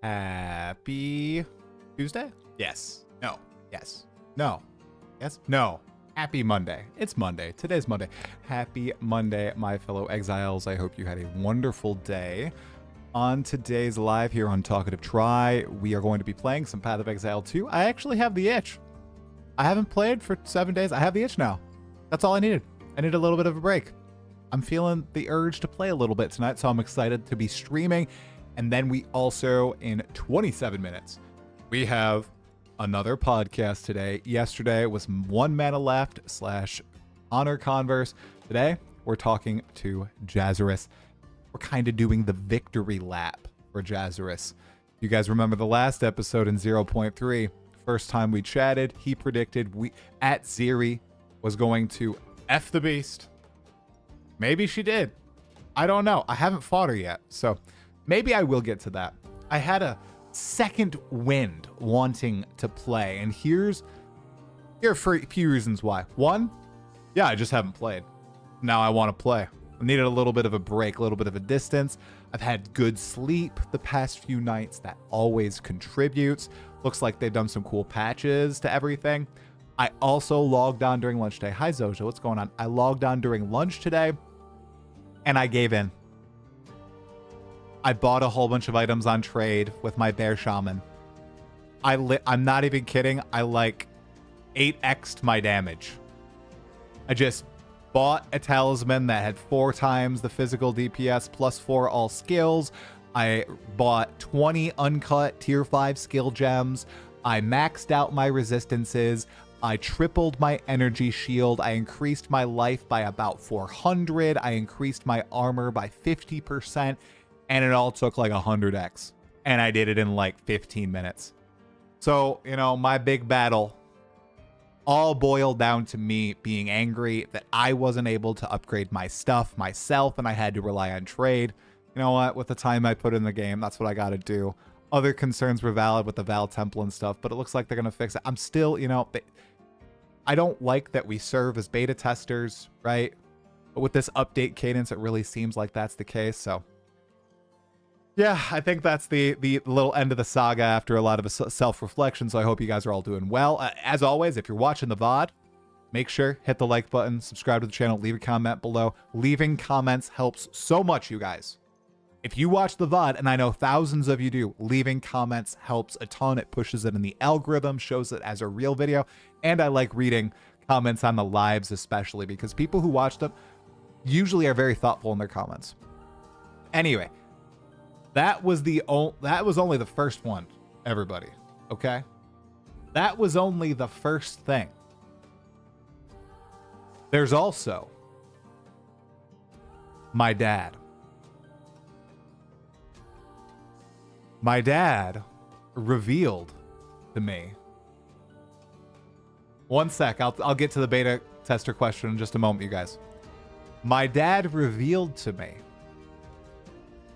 Happy Tuesday? Yes. No. Yes. No. Yes. No. Happy Monday. It's Monday. Today's Monday. Happy Monday, my fellow exiles. I hope you had a wonderful day. On today's live here on Talkative Try, we are going to be playing some Path of Exile 2. I actually have the itch. I haven't played for 7 days. I have the itch now. That's all I needed. I need a little bit of a break. I'm feeling the urge to play a little bit tonight, so I'm excited to be streaming. And then we also, in 27 minutes, we have another podcast today. Yesterday was One Mana Left / Honor Converse. Today, we're talking to Jazzarus. We're kind of doing the victory lap for Jazzarus. You guys remember the last episode in 0.3? First time we chatted, he predicted Ziri was going to F the beast. Maybe she did. I don't know. I haven't fought her yet, so maybe I will get to that. I had a second wind wanting to play, and here are a few reasons why. One, yeah, I just haven't played. Now I want to play. I needed a little bit of a break, a little bit of a distance. I've had good sleep the past few nights. That always contributes. Looks like they've done some cool patches to everything. I also logged on during lunch today. Hi, Zoja. What's going on? I logged on during lunch today, and I gave in. I bought a whole bunch of items on trade with my bear shaman. I'm not even kidding. I like 8x'd my damage. I just bought a talisman that had 4 times the physical DPS plus 4 all skills. I bought 20 uncut tier 5 skill gems. I maxed out my resistances. I tripled my energy shield. I increased my life by about 400. I increased my armor by 50%. And it all took like 100x. And I did it in like 15 minutes. So, you know, my big battle all boiled down to me being angry that I wasn't able to upgrade my stuff myself and I had to rely on trade. You know what? With the time I put in the game, that's what I got to do. Other concerns were valid with the Val Temple and stuff, but it looks like they're going to fix it. I'm still, you know, I don't like that we serve as beta testers, right? But with this update cadence, it really seems like that's the case. So yeah, I think that's the little end of the saga after a lot of self-reflection, so I hope you guys are all doing well. As always, if you're watching the VOD, make sure, hit the like button, subscribe to the channel, leave a comment below. Leaving comments helps so much, you guys. If you watch the VOD, and I know thousands of you do, leaving comments helps a ton. It pushes it in the algorithm, shows it as a real video, and I like reading comments on the lives especially because people who watch them usually are very thoughtful in their comments. Anyway, that was only the first one, everybody, okay? That was only the first thing. There's also my dad. My dad revealed to me. One sec, I'll get to the beta tester question in just a moment, you guys. My dad revealed to me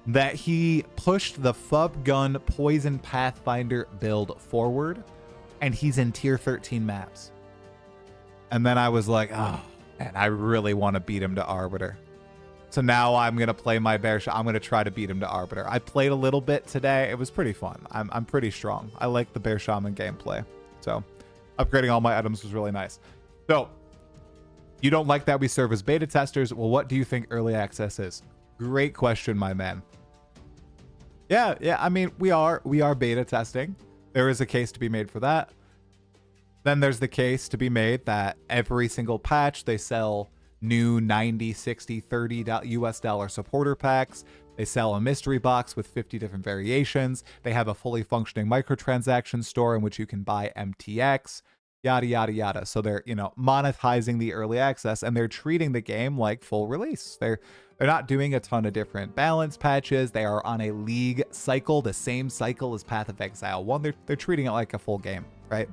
that he pushed the Fub Gun Poison Pathfinder build forward, and he's in tier 13 maps. And then I was like, oh, man, I really want to beat him to Arbiter. So now I'm going to play my bear shot. I'm going to try to beat him to Arbiter. I played a little bit today. It was pretty fun. I'm pretty strong. I like the bear shaman gameplay. So upgrading all my items was really nice. So you don't like that we serve as beta testers? Well, what do you think early access is? Great question, my man. Yeah, I mean, we are beta testing. There is a case to be made for that. Then there's the case to be made that every single patch they sell new 90, 60, 30 US dollar supporter packs. They sell a mystery box with 50 different variations. They have a fully functioning microtransaction store in which you can buy MTX, yada, yada, yada. So they're, you know, monetizing the early access, and they're treating the game like full release. They're not doing a ton of different balance patches. They are on a league cycle, the same cycle as Path of Exile 1. They're treating it like a full game, right?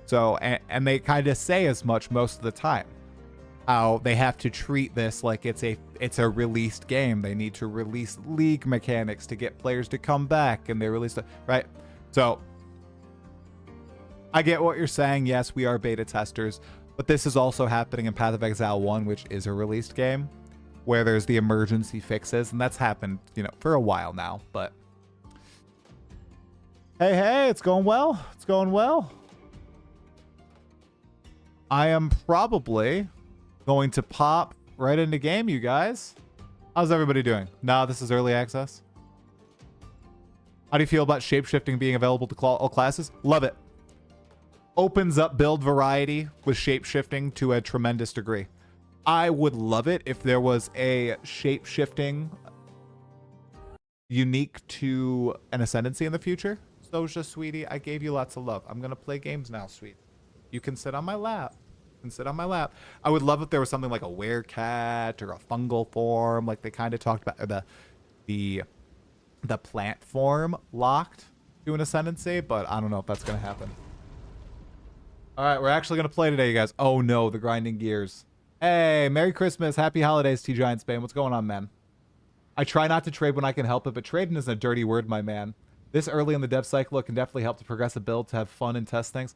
So, and they kind of say as much most of the time. How they have to treat this like it's a released game. They need to release league mechanics to get players to come back, and they release it, right? So I get what you're saying. Yes, we are beta testers, but this is also happening in Path of Exile 1, which is a released game, where there's the emergency fixes, and that's happened, you know, for a while now. But Hey, hey, it's going well. It's going well. I am probably going to pop right into game, you guys. How's everybody doing? Nah, this is early access. How do you feel about shapeshifting being available to all classes? Love it. Opens up build variety with shapeshifting to a tremendous degree. I would love it if there was a shapeshifting unique to an ascendancy in the future. Soja, sweetie, I gave you lots of love. I'm going to play games now, sweet. You can sit on my lap. You can sit on my lap. I would love if there was something like a werecat or a fungal form, like they kind of talked about, or the plant form locked to an ascendancy, but I don't know if that's going to happen. All right, we're actually going to play today, you guys. Oh, no, the grinding gears. Hey, Merry Christmas. Happy holidays, T-Giant Spain. What's going on, man? I try not to trade when I can help it, but trading isn't a dirty word, my man. This early in the dev cycle, it can definitely help to progress a build, to have fun and test things.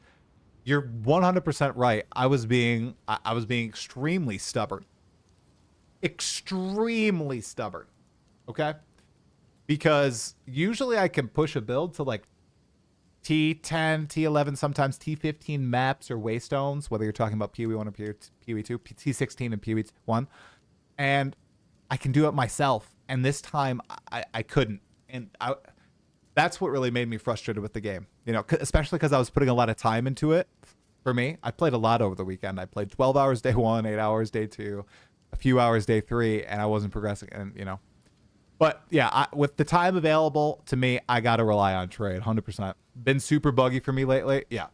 You're 100% right. I was being extremely stubborn. Extremely stubborn. Okay? Because usually I can push a build to like T10, T11, sometimes T15 maps or waystones, whether you're talking about PoE 1 or PoE 2, T16 and PoE 1. And I can do it myself. And this time I couldn't. And that's what really made me frustrated with the game. You know, especially because I was putting a lot of time into it. For me, I played a lot over the weekend. I played 12 hours day 1, 8 hours day 2, a few hours day 3, and I wasn't progressing. And, you know. But yeah, with the time available to me, I got to rely on trade, 100%. Been super buggy for me lately. Yeah.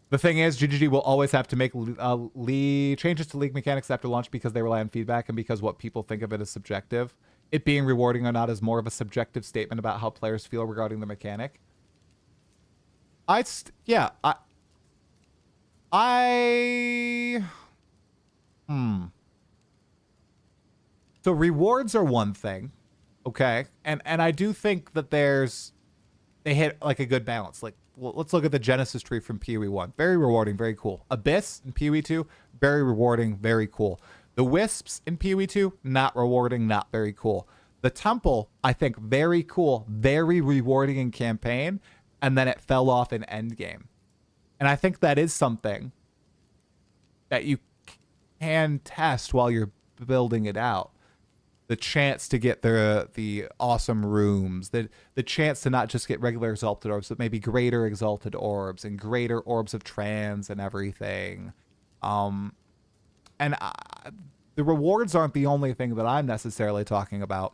The thing is, GGG will always have to make changes to league mechanics after launch because they rely on feedback and because what people think of it is subjective. It being rewarding or not is more of a subjective statement about how players feel regarding the mechanic. So rewards are one thing, okay? And I do think that they hit like a good balance. Like, well, let's look at the Genesis tree from PoE 1. Very rewarding, very cool. Abyss in PoE 2, very rewarding, very cool. The Wisps in PoE 2, not rewarding, not very cool. The Temple, I think, very cool, very rewarding in campaign, and then it fell off in endgame. And I think that is something that you can test while you're building it out. The chance to get the awesome rooms, the chance to not just get regular exalted orbs, but maybe greater exalted orbs and greater orbs of trans and everything. The rewards aren't the only thing that I'm necessarily talking about.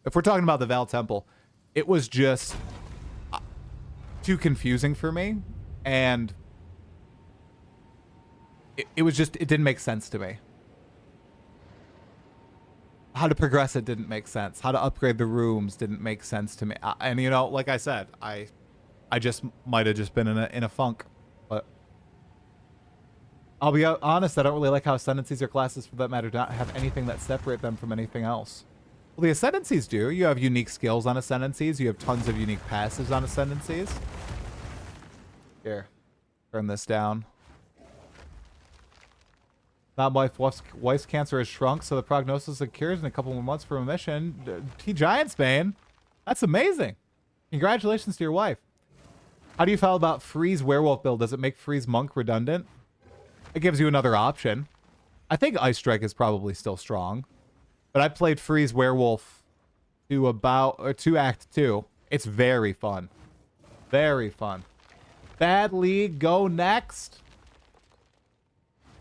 If we're talking about the Val Temple, it was just too confusing for me, and it didn't make sense to me. How to progress it didn't make sense. How to upgrade the rooms didn't make sense to me. And you know, like I said, I just might have just been in a funk. But I'll be honest, I don't really like how ascendancies or classes, for that matter, do not have anything that separate them from anything else. Well, the ascendancies do. You have unique skills on ascendancies. You have tons of unique passives on ascendancies. Here, turn this down. Not my wife's cancer has shrunk, so the prognosis cures in a couple more months for remission. T-Giant Spain. That's amazing. Congratulations to your wife. How do you feel about Freeze Werewolf build? Does it make Freeze Monk redundant? It gives you another option. I think Ice Strike is probably still strong. But I played Freeze Werewolf to Act 2. It's very fun. Very fun. Bad League, go next.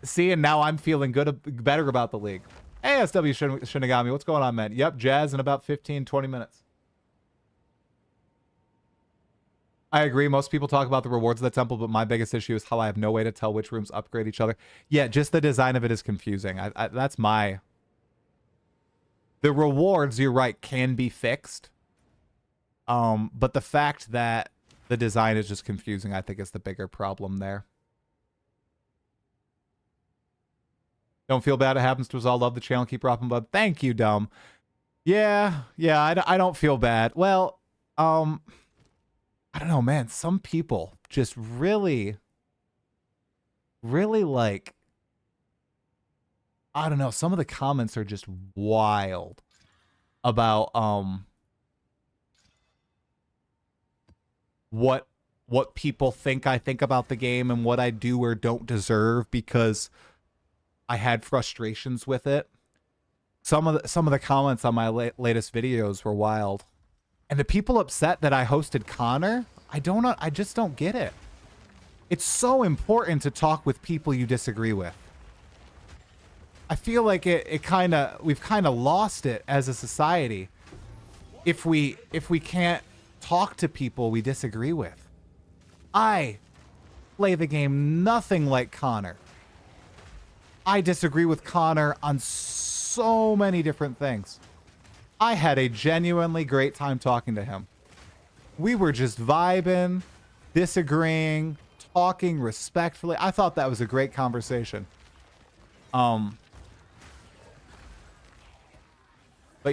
See, and now I'm feeling better about the league. Hey, SW Shinigami, what's going on, man? Yep, Jazz in about 15, 20 minutes. I agree. Most people talk about the rewards of the temple, but my biggest issue is how I have no way to tell which rooms upgrade each other. Yeah, just the design of it is confusing. That's my... The rewards, you're right, can be fixed. But the fact that the design is just confusing, I think, is the bigger problem there. Don't feel bad. It happens to us all. Love the channel. Keep rocking, bud. Thank you, Dumb. Yeah, I don't feel bad. Well, I don't know, man. Some people just really like, I don't know. Some of the comments are just wild about, what people think I think about the game and what I do or don't deserve because I had frustrations with it. Some of the comments on my latest videos were wild. And the people upset that I hosted Connor, I just don't get it. It's so important to talk with people you disagree with. I feel like we've kind of lost it as a society if we can't talk to people we disagree with. I play the game nothing like Connor. I disagree with Connor on so many different things. I had a genuinely great time talking to him. We were just vibing, disagreeing, talking respectfully. I thought that was a great conversation. But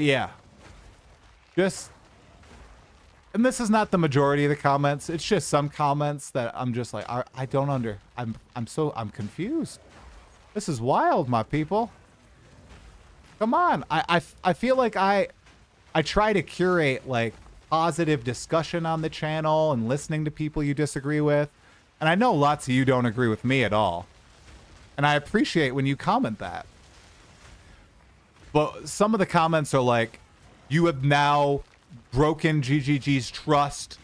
yeah, and this is not the majority of the comments. It's just some comments that I'm just like, I'm confused. This is wild, my people. Come on. I feel like I try to curate like positive discussion on the channel and listening to people you disagree with. And I know lots of you don't agree with me at all. And I appreciate when you comment that. But some of the comments are like, you have now broken GGG's trust.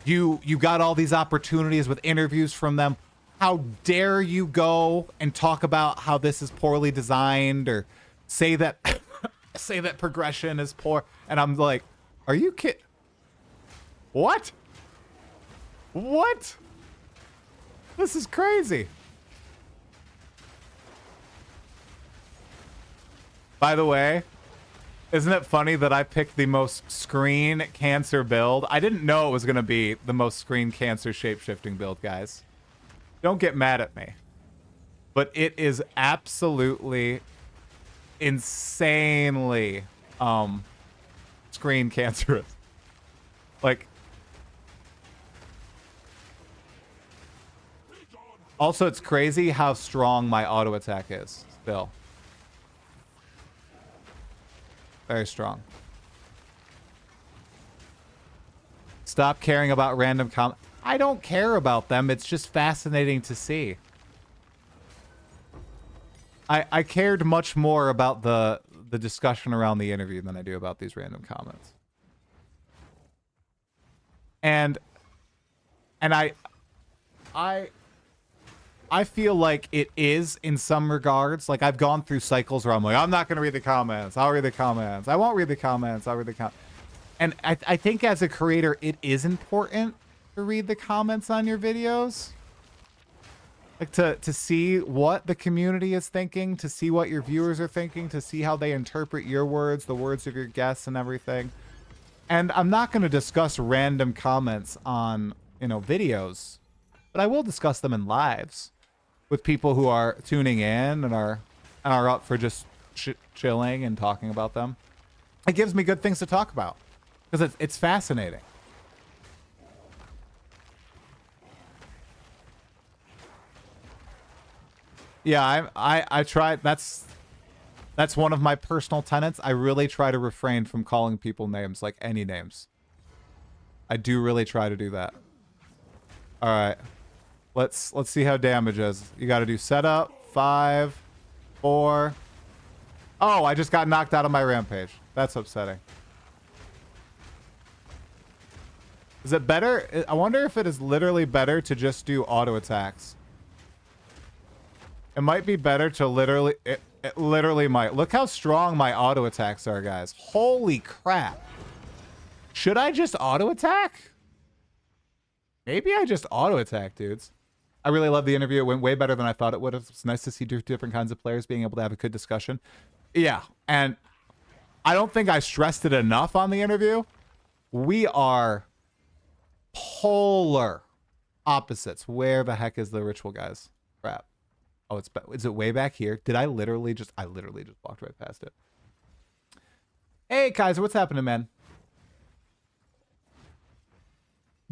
You got all these opportunities with interviews from them. How dare you go and talk about how this is poorly designed or say that say that progression is poor. And I'm like, are you kidding? What? What? This is crazy. By the way, isn't it funny that I picked the most screen cancer build? I didn't know it was going to be the most screen cancer shapeshifting build, guys. Don't get mad at me. But it is absolutely insanely screen cancerous. Like, also it's crazy how strong my auto attack is still. Very strong. Stop caring about random comments. I don't care about them. It's just fascinating to see. I cared much more about the discussion around the interview than I do about these random comments. And I feel like it is in some regards. Like, I've gone through cycles where I'm like, I'm not going to read the comments. I'll read the comments. I won't read the comments. I'll read the comments. And I think as a creator, it is important to read the comments on your videos. Like, to see what the community is thinking, to see what your viewers are thinking, to see how they interpret your words, the words of your guests and everything. And I'm not going to discuss random comments on, videos, but I will discuss them in lives with people who are tuning in and are up for just chilling and talking about them. It gives me good things to talk about because it's fascinating. Yeah, I try. That's one of my personal tenets. I really try to refrain from calling people names, like any names. I do really try to do that. All right. Let's see how damage is. You got to do setup. 5, 4. Oh, I just got knocked out of my rampage. That's upsetting. Is it better? I wonder if it is literally better to just do auto attacks. It might be better to literally... It literally might. Look how strong my auto attacks are, guys. Holy crap. Should I just auto attack? Maybe I just auto attack, dudes. I really love the interview. It went way better than I thought it would have. It's nice to see different kinds of players being able to have a good discussion. Yeah, and I don't think I stressed it enough on the interview. We are polar opposites. Where the heck is the ritual, guys? Crap. Oh, is it way back here? Did I literally just walked right past it. Hey, Kaiser, what's happening, man?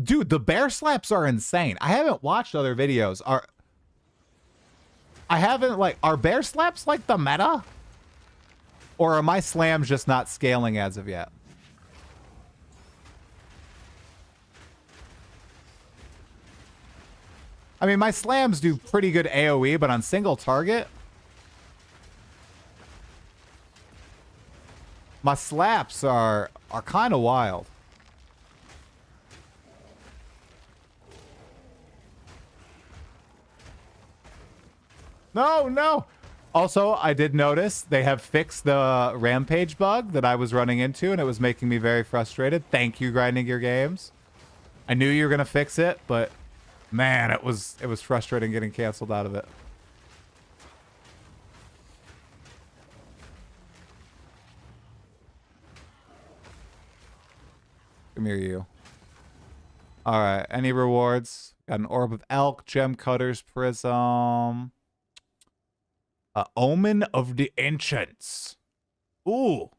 Dude, the bear slaps are insane. I haven't watched other videos. Are bear slaps like the meta? Or are my slams just not scaling as of yet? I mean, my slams do pretty good AoE, but on single target, my slaps are kind of wild. No, no. Also, I did notice they have fixed the rampage bug that I was running into, and it was making me very frustrated. Thank you, Grinding Your Games. I knew you were gonna fix it, but man, it was frustrating getting canceled out of it. Come here, you. All right. Any rewards? Got an Orb of Elk, Gem Cutters, Prism. Omen of the Ancients. Ooh.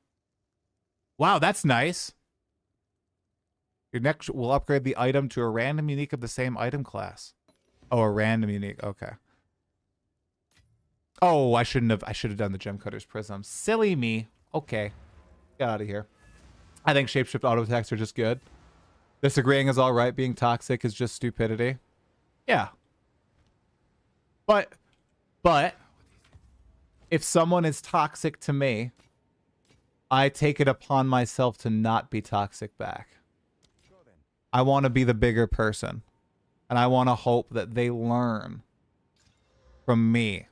Wow, that's nice. Your next will upgrade the item to a random unique of the same item class. Oh, a random unique. Okay. Oh, I should have done the Gem Cutters Prism. Silly me. Okay. Get out of here. I think shapeshift auto attacks are just good. Disagreeing is all right. Being toxic is just stupidity. Yeah. But if someone is toxic to me, I take it upon myself to not be toxic back. I want to be the bigger person. And I want to hope that they learn from me.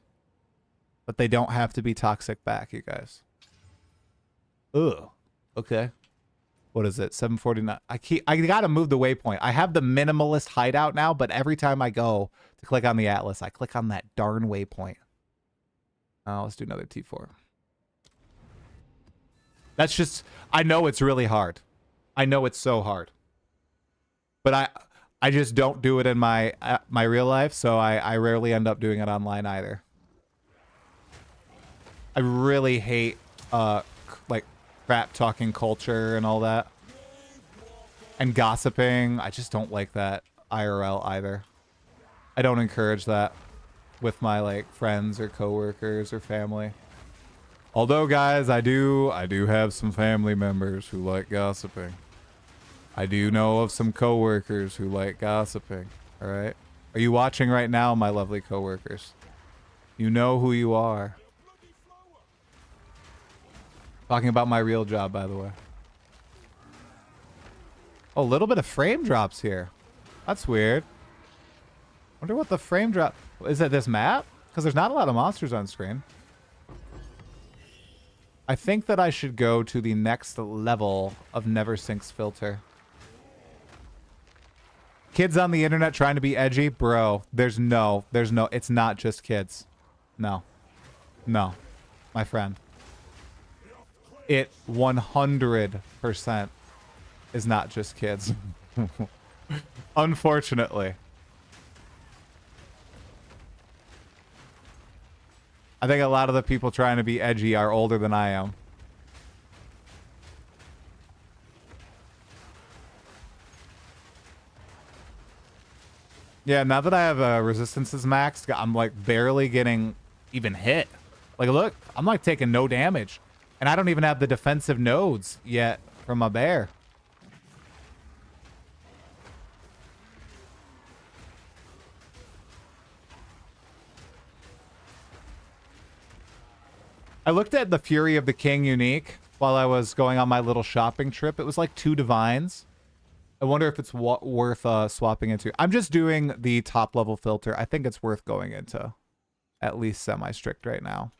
But they don't have to be toxic back, you guys. Ugh. Okay. What is it? 749. I gotta move the waypoint. I have the minimalist hideout now, but every time I go to click on the atlas, I click on that darn waypoint. Let's do another T4. That's just, I know it's really hard. I know it's so hard. But I just don't do it in my real life, so I rarely end up doing it online either. I really hate like crap talking culture and all that. And gossiping. I just don't like that IRL either. I don't encourage that with my like friends or coworkers or family. Although, guys, I do have some family members who like gossiping. I do know of some coworkers who like gossiping. All right? Are you watching right now, my lovely coworkers? You know who you are. Talking about my real job, by the way. Oh, a little bit of frame drops here. That's weird. Wonder what the frame drop... Is it this map? Because there's not a lot of monsters on screen. I think that I should go to the next level of Never Sinks filter. Kids on the internet trying to be edgy? Bro, there's no... It's not just kids. No. No. My friend. It 100% is not just kids. Unfortunately. I think a lot of the people trying to be edgy are older than I am. Yeah, now that I have resistances maxed, I'm like barely getting even hit. Like, look, I'm like taking no damage. And I don't even have the defensive nodes yet from my bear. I looked at the Fury of the King unique while I was going on my little shopping trip. It was like 2 divines. I wonder if it's worth swapping into. I'm just doing the top level filter. I think it's worth going into at least semi-strict right now.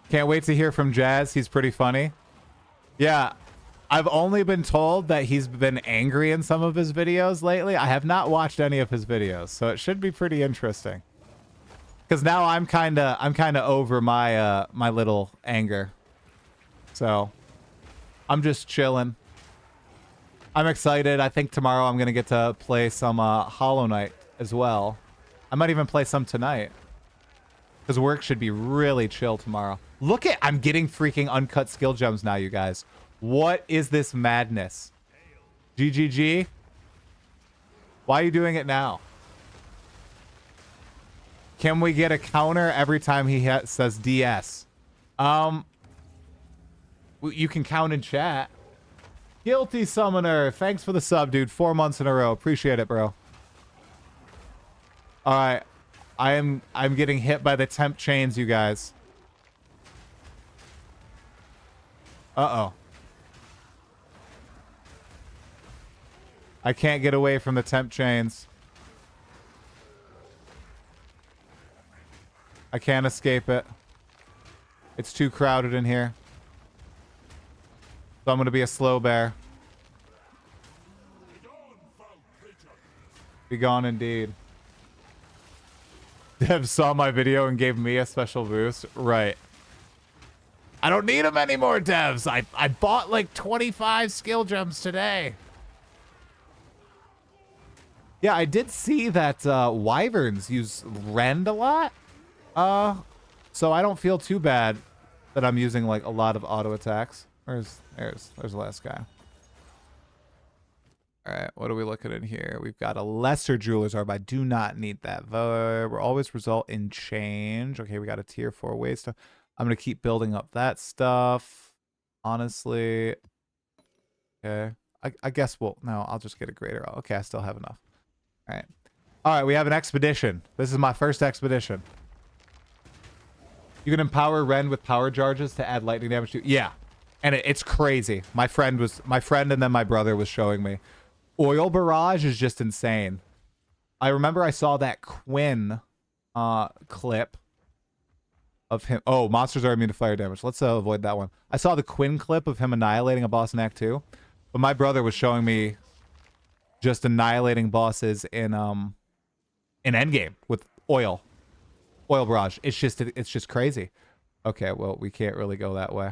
Can't wait to hear from Jazz. He's pretty funny. Yeah, I've only been told that he's been angry in some of his videos lately. I have not watched any of his videos, so it should be pretty interesting. Because now I'm kind of over my my little anger. So I'm just chilling. I'm excited. I think tomorrow I'm gonna get to play some Hollow Knight as well. I might even play some tonight. Because work should be really chill tomorrow. Look at, I'm getting freaking uncut skill gems now, you guys. What is this madness? GGG? Why are you doing it now? Can we get a counter every time he says DS? You can count in chat. Guilty Summoner, thanks for the sub, dude. 4 months in a row. Appreciate it, bro. All right. I'm getting hit by the temp chains, you guys. Uh-oh. I can't get away from the temp chains. I can't escape it. It's too crowded in here. So I'm going to be a slow bear. Be gone indeed. Dev saw my video and gave me a special boost. Right. I don't need them anymore, devs. I bought like 25 skill gems today. Yeah, I did see that wyverns use rend a lot. So I don't feel too bad that I'm using like a lot of auto attacks. There's the last guy. All right, what are we looking at here? We've got a lesser jeweler's orb. I do not need that. Will always result in change. Okay, we got a tier 4 waste. I'm gonna keep building up that stuff. Honestly, okay. I guess no. I'll just get a greater. Okay, I still have enough. All right. All right, we have an expedition. This is my first expedition. You can empower Ren with power charges to add lightning damage to. Yeah, and it's crazy. My friend and then my brother was showing me. Oil barrage is just insane. I remember I saw that Quinn clip of him. Oh, monsters are immune to fire damage. Let's avoid that one. I saw the Quinn clip of him annihilating a boss in Act 2, but my brother was showing me just annihilating bosses in endgame with oil barrage. It's just crazy. Okay, well, we can't really go that way.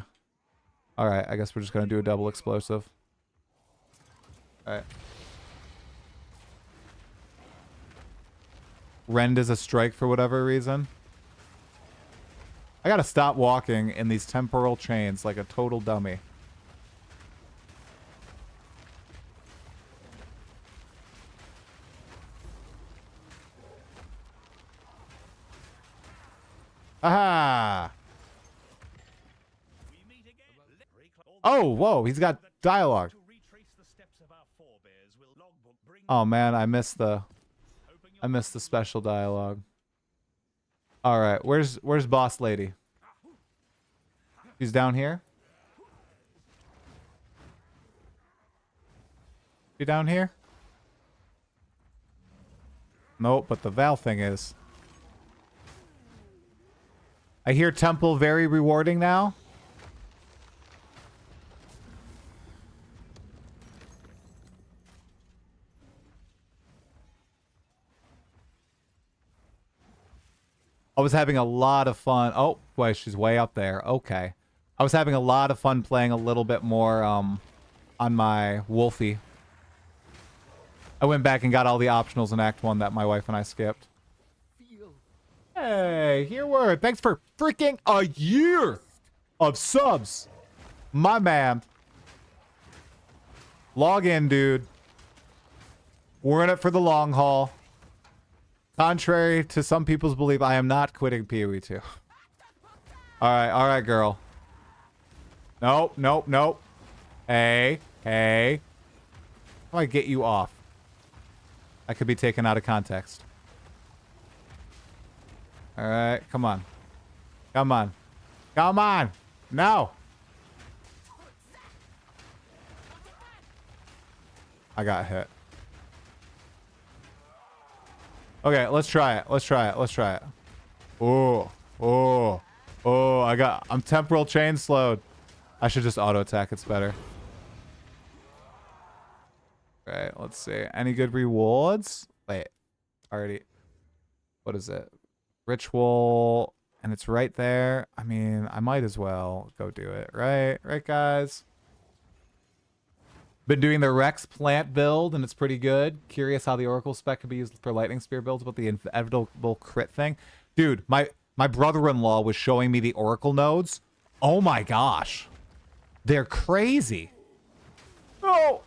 All right, I guess we're just gonna do a double explosive. All right. Rend is a strike for whatever reason. I gotta stop walking in these temporal chains like a total dummy. Aha! Oh, whoa, he's got dialogue. Oh man, I missed the special dialogue. All right, where's boss lady? She's down here. She down here? Nope, but the Val thing is. I hear temple very rewarding now. I was having a lot of fun. Oh, boy, she's way up there. Okay. I was having a lot of fun playing a little bit more on my Wolfie. I went back and got all the optionals in Act 1 that my wife and I skipped. Hey, here we're. Thanks for freaking a year of subs. My man. Log in, dude. We're in it for the long haul. Contrary to some people's belief, I am not quitting PoE 2. All right, girl. Nope, nope, nope. Hey. How do I get you off? I could be taken out of context. All right, come on. Come on. No. I got hit. Okay, let's try it. Oh, I'm temporal chain slowed. I should just auto attack, it's better. Okay, let's see. Any good rewards? Wait, already. What is it? Ritual, and it's right there. I mean, I might as well go do it, right? Right, guys? Been doing the Rex plant build, and it's pretty good. Curious how the Oracle spec could be used for lightning spear builds, but the inevitable crit thing. Dude, my brother-in-law was showing me the Oracle nodes. Oh my gosh. They're crazy. Oh!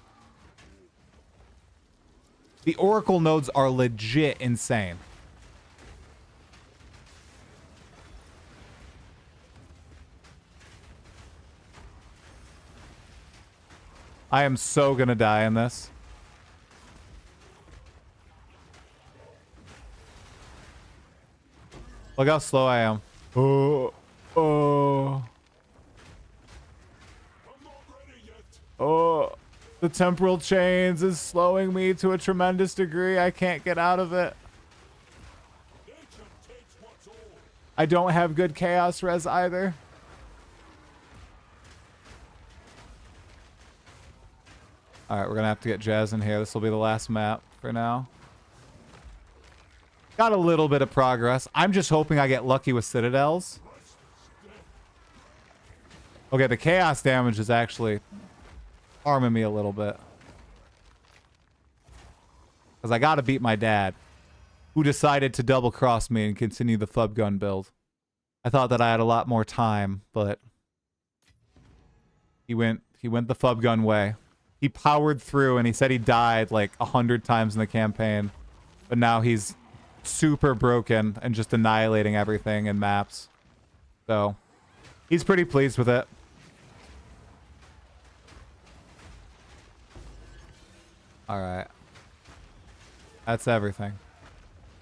The Oracle nodes are legit insane. I am so gonna die in this. Look how slow I am. Oh, oh, oh. The temporal chains is slowing me to a tremendous degree. I can't get out of it. I don't have good chaos res either. All right, we're gonna have to get Jazz in here. This will be the last map for now. Got a little bit of progress. I'm just hoping I get lucky with citadels. Okay, the chaos damage is actually harming me a little bit. Because I gotta beat my dad, who decided to double cross me and continue the flub gun build. I thought that I had a lot more time, but he went the flub gun way. He powered through and he said he died like 100 times in the campaign, but now he's super broken and just annihilating everything in maps. So he's pretty pleased with it. All right. That's everything.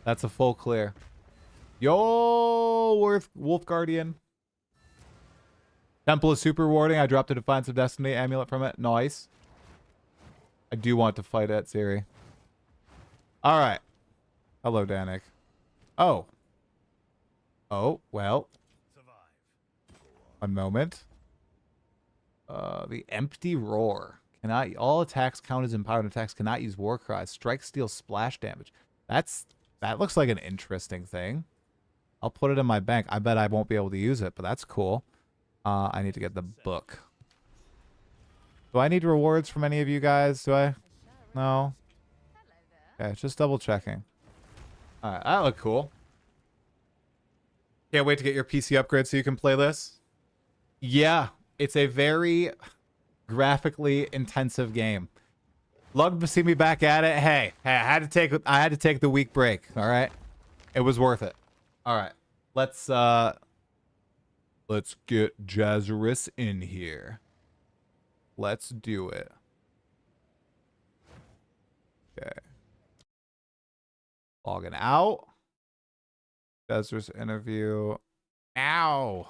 That's a full clear. Yo, Wolf Guardian. Temple is super rewarding. I dropped a Defiance of Destiny amulet from it. Nice. I do want to fight at Siri. All right. Hello, Danik. Oh. Oh, well. One moment. The Empty Roar. Cannot all attacks count as empowered attacks. Cannot use war cries. Strike, steal, splash damage. That looks like an interesting thing. I'll put it in my bank. I bet I won't be able to use it, but that's cool. I need to get the book. Do I need rewards from any of you guys? Do I? No. Okay, just double checking. All right, that looked cool. Can't wait to get your PC upgrade so you can play this. Yeah, it's a very graphically intensive game. Love to see me back at it. Hey, I had to take the week break. All right, it was worth it. All right, let's get Jazzarus in here. Let's do it. Okay. Logging out. Jazzarus interview. Ow.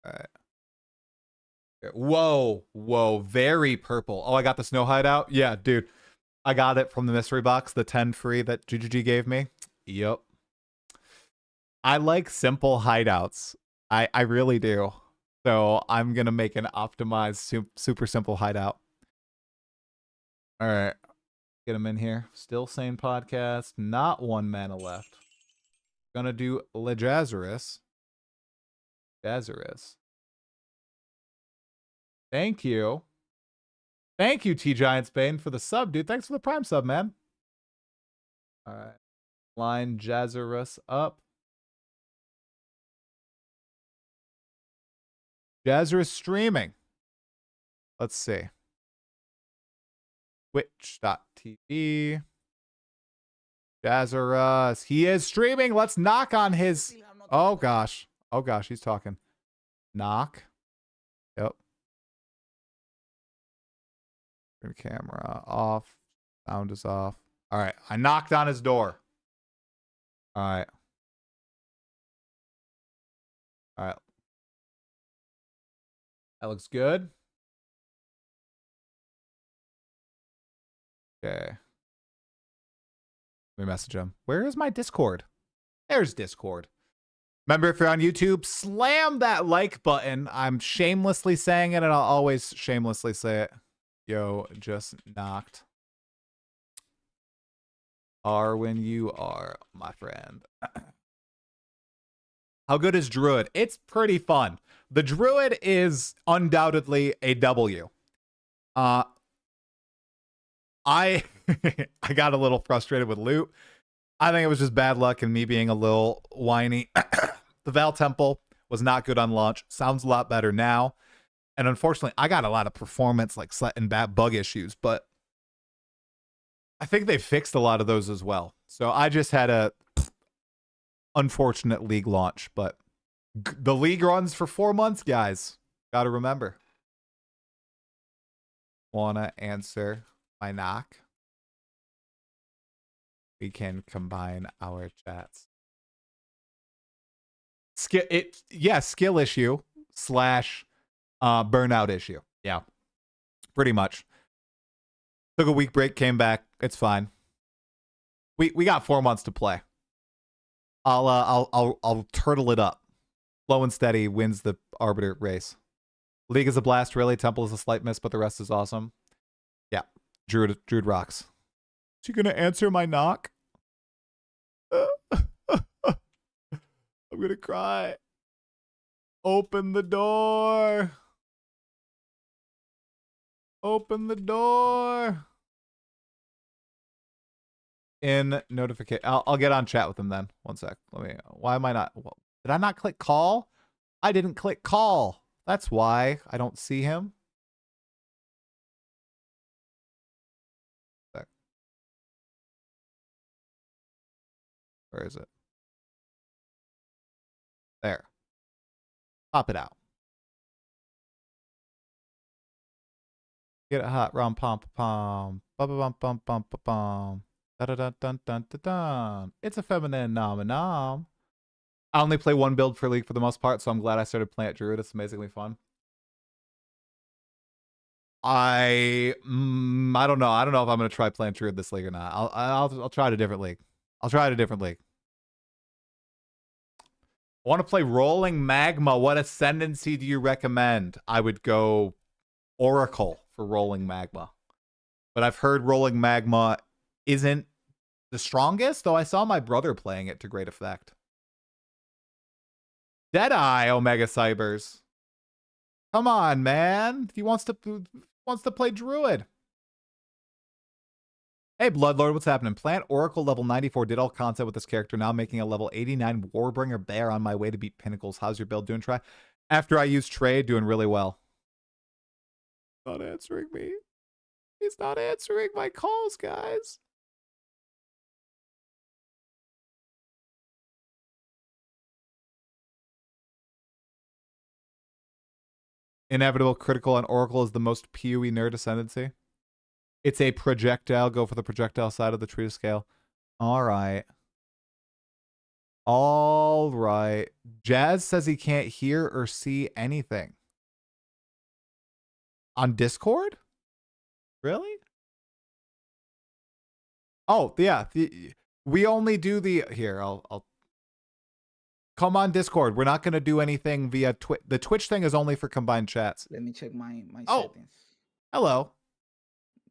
All right. Whoa, whoa, very purple. Oh, I got the snow hideout? Yeah, dude. I got it from the mystery box, the 10 free that GGG gave me. Yep. I like simple hideouts. I really do. So I'm going to make an optimized, super simple hideout. All right. Get him in here. Still Sane Podcast. Not one mana left. Gonna do Jazzarus. Jazzarus. Thank you. Thank you, T Giant Spain, for the sub, dude. Thanks for the Prime sub, man. All right. Line Jazzarus up. Jazzarus streaming. Let's see. Twitch.tv. Jazzarus. He is streaming. Let's knock on his... Oh, gosh. Oh, gosh. He's talking. Knock. Yep. Camera off. Sound is off. All right. I knocked on his door. All right. All right. That looks good. Okay. Let me message him. Where is my Discord? There's Discord. Remember, if you're on YouTube, slam that like button. I'm shamelessly saying it, and I'll always shamelessly say it. Yo, just knocked. Are when you are, my friend. How good is Druid? It's pretty fun. The Druid is undoubtedly a W. I I got a little frustrated with loot. I think it was just bad luck and me being a little whiny. The Val Temple was not good on launch. Sounds a lot better now. And unfortunately, I got a lot of performance and bad bug issues, but I think they fixed a lot of those as well. So I just had a unfortunate league launch, but the league runs for 4 months, guys. Got to remember. Wanna answer my knock? we can combine our chats. Skill issue / burnout issue. Yeah, pretty much. Took a week break, came back. It's fine. We got 4 months to play. I'll turtle it up. Slow and steady wins the Arbiter race. League is a blast, really. Temple is a slight miss, but the rest is awesome. Yeah, Druid rocks. Is she gonna answer my knock? I'm gonna cry. Open the door. Open the door. In notification. I'll get on chat with him then. One sec. Why am I not? Well, did I not click call? I didn't click call. That's why I don't see him. Sec. Where is it? There. Pop it out. Get it hot. Rom pom pom. Bum bum bum bum bum bum. Da da da dun dun dun dun. It's a feminine nom nom. I only play one build for League for the most part, so I'm glad I started playing at Druid. It's amazingly fun. I don't know. I don't know if I'm gonna try playing Druid this league or not. I'll try it a different league. I'll try it a different league. I want to play Rolling Magma. What ascendancy do you recommend? I would go Oracle for Rolling Magma. But I've heard Rolling Magma isn't the strongest, though I saw my brother playing it to great effect. Deadeye, Omega Cybers. Come on, man. He wants to play Druid. Hey, Bloodlord, what's happening? Plant Oracle level 94 did all content with this character, now making a level 89 Warbringer Bear on my way to beat Pinnacles. How's your build doing, Try? After I use Trade, doing really well. Not answering me. He's not answering my calls, guys. Inevitable critical on Oracle is the most PoE nerd ascendancy. It's a projectile. Go for the projectile side of the tree to scale. All right. All right. Jazz says he can't hear or see anything. On Discord? Really? Oh, yeah. We only do the... Here, I'll... Come on Discord. We're not going to do anything via Twitch. The Twitch thing is only for combined chats. Let me check my settings. Hello.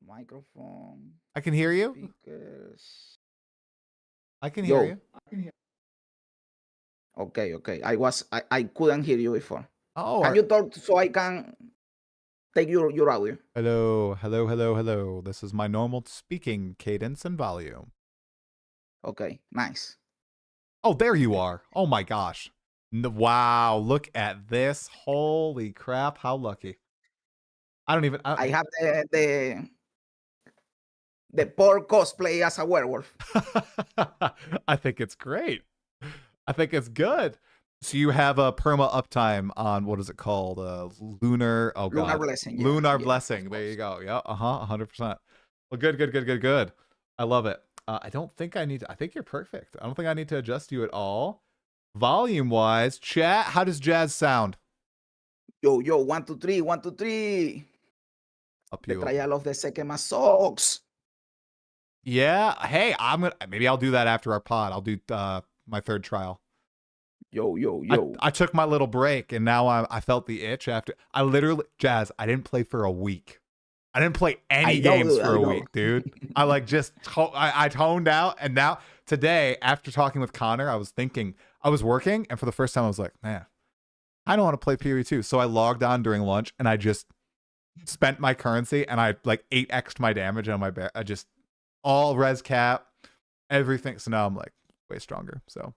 Microphone. I can hear you. Speakers. I can hear you. Okay. I couldn't hear you before. Oh, can you talk so I can take your audio? Hello. This is my normal speaking cadence and volume. Okay, nice. Oh, there you are. Oh my gosh. Wow, look at this. Holy crap, how lucky. I have the poor cosplay as a werewolf. I think it's great. I think it's good. So you have a perma uptime on, what is it called? Lunar Blessing. Yeah. Lunar Blessing. There you go. Yeah, 100%. Well, good. I love it. I don't think I need to, I think you're perfect. I don't think I need to adjust you at all. Volume wise, chat, how does Jazz sound? Yo, 1, 2, 3, 1, 2, 3. Up the you. trial of the second mass socks. Yeah. Hey, maybe I'll do that after our pod. I'll do my third trial. Yo. I took my little break and now I felt the itch after. I literally, Jazz, I didn't play for a week. I didn't play any games for a week, dude. I like I toned out. And now today, after talking with Connor, I was thinking, I was working. And for the first time, I was like, man, I don't want to play PoE 2. So I logged on during lunch and I just spent my currency and I like 8x'd my damage on my bear. I just all res cap, everything. So now I'm like way stronger. So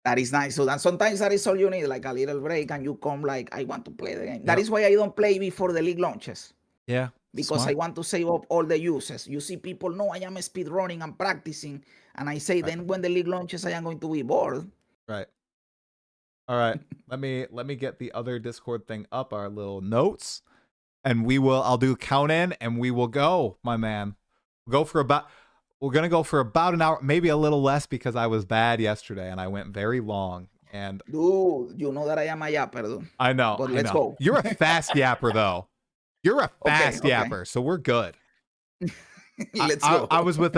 that is nice. So that sometimes that is all you need, like a little break, and you come like, I want to play the game. That is why I don't play before the league launches. Yeah. Because smart. I want to save up all the uses. You see people, no, I am speed running and practicing. And I say, then when the league launches, I am going to be bored. Right. All right. let me get the other Discord thing up, our little notes. And I'll do count in and we will go, my man. We'll go for about, we're going to go for about an hour, maybe a little less because I was bad yesterday and I went very long. And dude, you know that I am a yapper, dude. I know. But let's go. You're a fast yapper, though. You're a fast Okay. yapper, so we're good. Let's go. I was with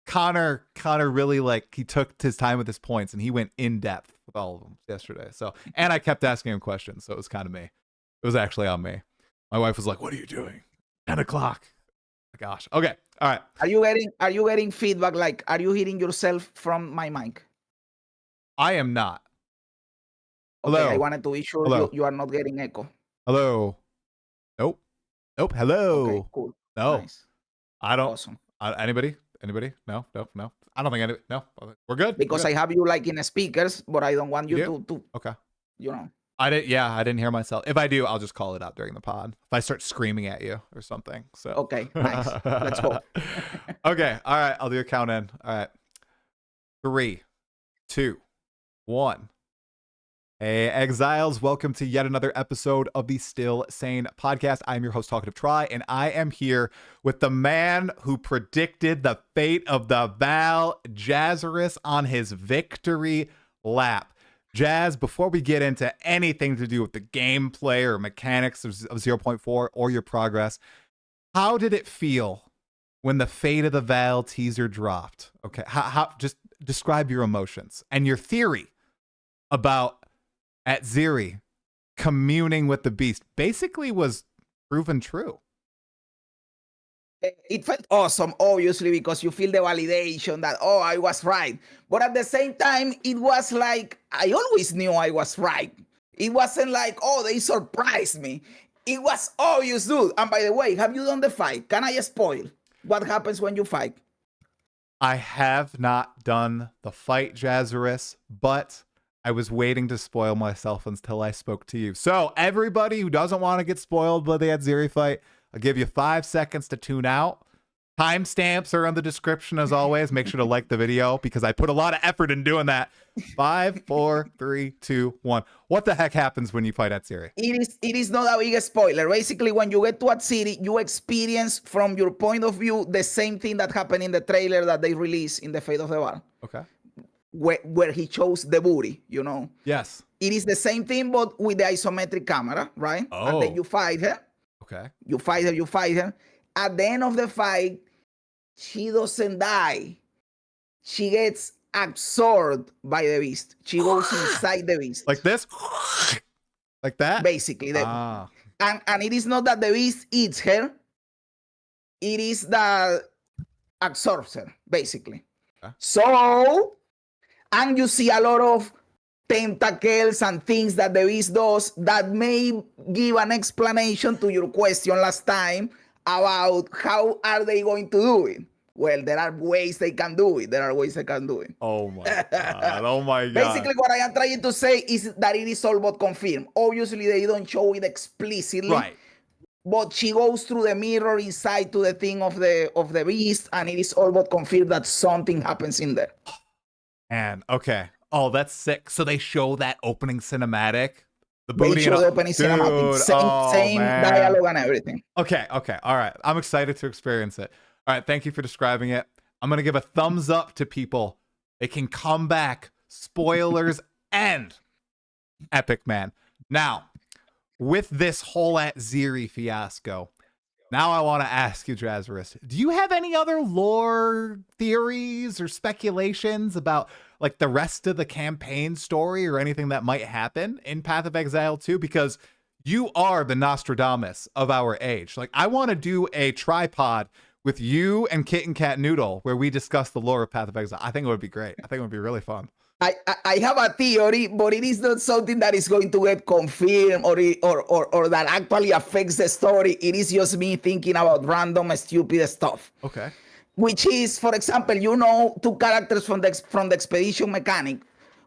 Connor really, like, he took his time with his points and he went in depth with all of them yesterday. So, and I kept asking him questions, so it was kind of me. It was actually on me. My wife was like, "What are you doing? 10 o'clock." Gosh. Okay. All right. Are you getting feedback? Like, are you hearing yourself from my mic? I am not. Okay, Hello. I wanted to be sure you are not getting echo. Hello. Nope. Hello. Okay, cool. No. Nice. I don't. Awesome. Anybody? No. I don't think any. No. We're good. Because we're good. I have you like in speakers, but I don't want you to. Okay. You know. I didn't hear myself. If I do, I'll just call it out during the pod. If I start screaming at you or something. So okay, nice. Let's go. Okay, all right. I'll do a count in. All right. 3, 2, 1. Hey, Exiles, welcome to yet another episode of the Still Sane podcast. I'm your host, Talkative Try, and I am here with the man who predicted the fate of the Val, Jazzarus, on his victory lap. Jazz, before we get into anything to do with the gameplay or mechanics of 0.4 or your progress, how did it feel when the Fate of the Val teaser dropped? Okay, how just describe your emotions and your theory about Atziri communing with the beast basically was proven true. It felt awesome, obviously, because you feel the validation that, oh, I was right. But at the same time, it was like, I always knew I was right. It wasn't like, oh, they surprised me. It was obvious, dude. And by the way, have you done the fight? Can I spoil what happens when you fight? I have not done the fight, Jazzarus, but I was waiting to spoil myself until I spoke to you. So everybody who doesn't want to get spoiled by the Atziri fight, I'll give you 5 seconds to tune out. Timestamps are in the description as always. Make sure to like the video because I put a lot of effort in doing that. 5, 4, 3, 2, 1. What the heck happens when you fight Atziri? It is not a big spoiler. Basically, when you get to Atziri, you experience from your point of view the same thing that happened in the trailer that they released in the Fate of the Val. Okay. Where he chose the booty, you know. Yes. It is the same thing, but with the isometric camera, right? Oh. And then you fight her. Okay. You fight her. At the end of the fight, she doesn't die. She gets absorbed by the beast. She goes inside the beast. Like this? Like that? Basically. And it is not that the beast eats her. It is that absorbs her, basically. Okay. So, and you see a lot of tentacles and things that the beast does that may give an explanation to your question last time about how are they going to do it. Well, there are ways they can do it. Oh my God. Oh my God. Basically, what I am trying to say is that it is all but confirmed. Obviously, they don't show it explicitly. Right. But she goes through the mirror inside to the thing of the beast, and it is all but confirmed that something happens in there. And okay. Oh, that's sick. So they show that opening cinematic. They show the opening cinematic. Same dialogue and everything. Okay. All right. I'm excited to experience it. All right. Thank you for describing it. I'm going to give a thumbs up to people. They can come back. Spoilers end. Epic, man. Now, with this whole Atziri fiasco, now I want to ask you, Jazzarus, do you have any other lore theories or speculations about like the rest of the campaign story or anything that might happen in Path of Exile 2? Because you are the Nostradamus of our age. Like, I want to do a tripod with you and Kit and Cat Noodle where we discuss the lore of Path of Exile. I think it would be great. I think it would be really fun. I have a theory, but it is not something that is going to get confirmed or that actually affects the story. It is just me thinking about random, stupid stuff. Okay. Which is, for example, you know, 2 characters from the expedition mechanic,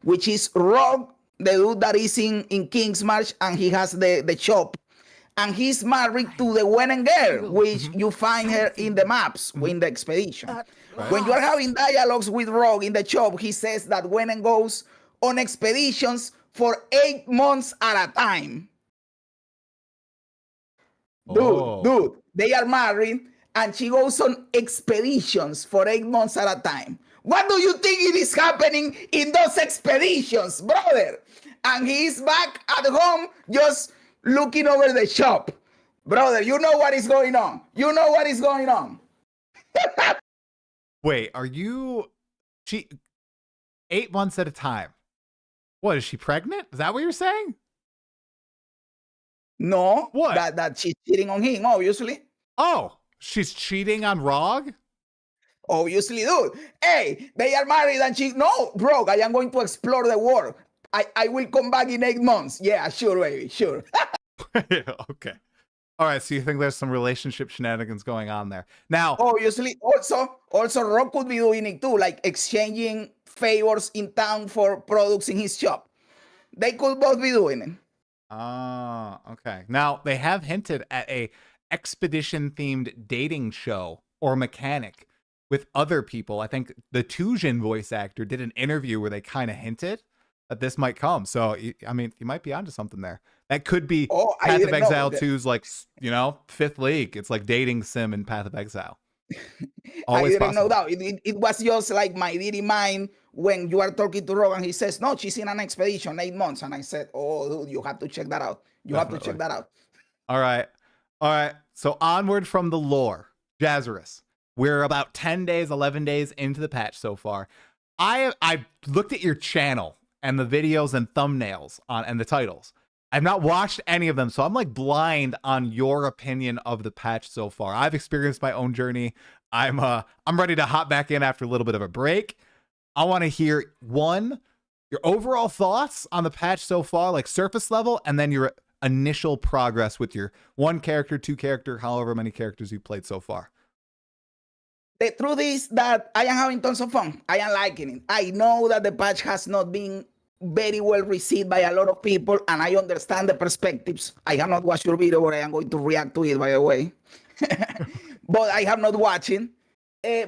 which is Rogue, the dude that is in King's March, and he has the shop. And he's married to the Wenen girl, which you find her in the maps in the expedition. Right. When you are having dialogues with Rogue in the shop, he says that Wenen goes on expeditions for 8 months at a time. Dude, they are married. and she goes on expeditions for 8 months at a time. What do you think it is happening in those expeditions, brother? And he's back at home just looking over the shop. Brother, you know what is going on. You know what is going on. Wait, she 8 months at a time? What, is she pregnant? Is that what you're saying? No. What? That she's cheating on him, obviously. Oh, she's cheating on Rog? Obviously, dude. Hey, they are married and no, bro, I am going to explore the world. I will come back in 8 months. Yeah, sure, baby, sure. Okay. All right, so you think there's some relationship shenanigans going on there. Now, obviously, also Rock could be doing it too, like exchanging favors in town for products in his shop. They could both be doing it. Oh, okay. Now, they have hinted at a expedition-themed dating show or mechanic with other people. I think the Tujin voice actor did an interview where they kind of hinted that this might come. So, I mean, you might be onto something there. That could be Path of Exile 2's, like, you know, 5th league. It's like dating sim in Path of Exile. Always I didn't know that. It was just like my diddy mind when you are talking to Rob and he says, no, she's in an expedition 8 months. And I said, oh, dude, you have to check that out. You have to check that out. All right. All right. So onward from the lore, Jazzarus. We're about 10 days, 11 days into the patch so far. I looked at your channel and the videos and thumbnails and the titles. I've not watched any of them, so I'm like blind on your opinion of the patch so far. I've experienced my own journey. I'm ready to hop back in after a little bit of a break. I want to hear your overall thoughts on the patch so far, like surface level, and then your initial progress with your 1 character, 2 character, however many characters you played so far. The truth is that I am having tons of fun. I am liking it. I know that the patch has not been very well received by a lot of people, and I understand the perspectives. I have not watched your video, but I am going to react to it, by the way. But I have not watched it.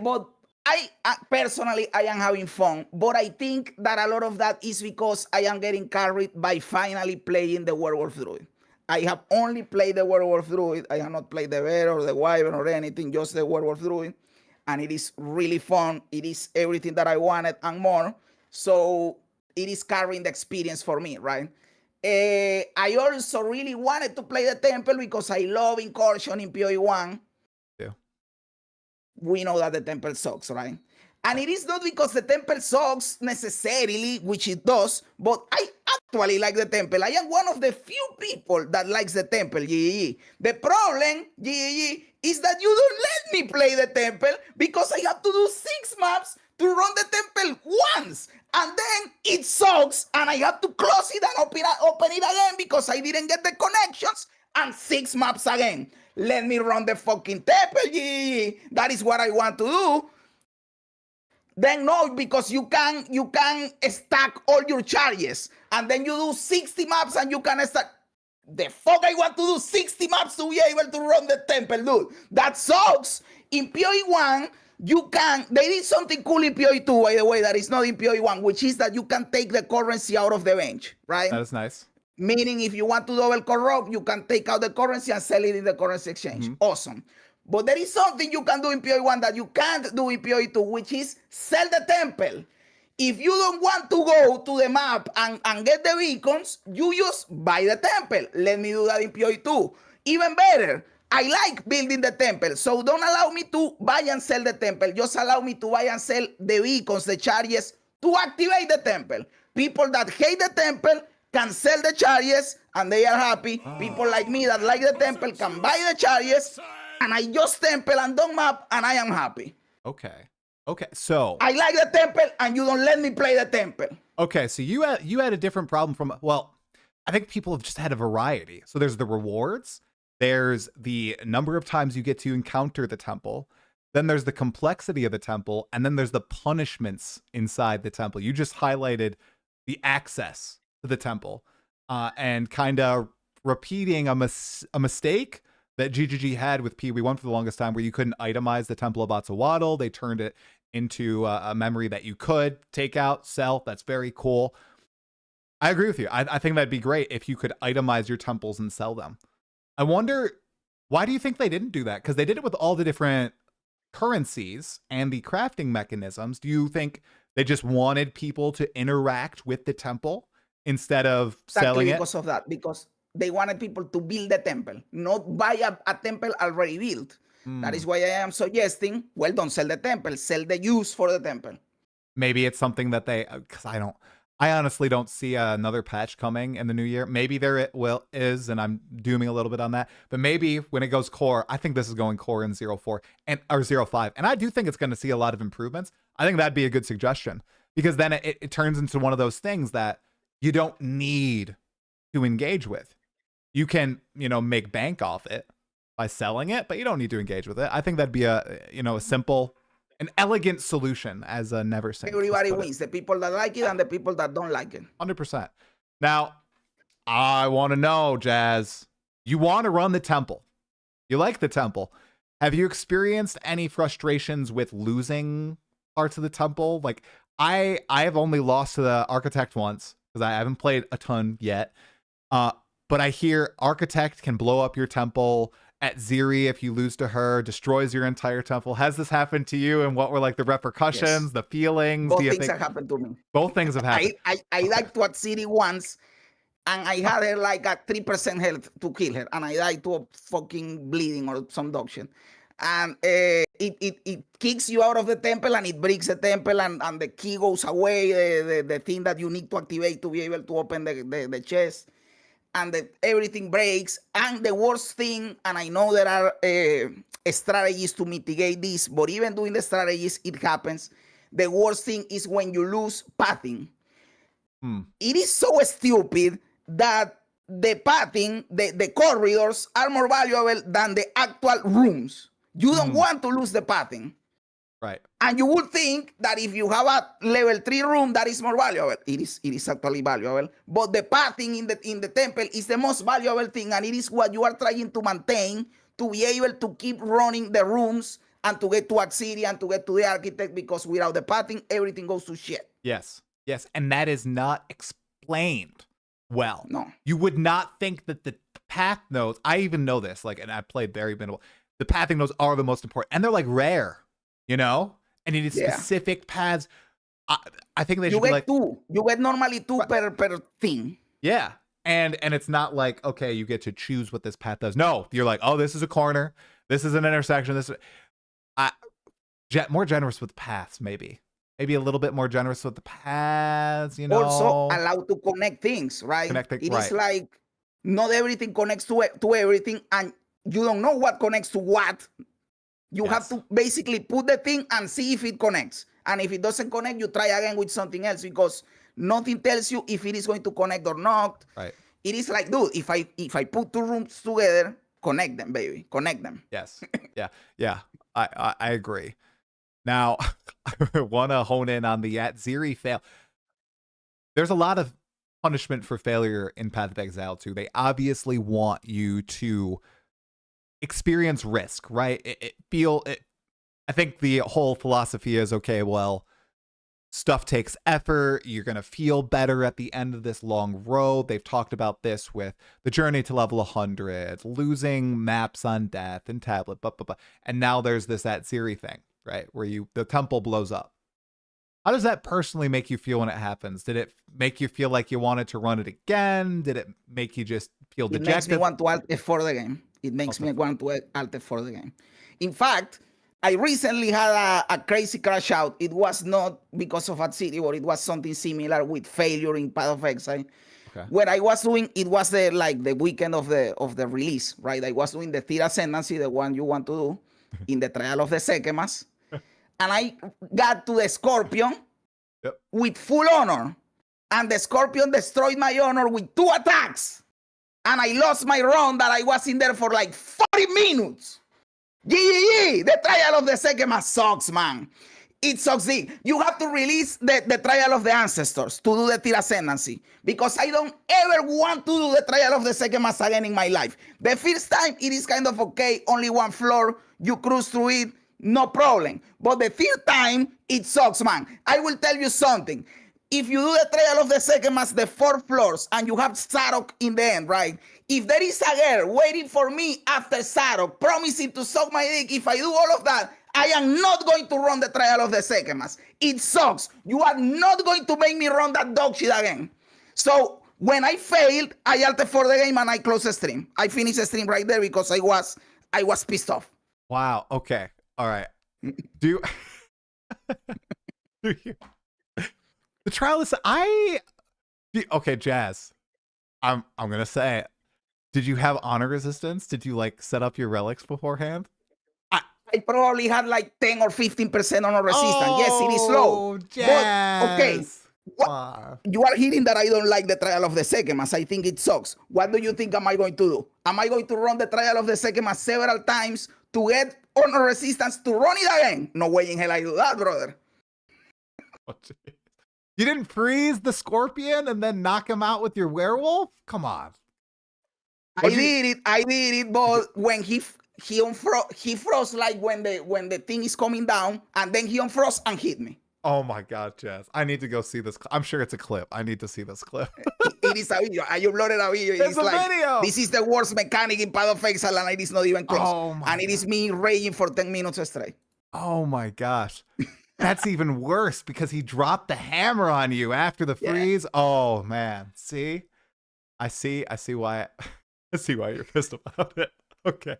But I personally, I am having fun. But I think that a lot of that is because I am getting carried by finally playing the Werewolf Druid. I have only played the Werewolf Druid. I have not played the Bear or the Wyvern or anything, just the Werewolf Druid. And it is really fun. It is everything that I wanted and more. So it is carrying the experience for me, right? I also really wanted to play the Temple because I love Incursion in PoE 1. Yeah. We know that the Temple sucks, right? And it is not because the Temple sucks necessarily, which it does, but I actually like the Temple. I am one of the few people that likes the Temple, GGG. The problem, GGG, is that you don't let me play the Temple because I have to do 6 maps to run the Temple once. And then it sucks and I have to close it and open it again because I didn't get the connections, and 6 maps again. Let me run the fucking Temple, GGG. That is what I want to do. Then no, because you can stack all your charges, and then you do 60 maps and you can stack. The fuck I want to do 60 maps to be able to run the Temple, dude. That sucks. In PoE 1, you can, there is something cool in PoE 2, by the way, that is not in PoE 1, which is that you can take the currency out of the bench, right? That is nice. Meaning if you want to double corrupt, you can take out the currency and sell it in the currency exchange. Mm-hmm. Awesome. But there is something you can do in PoE 1 that you can't do in PoE 2, which is sell the Temple. If you don't want to go to the map and get the beacons, you just buy the Temple. Let me do that in PoE 2. Even better, I like building the Temple. So don't allow me to buy and sell the Temple. Just allow me to buy and sell the beacons, the charges, to activate the Temple. People that hate the Temple can sell the charges and they are happy. People like me that like the Temple can buy the charges, and I just Temple and don't map, and I am happy. Okay. Okay, so I like the Temple, and you don't let me play the Temple. Okay, so you had a different problem from, well, I think people have just had a variety. So there's the rewards, there's the number of times you get to encounter the temple, then there's the complexity of the temple, and then there's the punishments inside the temple. You just highlighted the access to the temple, and kind of repeating a mistake that GGG had with PoE1 for the longest time, where you couldn't itemize the Temple of Atzawadal. They turned it into a memory that you could take out, sell. That's very cool. I agree with you. I think that'd be great if you could itemize your temples and sell them. I wonder, Why do you think they didn't do that? Because they did it with all the different currencies and the crafting mechanisms. Do you think they just wanted people to interact with the temple instead of selling it? Because of that, because they wanted people to build the temple, not buy a temple already built. That is why I am suggesting, well, don't sell the temple, sell the use for the temple. Maybe it's something that they, because I honestly don't see another patch coming in the new year. Maybe there it is, and I'm dooming a little bit on that. But maybe when it goes core, I think this is going core in 04 or 05. And I do think it's going to see a lot of improvements. I think that'd be a good suggestion, because then it turns into one of those things that you don't need to engage with. You can, make bank off it by selling it, but you don't need to engage with it. I think that'd be a simple, an elegant solution, as a Never Sink. Everybody wins, the people that like it and the people that don't like it. 100%. Now, I want to know, Jazz, you want to run the temple. You like the temple. Have you experienced any frustrations with losing parts of the temple? Like, I have only lost to the Architect once, because I haven't played a ton yet. But I hear Architect can blow up your temple. At Ziri, if you lose to her, destroys your entire temple. Has this happened to you? And what were like the repercussions, the feelings? Both things have happened to me. Both things have happened. I liked to at Ziri once, and I had her like at 3% health to kill her, and I died to a fucking bleeding or some dog shit. And it kicks you out of the temple, and it breaks the temple, and the key goes away, the thing that you need to activate to be able to open the chest. And everything breaks. And the worst thing, and I know there are strategies to mitigate this, but even doing the strategies, it happens. The worst thing is when you lose pathing. It is so stupid that the pathing, the corridors are more valuable than the actual rooms. You don't want to lose the pathing. Right. And you would think that if you have a level 3 room, that is more valuable. It is actually valuable. But the pathing in the temple is the most valuable thing, and it is what you are trying to maintain to be able to keep running the rooms and to get to Exile and to get to the Architect, because without the pathing, everything goes to shit. Yes. And that is not explained well. No. You would not think that the path nodes, I even know this, and I played very minimal, the pathing nodes are the most important, and they're rare. And it is specific paths. I think they should be two. You get normally two per thing. Yeah. And it's not like, okay, you get to choose what this path does. No, you're like, oh, this is a corner. This is an intersection. This is more generous with paths, maybe. Maybe a little bit more generous with the paths, Also allowed to connect things, right? It is like not everything connects to everything, and you don't know what connects to what. You have to basically put the thing and see if it connects. And if it doesn't connect, you try again with something else, because nothing tells you if it is going to connect or not. Right. It is like, dude, if I put two rooms together, connect them, baby. Connect them. Yes. Yeah. I agree. Now, I want to hone in on the Ziri fail. There's a lot of punishment for failure in Path of Exile too. They obviously want you to experience risk, right? I think the whole philosophy is, okay, well, stuff takes effort. You're going to feel better at the end of this long road. They've talked about this with the journey to level 100, losing maps on death and tablet, blah, blah, blah. And now there's this Ziri thing, right? Where the temple blows up. How does that personally make you feel when it happens? Did it make you feel like you wanted to run it again? Did it make you just feel dejected? It makes me want to alt for the game. It makes me want to alt for the game. In fact, I recently had a crazy crash out. It was not because of a city, but it was something similar with failure in Path of Exile. Okay. What I was doing, it was the weekend of the release, right? I was doing the Third Ascendancy, the one you want to do, in the Trial of the Sekemas. And I got to the Scorpion with full honor. And the Scorpion destroyed my honor with 2 attacks. And I lost my run that I was in there for like 40 minutes. GGG! The Trial of the Sekemas sucks, man. It sucks. You have to release the Trial of the Ancestors to do the Third Ascendancy, because I don't ever want to do the Trial of the Sekemas again in my life. The first time, it is kind of okay. Only one floor. You cruise through it. No problem. But the third time, it sucks, man. I will tell you something. if you do the trial of the second mass, the 4 floors, and you have Sarok in the end, right? If there is a girl waiting for me after Sarok, promising to suck my dick, if I do all of that, I am not going to run the trial of the second mass. It sucks. You are not going to make me run that dog shit again. So when I failed, I altered for the game and I closed the stream. I finished the stream right there because I was pissed off. Wow. Okay. All right. Do you? The trial is okay, Jazz. I'm gonna say it. Did you have honor resistance? Did you like set up your relics beforehand? I probably had like 10 or 15% honor resistance. Yes, it is low. Jazz. But okay. You are hearing that I don't like the trial of the second mass. I think it sucks. What do you think am I going to do? Am I going to run the trial of the second mass several times to get honor resistance to run it again? No way in hell I do that, brother. You didn't freeze the scorpion and then knock him out with your werewolf? Come on. I did it, but when he froze like when the thing is coming down, and then he unfroze and hit me. Oh my God, Jazz. I need to go see this. I'm sure it's a clip. I need to see this clip. It is a video. I uploaded a video. It's a video. This is the worst mechanic in Path of Exile, and it is not even close. Oh my and it is me raging for 10 minutes straight. Oh my gosh. That's even worse because he dropped the hammer on you after the freeze. Yeah. Oh man. See? I see why I see why you're pissed about it. Okay.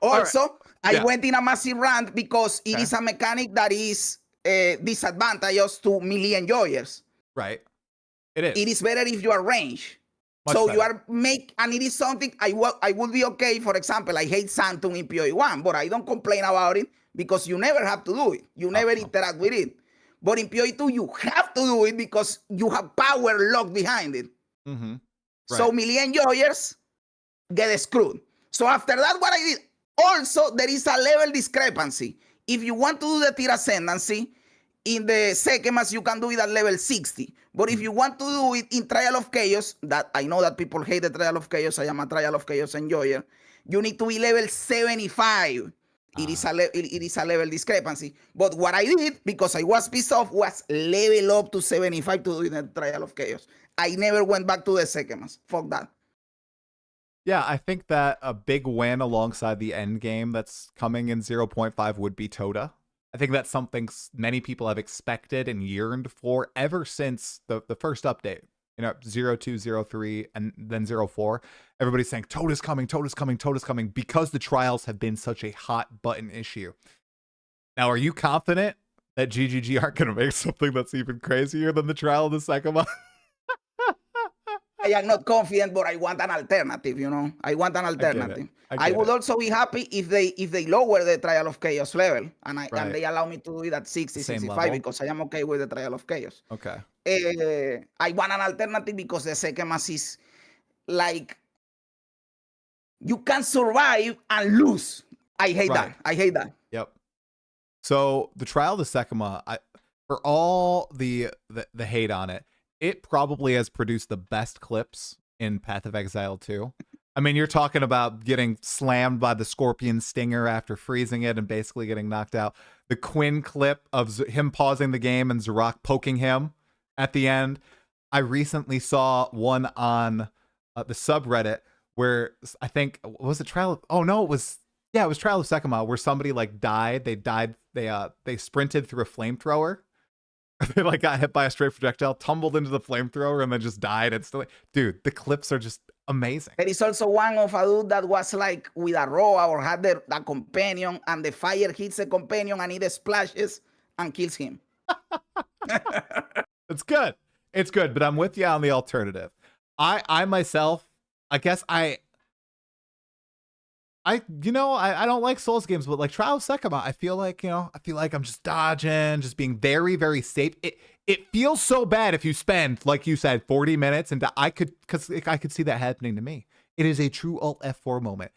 Also, right. I went in a massive rant because it is a mechanic that is disadvantageous to melee enjoyers. Right. It is. It is better if you are range. So better. You are and it is something I would be okay. For example, I hate Sanctum in PoE1, but I don't complain about it because you never have to do it. You never interact with it. But in PoE2, you have to do it because you have power locked behind it. Mm-hmm. Right. So melee enjoyers get screwed. So after that, what I did, also, there is a level discrepancy. If you want to do the tier ascendancy, in the second mass, you can do it at level 60. But if you want to do it in Trial of Chaos, that I know that people hate the Trial of Chaos, I am a Trial of Chaos enjoyer, you need to be level 75. It is a level discrepancy. But what I did, because I was pissed off, was level up to 75 to do the Trial of Chaos. I never went back to the second mass. Fuck that. Yeah, I think that a big win alongside the end game that's coming in 0.5 would be Toda. I think that's something many people have expected and yearned for ever since the first update. 02, 03, and then 04. Everybody's saying, Toda's coming, Toda's coming, Toda's coming, because the trials have been such a hot button issue. Now, are you confident that GGG aren't going to make something that's even crazier than the trial of the second month? I am not confident, but I want an alternative, I want an alternative. I would also be happy if they lower the Trial of Chaos level and they allow me to do it at 60, 65 because I am okay with the Trial of Chaos. Okay. I want an alternative because the second mass is like you can survive and lose. I hate that. Yep. So the Trial of the Sekima, for all the hate on it, it probably has produced the best clips in Path of Exile 2. I mean, you're talking about getting slammed by the scorpion stinger after freezing it and basically getting knocked out. The Quinn clip of him pausing the game and Zarak poking him at the end. I recently saw one on the subreddit where I think, was it Trial of, oh no, it was Trial of Sekima, where somebody like died. They sprinted through a flamethrower. They like got hit by a straight projectile, tumbled into the flamethrower, and then just died. It's still, dude, the clips are just amazing. There is also one of a dude that was like with a roa or had the companion, and the fire hits the companion, and it splashes and kills him. It's good. It's good, but I'm with you on the alternative. I myself, I guess I don't like Souls games, but like Trial of Sekima, I feel like I'm just dodging, just being very, very safe. It feels so bad if you spend, like you said, 40 minutes, and I could see that happening to me. It is a true Alt F4 moment.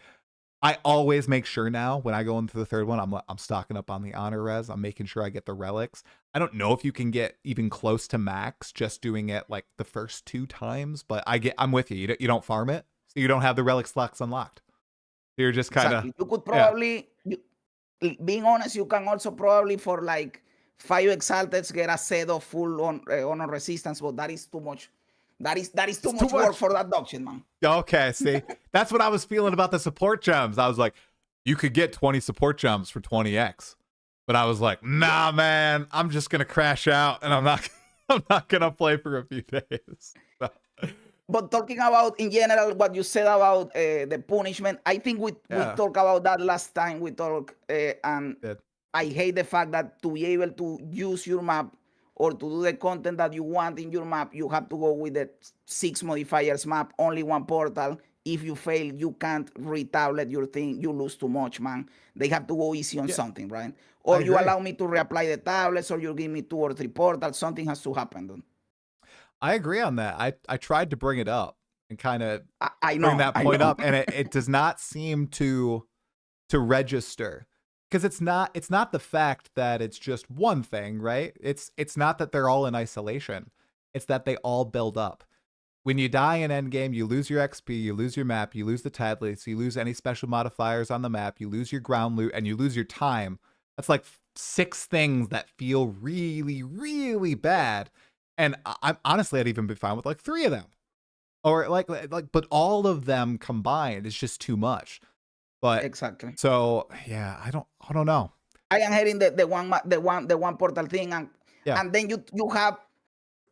I always make sure now when I go into the third one, I'm stocking up on the honor res. I'm making sure I get the relics. I don't know if you can get even close to max just doing it like the first 2 times, but I'm with you. You don't farm it, so you don't have the relic slots unlocked. You're just kind of. You could probably, being honest, you can also probably for like 5 Exalteds get a set of full on honor resistance, but that is too much. That is too much work for that doctrine, man. Okay, see, that's what I was feeling about the support gems. I was like, you could get 20 support gems for 20x, but I was like, nah, man, I'm just gonna crash out, and I'm not gonna play for a few days. But talking about in general what you said about the punishment, I think we talked about that last time we talked, and I hate the fact that to be able to use your map or to do the content that you want in your map, you have to go with the 6 modifiers map, only 1 portal. If you fail, you can't retablet your thing. You lose too much, man. They have to go easy on something, right? Or you allow me to reapply the tablets, or you give me 2 or 3 portals. Something has to happen, dude. I agree on that. I tried to bring it up and kind of bring that point up, and it does not seem to register, because it's not the fact that it's just one thing, right? It's not that they're all in isolation. It's that they all build up. When you die in endgame, you lose your XP, you lose your map, you lose the tablets, you lose any special modifiers on the map, you lose your ground loot, and you lose your time. That's like 6 things that feel really, really bad. And I'd even be fine with like 3 of them, or like, but all of them combined is just too much. But exactly. So yeah, I don't know. I am hearing the one portal thing, and then you have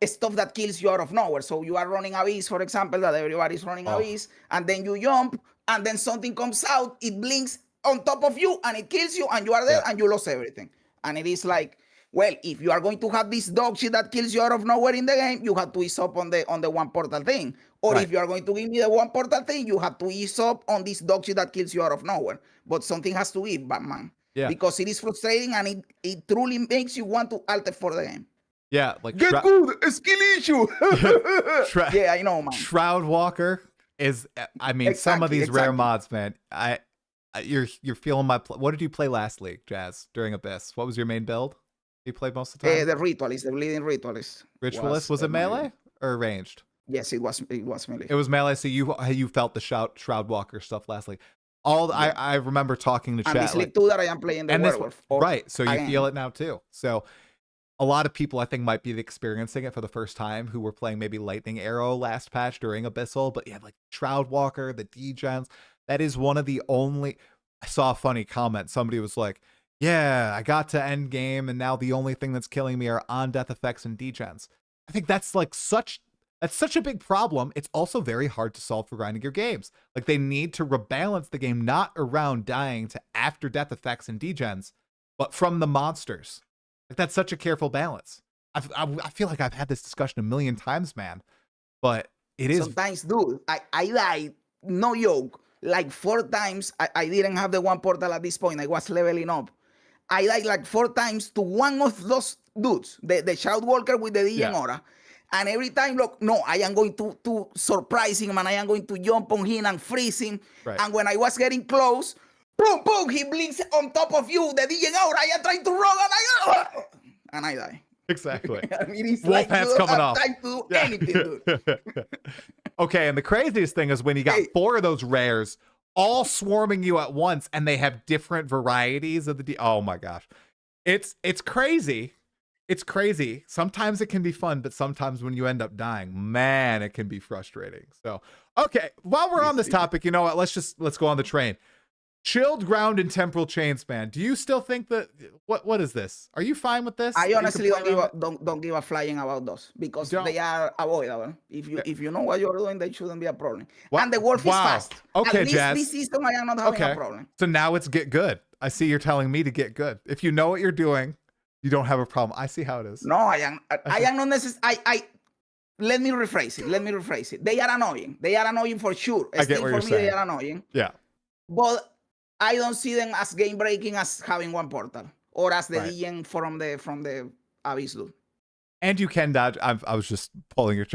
stuff that kills you out of nowhere. So you are running Abyss, for example, that everybody's running Abyss, and then you jump, and then something comes out, it blinks on top of you, and it kills you, and you are dead, and you lost everything. And it is like, well, if you are going to have this dog shit that kills you out of nowhere in the game, you have to ease up on the 1 portal thing. Or if you are going to give me the 1 portal thing, you have to ease up on this dog shit that kills you out of nowhere. But something has to give, Batman. Yeah. Because it is frustrating, and it truly makes you want to alter for the game. Yeah, like get good, a skill issue. Yeah, I know, man. Shroud Walker is, I mean, some of these rare mods, man. You're feeling my. What did you play last league, Jazz, during Abyss? What was your main build? You played most of the time? The Ritualist, the bleeding Ritualist. Ritualist, was it melee or ranged? Yes, it was melee. It was melee, so you felt the Shroud Walker stuff last league. I remember talking to chat. And this league too that I am playing the werewolf. Right, so you feel it now too. So a lot of people I think might be experiencing it for the first time who were playing maybe Lightning Arrow last patch during Abyssal, but yeah, like Shroud Walker, the degens, that is one of the only. I saw a funny comment. Somebody was like, yeah, I got to end game, and now the only thing that's killing me are on death effects and degens. I think that's like such a big problem. It's also very hard to solve for grinding your games. Like, they need to rebalance the game, not around dying to after death effects and degens, but from the monsters. Like, that's such a careful balance. I feel like I've had this discussion a million times, man. But it is sometimes, dude. I died, no joke, like 4 times. I didn't have the 1 portal at this point. I was leveling up. I died like 4 times to one of those dudes, the Shroud Walker with the DN aura. And every time, look, no, I am going to surprise him, and I am going to jump on him and freeze him. Right. And when I was getting close, boom, boom, he blinks on top of you, the DN aura. I am trying to run, and I die. Exactly. I mean, it's Wolf like pants you coming don't off. have time to do anything, dude. Okay, and the craziest thing is when you got 4 of those rares all swarming you at once, and they have different varieties of the oh my gosh. It's crazy. It's crazy. Sometimes it can be fun, but sometimes when you end up dying, man, it can be frustrating. So, okay, while we're on this topic, you know what? Let's go on the train. Chilled ground and temporal chains, man. Do you still think that what is this? Are you fine with this? I honestly don't give a flying about those, because they are avoidable. If you know what you're doing, they shouldn't be a problem. What? And the wolf is fast. Okay, at least Jazz. This season I am not having a problem. So now it's get good. I see you're telling me to get good. If you know what you're doing, you don't have a problem. I see how it is. No, I am not necessarily. Let me rephrase it. They are annoying. They are annoying for sure. I get what you're saying. They are annoying. Yeah. But I don't see them as game breaking as having 1 portal, or as the DN from the Abyss loot. And you can dodge. I was just pulling your.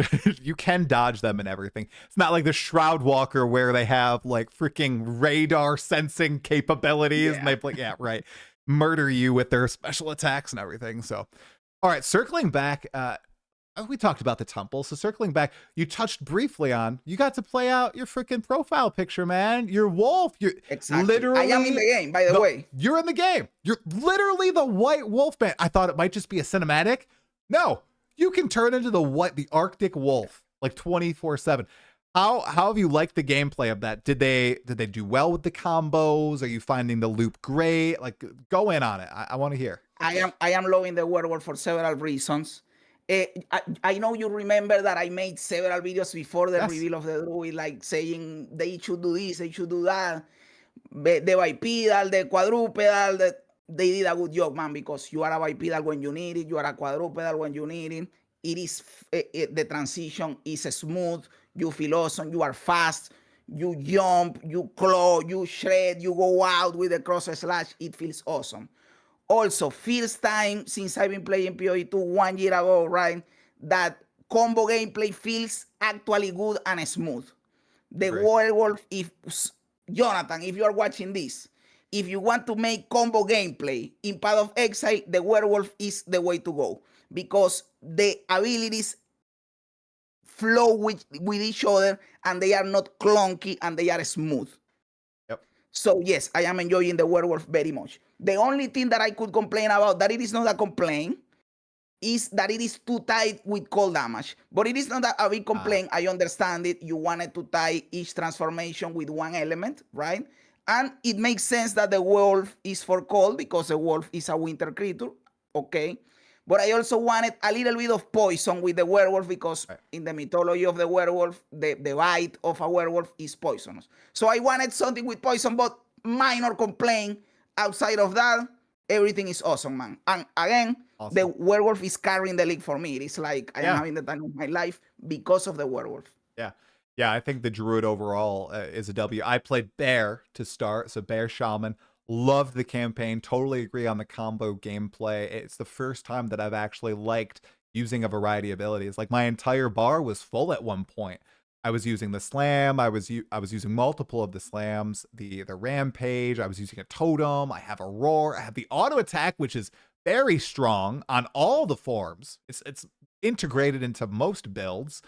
You can dodge them and everything. It's not like the Shroud Walker where they have like freaking radar sensing capabilities, and they play murder you with their special attacks and everything. So, all right, circling back. we talked about the temple. So circling back, you touched briefly on, you got to play out your freaking profile picture, man. You're wolf. You're Exactly. literally. I am in the game, by the way. You're in the game. You're literally the white wolf man. I thought it might just be a cinematic. No, you can turn into the Arctic wolf like 24/7. How have you liked the gameplay of that? Did they do well with the combos? Are you finding the loop great? Like, go in on it. I want to hear. I am loving the werewolf for several reasons. I know you remember that I made several videos before the reveal of the druid, like saying they should do this, they should do that. The bipedal, the quadrupedal, they did a good job, man, because you are a bipedal when you need it, you are a quadrupedal when you need it. It is the transition is smooth, you feel awesome, you are fast, you jump, you claw, you shred, you go out with the cross slash, it feels awesome. Also, first time since I've been playing PoE2 1 year ago, right, that combo gameplay feels actually good and smooth. The werewolf, if Jonathan, if you are watching this, if you want to make combo gameplay in Path of Exile, the werewolf is the way to go because the abilities flow with each other and they are not clunky and they are smooth. So yes, I am enjoying the werewolf very much. The only thing that I could complain about, that it is not a complaint, is that it is too tight with cold damage. But it is not a big complaint. I understand it. You wanted to tie each transformation with one element, right? And it makes sense that the wolf is for cold because the wolf is a winter creature, okay? But I also wanted a little bit of poison with the werewolf because in the mythology of the werewolf, the bite of a werewolf is poisonous. So I wanted something with poison, but minor complaint. Outside of that, everything is awesome, man. And again, the werewolf is carrying the league for me. It's like I am having the time of my life because of the werewolf. Yeah, I think the druid overall is a W. I played bear to start, so bear shaman. Loved the campaign, totally agree on the combo gameplay. It's the first time that I've actually liked using a variety of abilities. Like my entire bar was full at one point. I was using the slam, I was using multiple of the slams, the rampage, I was using a totem, I have a roar, I have the auto attack, which is very strong on all the forms. It's integrated into most builds.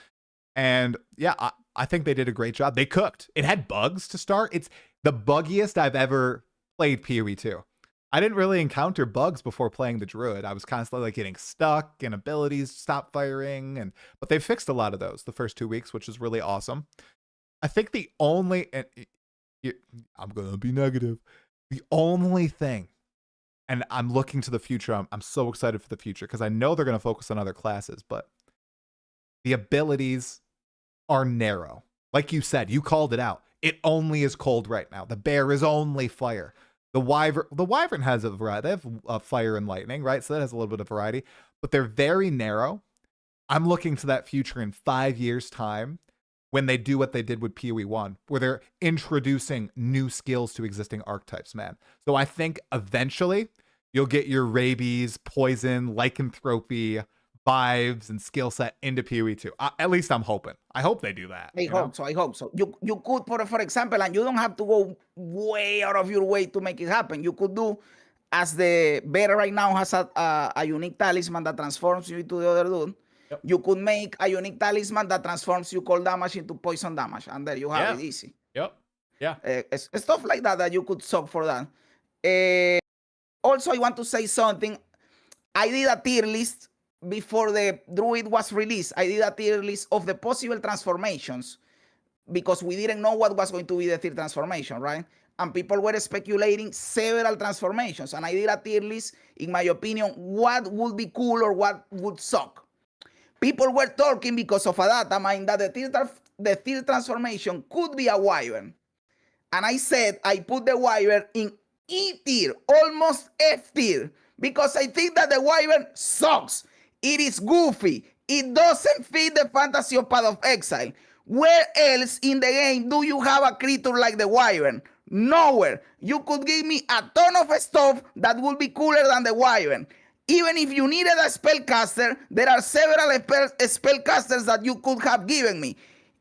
And yeah, I think they did a great job. They cooked. It had bugs to start. It's the buggiest I've ever played PoE2. I didn't really encounter bugs before playing the druid. I was constantly like getting stuck and abilities stop firing, but they fixed a lot of those the first 2 weeks, which is really awesome. I think the only, and I'm gonna be negative, the only thing, and I'm looking to the future. I'm so excited for the future because I know they're gonna focus on other classes, but the abilities are narrow. Like you said, you called it out. It only is cold right now. The bear is only fire. The wyvern has a variety. They have fire and lightning, right? So that has a little bit of variety, but they're very narrow. I'm looking to that future in 5 years' time when they do what they did with PoE1, where they're introducing new skills to existing archetypes, man. So I think eventually you'll get your rabies, poison, lycanthropy vibes and skill set into PoE2. At least I'm hoping. I hope they do that. I hope so. You could, for example, and you don't have to go way out of your way to make it happen. You could do, as the bear right now has a unique talisman that transforms you into the other dude. You could make a unique talisman that transforms you cold damage into poison damage, and there you have it easy. Stuff like that you could suck for that. Also, I want to say something. I did a tier list before the druid was released. I did a tier list of the possible transformations because we didn't know what was going to be the third transformation, right? And people were speculating several transformations. And I did a tier list, in my opinion, what would be cool or what would suck. People were talking because of a data mine that the third transformation could be a wyvern. And I said I put the wyvern in E tier, almost F tier, because I think that the wyvern sucks. It is goofy. It doesn't fit the fantasy of Path of Exile. Where else in the game do you have a creature like the wyvern? Nowhere. You could give me a ton of stuff that would be cooler than the wyvern. Even if you needed a spellcaster, there are several spellcasters that you could have given me.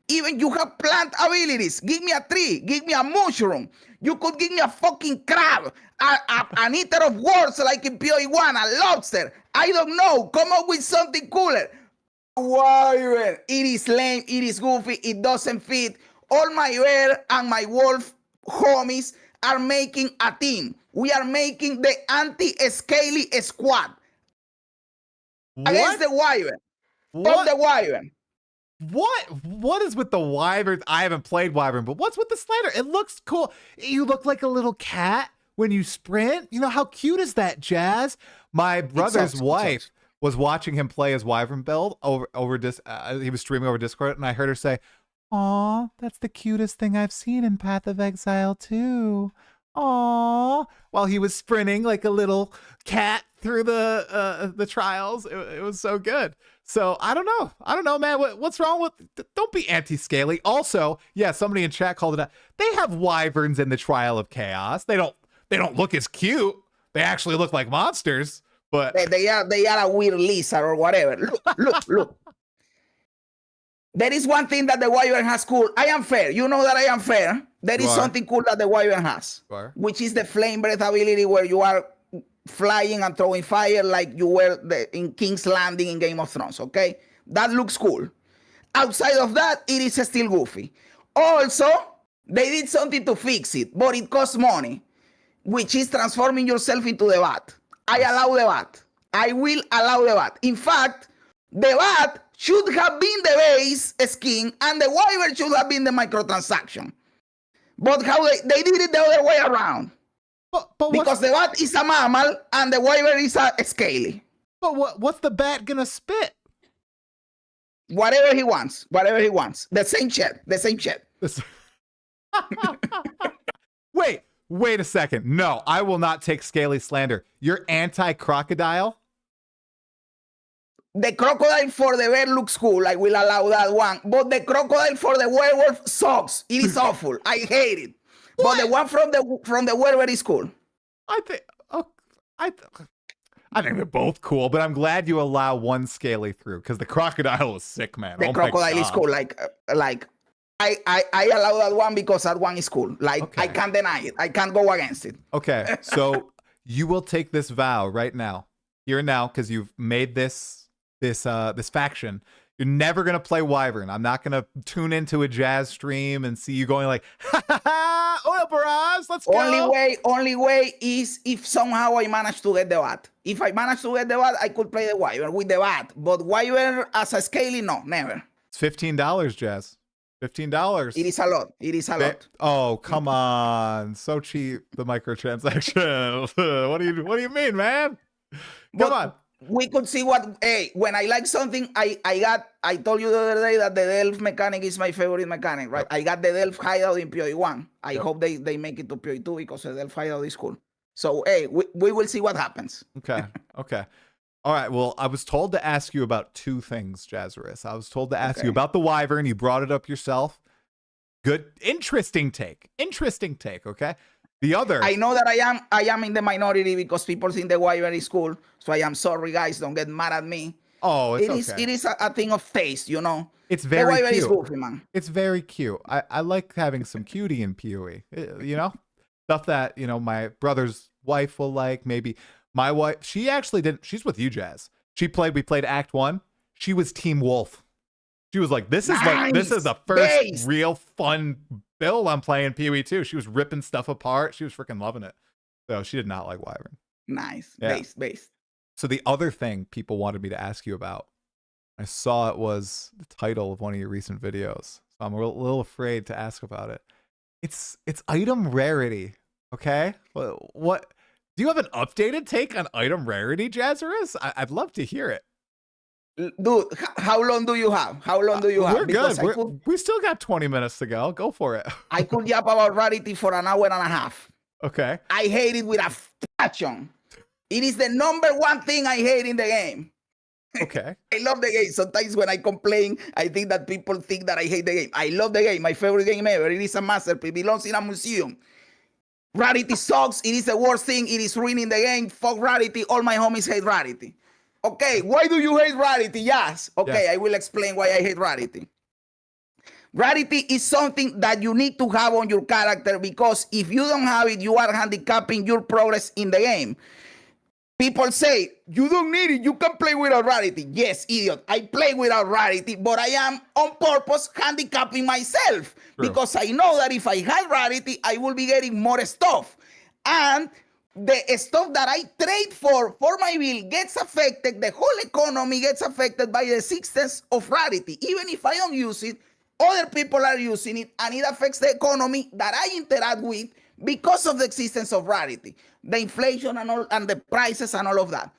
Even you have plant abilities. Give me a tree. Give me a mushroom. You could give me a fucking crab. An eater of words like in PoE1, a lobster. I don't know. Come up with something cooler. Wyvern. It is lame. It is goofy. It doesn't fit. All my bear and my wolf homies are making a team. We are making the anti-scaly squad against the Wyvern. Stop the Wyvern. What is with the Wyvern? I haven't played Wyvern, but what's with the slider? It looks cool. You look like a little cat when you sprint. You know, how cute is that, Jazz? My brother's wife was watching him play his Wyvern build he was streaming over Discord, and I heard her say, "Aw, that's the cutest thing I've seen in Path of Exile too." Aw, while he was sprinting like a little cat through the trials. It was so good. So I don't know, man. What's wrong with? Don't be anti-scaly. Also, yeah, somebody in chat called it out. They have wyverns in the Trial of Chaos. They don't look as cute. They actually look like monsters. But they are a weird lizard or whatever. Look. There is one thing that the Wyvern has cool. I am fair. You know that I am fair. There is something cool that the Wyvern has, which is the flame breath ability, where you are flying and throwing fire like you were in King's Landing in Game of Thrones. Okay, that looks cool. Outside of that, it is still goofy. Also, they did something to fix it, but it costs money, which is transforming yourself into the bat. I allow the bat. I will allow the bat. In fact, the bat should have been the base skin, and the Wyvern should have been the microtransaction. But how they did it the other way around. But because the bat is a mammal and the Wyvern is a scaly. But what's the bat gonna spit? Whatever he wants. The same shit. Wait a second. No, I will not take scaly slander. You're anti-crocodile? The crocodile for the bear looks cool. I will allow that one. But the crocodile for the werewolf sucks. It is awful. I hate it. What? But the one from the werewolf is cool. I think they're both cool, but I'm glad you allow one scaly through, because the crocodile is sick, man. The crocodile is cool. Like I allow that one because that one is cool. Like, okay. I can't deny it. I can't go against it. Okay, so you will take this vow right now, here and now, because you've made this faction. You're never gonna play Wyvern. I'm not gonna tune into a Jazz stream and see you going like, ha ha ha, oil barrage, let's go. Only way is if somehow I manage to get the bat. If I manage to get the bat, I could play the Wyvern with the bat. But Wyvern as a scaly, no, never. It's $15, Jazz. $15. It is a lot. Oh, come on. So cheap, the microtransaction. What do you mean, man? Come on. We could see when I like something, I told you the other day that the Delph mechanic is my favorite mechanic, right? Yep. I got the Delph hideout in PoE 1. I hope they make it to PoE 2 because the Delph hideout is cool. So, we will see what happens. Okay. All right. Well, I was told to ask you about two things, Jazzarus. I was told to ask you about the Wyvern. You brought it up yourself. Good. Interesting take. Okay. The other, I know that I am in the minority because people think the Wyvern is cool. So I am sorry, guys. Don't get mad at me. Oh, it is a thing of taste, you know. It's very the Wyvern cute. Is goofy, man. It's very cute. I like having some cutie in PoE. You know, stuff that my brother's wife will like. Maybe my wife. She actually didn't. She's with you, Jazz. We played Act 1. She was Team Wolf. She was like, this is the first real fun build I'm playing PoE 2. She was ripping stuff apart. She was freaking loving it. So she did not like Wyvern. Nice. Yeah. Base. So the other thing people wanted me to ask you about, I saw it was the title of one of your recent videos. So I'm a little afraid to ask about it. It's item rarity. Okay. What do you have an updated take on item rarity, Jazzarus? I'd love to hear it. Dude, how long do you have? We're good. We still got 20 minutes to go. Go for it. I could yap about rarity for an hour and a half. Okay. I hate it with a passion. It is the number one thing I hate in the game. Okay. I love the game. Sometimes when I complain, I think that people think that I hate the game. I love the game. My favorite game ever. It is a masterpiece. It belongs in a museum. Rarity sucks. It is the worst thing. It is ruining the game. Fuck rarity. All my homies hate rarity. Okay, why do you hate rarity? Yes. Okay, yes. I will explain why I hate rarity. Rarity is something that you need to have on your character, because if you don't have it, you are handicapping your progress in the game. People say, you don't need it. You can play without rarity. Yes, idiot. I play without rarity, but I am on purpose handicapping myself. True. Because I know that if I had rarity, I will be getting more stuff. And the stuff that I trade for my bill gets affected. The whole economy gets affected by the existence of rarity. Even if I don't use it, other people are using it, and it affects the economy that I interact with because of the existence of rarity, the inflation and all, and the prices and all of that.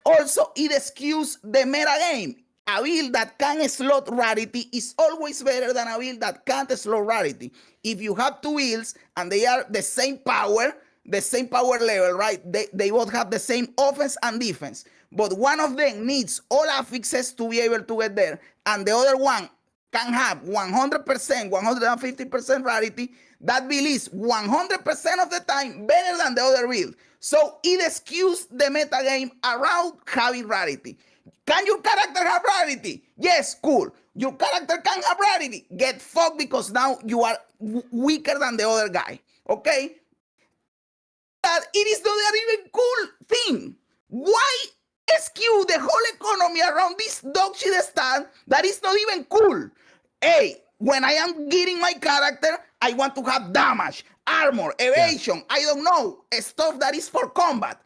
Also, it skews the meta game. A build that can slot rarity is always better than a build that can't slot rarity. If you have two builds and they are the same power level, right? They both have the same offense and defense, but one of them needs all affixes to be able to get there, and the other one can have 100%, 150% rarity. That build is 100% of the time better than the other build. So it skews the meta game around having rarity. Can your character have rarity? Yes, cool. Your character can have rarity. Get fucked, because now you are weaker than the other guy. Okay? But it is not an even cool thing. Why skew the whole economy around this dog shit stat that is not even cool? Hey, when I am getting my character, I want to have damage, armor, evasion, I don't know, stuff that is for combat.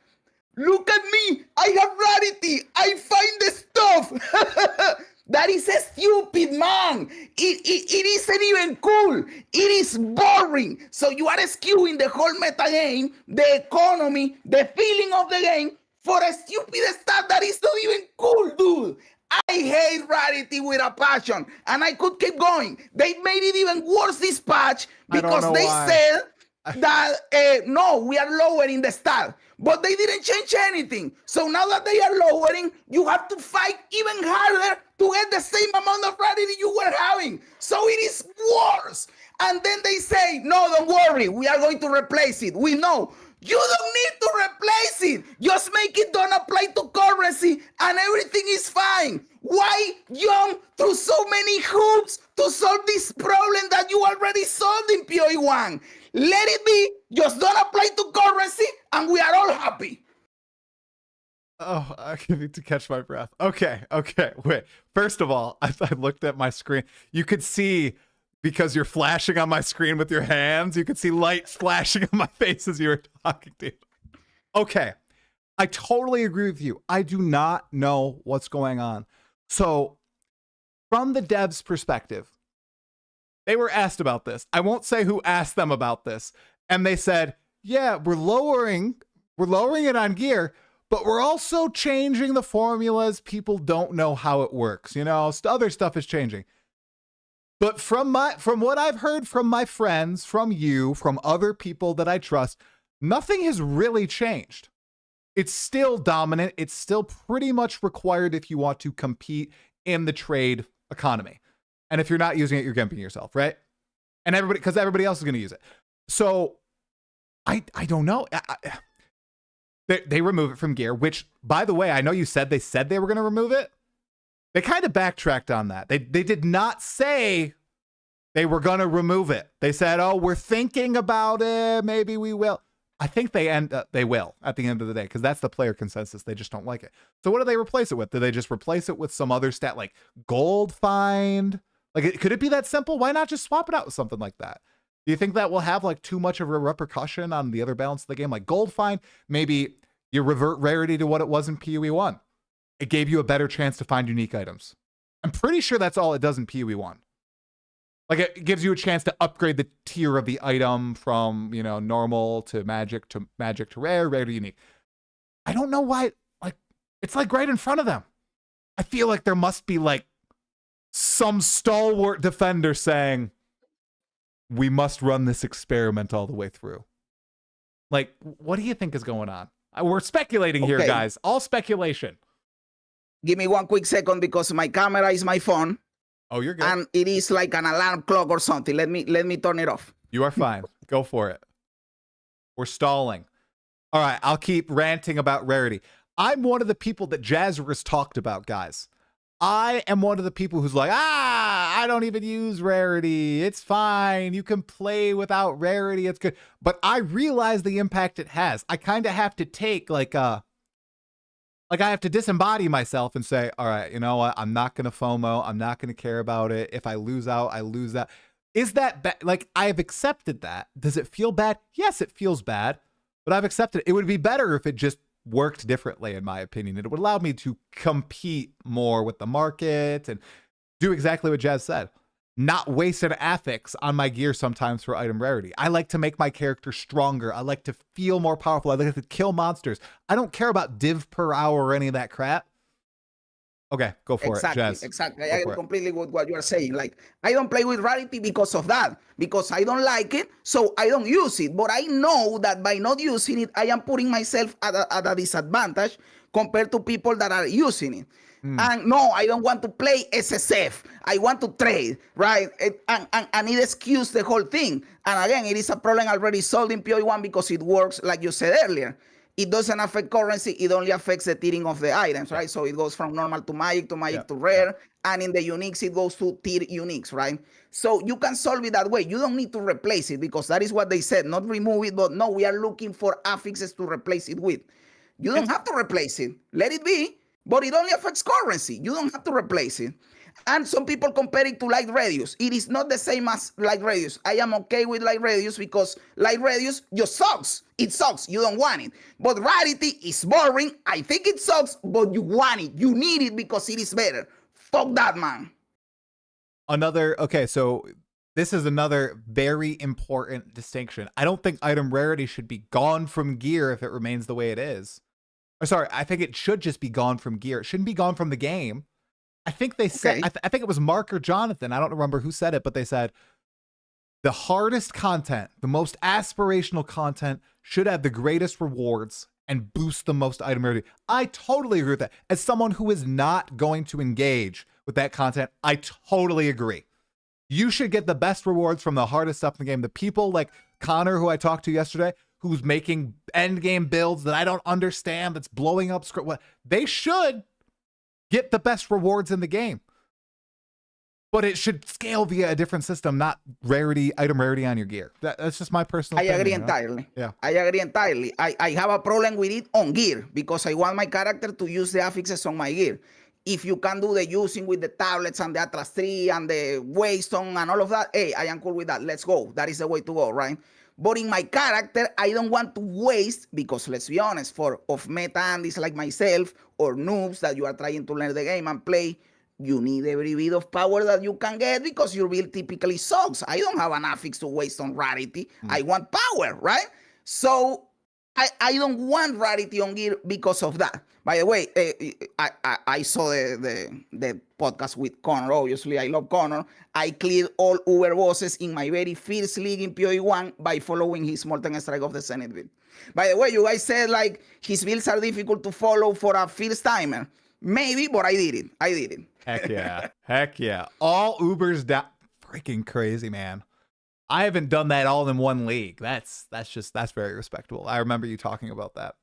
Look at me, I have rarity, I find the stuff. That is stupid, man. It isn't even cool. It is boring. So you are skewing the whole meta game, the economy, the feeling of the game for a stupid stat that is not even cool, dude. I hate rarity with a passion, and I could keep going. They made it even worse this patch because they said that no, we are lowering the stat, but they didn't change anything. So now that they are lowering, you have to fight even harder to get the same amount of rarity you were having. So it is worse. And then they say, no, don't worry, we are going to replace it. We know. You don't need to replace it. Just make it don't apply to currency and everything is fine. Why jump through so many hoops to solve this problem that you already solved in PoE1? Let it be. Just don't apply to currency and we are all happy. Oh, I need to catch my breath. Okay, wait. First of all, I looked at my screen. You could see, because you're flashing on my screen with your hands, you could see light flashing on my face as you were talking to. Okay, I totally agree with you. I do not know what's going on. So, from the devs' perspective, they were asked about this. I won't say who asked them about this. And they said, yeah, we're lowering it on gear, but we're also changing the formulas. People don't know how it works. You know, other stuff is changing. But from what I've heard from my friends, from you, from other people that I trust, nothing has really changed. It's still dominant. It's still pretty much required if you want to compete in the trade economy. And if you're not using it, you're gimping yourself, right? And because everybody else is going to use it. So I don't know. They remove it from gear, which, by the way, I know you said they were going to remove it. They kind of backtracked on that. They did not say they were going to remove it. They said, oh, we're thinking about it. Maybe we will. I think they will at the end of the day, because that's the player consensus. They just don't like it. So what do they replace it with? Do they just replace it with some other stat like gold find? Like, could it be that simple? Why not just swap it out with something like that? Do you think that will have like too much of a repercussion on the other balance of the game? Like gold find, maybe you revert rarity to what it was in PoE 1. It gave you a better chance to find unique items. I'm pretty sure that's all it does in PoE 1. Like, it gives you a chance to upgrade the tier of the item from, you know, normal to magic to rare, rare to unique. I don't know why, like, it's like right in front of them. I feel like there must be like some stalwart defender saying, we must run this experiment all the way through. Like, what do you think is going on? We're speculating here, guys. All speculation. Give me 1 quick second, because my camera is my phone. Oh, you're good. And it is like an alarm clock or something. Let me turn it off. You are fine. Go for it. We're stalling. All right, I'll keep ranting about rarity. I'm one of the people that Jazzarus talked about, guys. I am one of the people who's like, I don't even use rarity. It's fine. You can play without rarity. It's good. But I realize the impact it has. I kind of have to take like Like I have to disembody myself and say, all right, you know what? I'm not going to FOMO. I'm not going to care about it. If I lose out, I lose that. Is that bad? Like I have accepted that. Does it feel bad? Yes, it feels bad, but I've accepted it. It would be better if it just worked differently, in my opinion. It would allow me to compete more with the market and do exactly what Jazz said. Not waste an affix on my gear sometimes for item rarity. I like to make my character stronger. I like to feel more powerful. I like to kill monsters. I don't care about div per hour or any of that crap. Okay, go for it, Jazz. Exactly. I agree completely with what you are saying. Like, I don't play with rarity because of that, because I don't like it, so I don't use it. But I know that by not using it, I am putting myself at a disadvantage compared to people that are using it. And no, I don't want to play SSF. I want to trade, right? And it excuse the whole thing. And again, it is a problem already solved in PoE1 because it works, like you said earlier. It doesn't affect currency. It only affects the tiering of the items, right? So it goes from normal to magic to rare. And in the uniques, it goes to tier uniques, right? So you can solve it that way. You don't need to replace it because that is what they said. Not remove it, but no, we are looking for affixes to replace it with. You don't have to replace it. Let it be. But it only affects currency. You don't have to replace it. And some people compare it to light radius. It is not the same as light radius. I am okay with light radius because light radius just sucks. It sucks. You don't want it. But rarity is boring. I think it sucks, but you want it. You need it because it is better. Fuck that, man. Okay, so this is another very important distinction. I don't think item rarity should be gone from gear if it remains the way it is. Sorry, I think it should just be gone from gear. It shouldn't be gone from the game. I think they said, I think it was Mark or Jonathan, I don't remember who said it, but they said the hardest content, the most aspirational content should have the greatest rewards and boost the most item rarity. I totally agree with that. As someone who is not going to engage with that content, I totally agree. You should get the best rewards from the hardest stuff in the game. The people like Connor, who I talked to yesterday, who's making endgame builds that I don't understand, that's blowing up script. They should get the best rewards in the game. But it should scale via a different system, not item rarity on your gear. That's just my personal opinion. I agree entirely. Yeah. I agree entirely. I have a problem with it on gear because I want my character to use the affixes on my gear. If you can do the using with the tablets and the Atlas 3 and the Waystone and all of that, hey, I am cool with that. Let's go. That is the way to go, right? But in my character, I don't want to waste, because let's be honest, for meta Andys like myself or noobs that you are trying to learn the game and play, you need every bit of power that you can get because your build typically sucks. I don't have an affix to waste on rarity. I want power, right? So I don't want rarity on gear because of that. By the way, I saw the podcast with Connor. Obviously, I love Connor. I cleared all Uber bosses in my very first league in PoE1 by following his Molten Strike of the Zenith build. By the way, you guys said like his builds are difficult to follow for a first timer. Maybe, but I did it. I did it. Heck yeah. Heck yeah. All Ubers down. Freaking crazy, man. I haven't done that all in one league. That's very respectable. I remember you talking about that.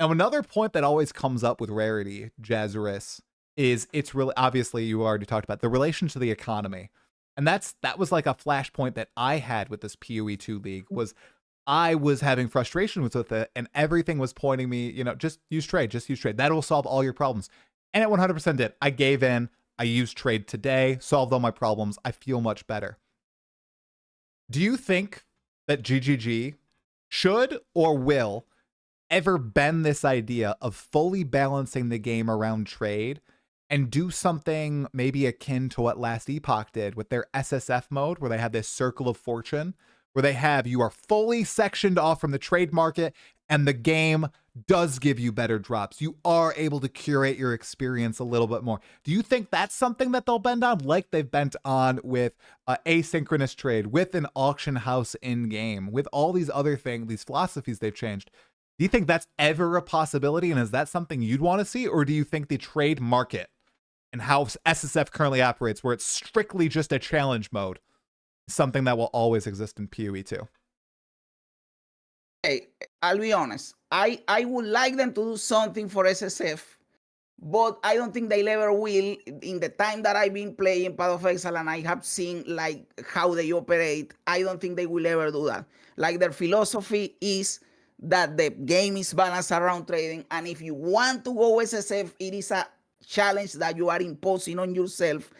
Now, another point that always comes up with rarity, Jazzarus, is it's really, obviously you already talked about the relation to the economy. And that was like a flashpoint that I had with this PoE2 league, was I was having frustration with it, and everything was pointing me, just use trade. That will solve all your problems. And it 100% did. I gave in. I used trade today, solved all my problems. I feel much better. Do you think that GGG should or will ever bend this idea of fully balancing the game around trade and do something maybe akin to what Last Epoch did with their SSF mode, where they have this circle of fortune, where you are fully sectioned off from the trade market and the game does give you better drops. You are able to curate your experience a little bit more. Do you think that's something that they'll bend on, like they've bent on with asynchronous trade, with an auction house in game, with all these other things, these philosophies they've changed? Do you think that's ever a possibility? And is that something you'd want to see? Or do you think the trade market and how SSF currently operates, where it's strictly just a challenge mode, is something that will always exist in PoE2? Hey, I'll be honest. I would like them to do something for SSF, but I don't think they'll ever will. In the time that I've been playing Path of Exile and I have seen like how they operate, I don't think they will ever do that. Like their philosophy is that the game is balanced around trading. And if you want to go SSF, it is a challenge that you are imposing on yourself.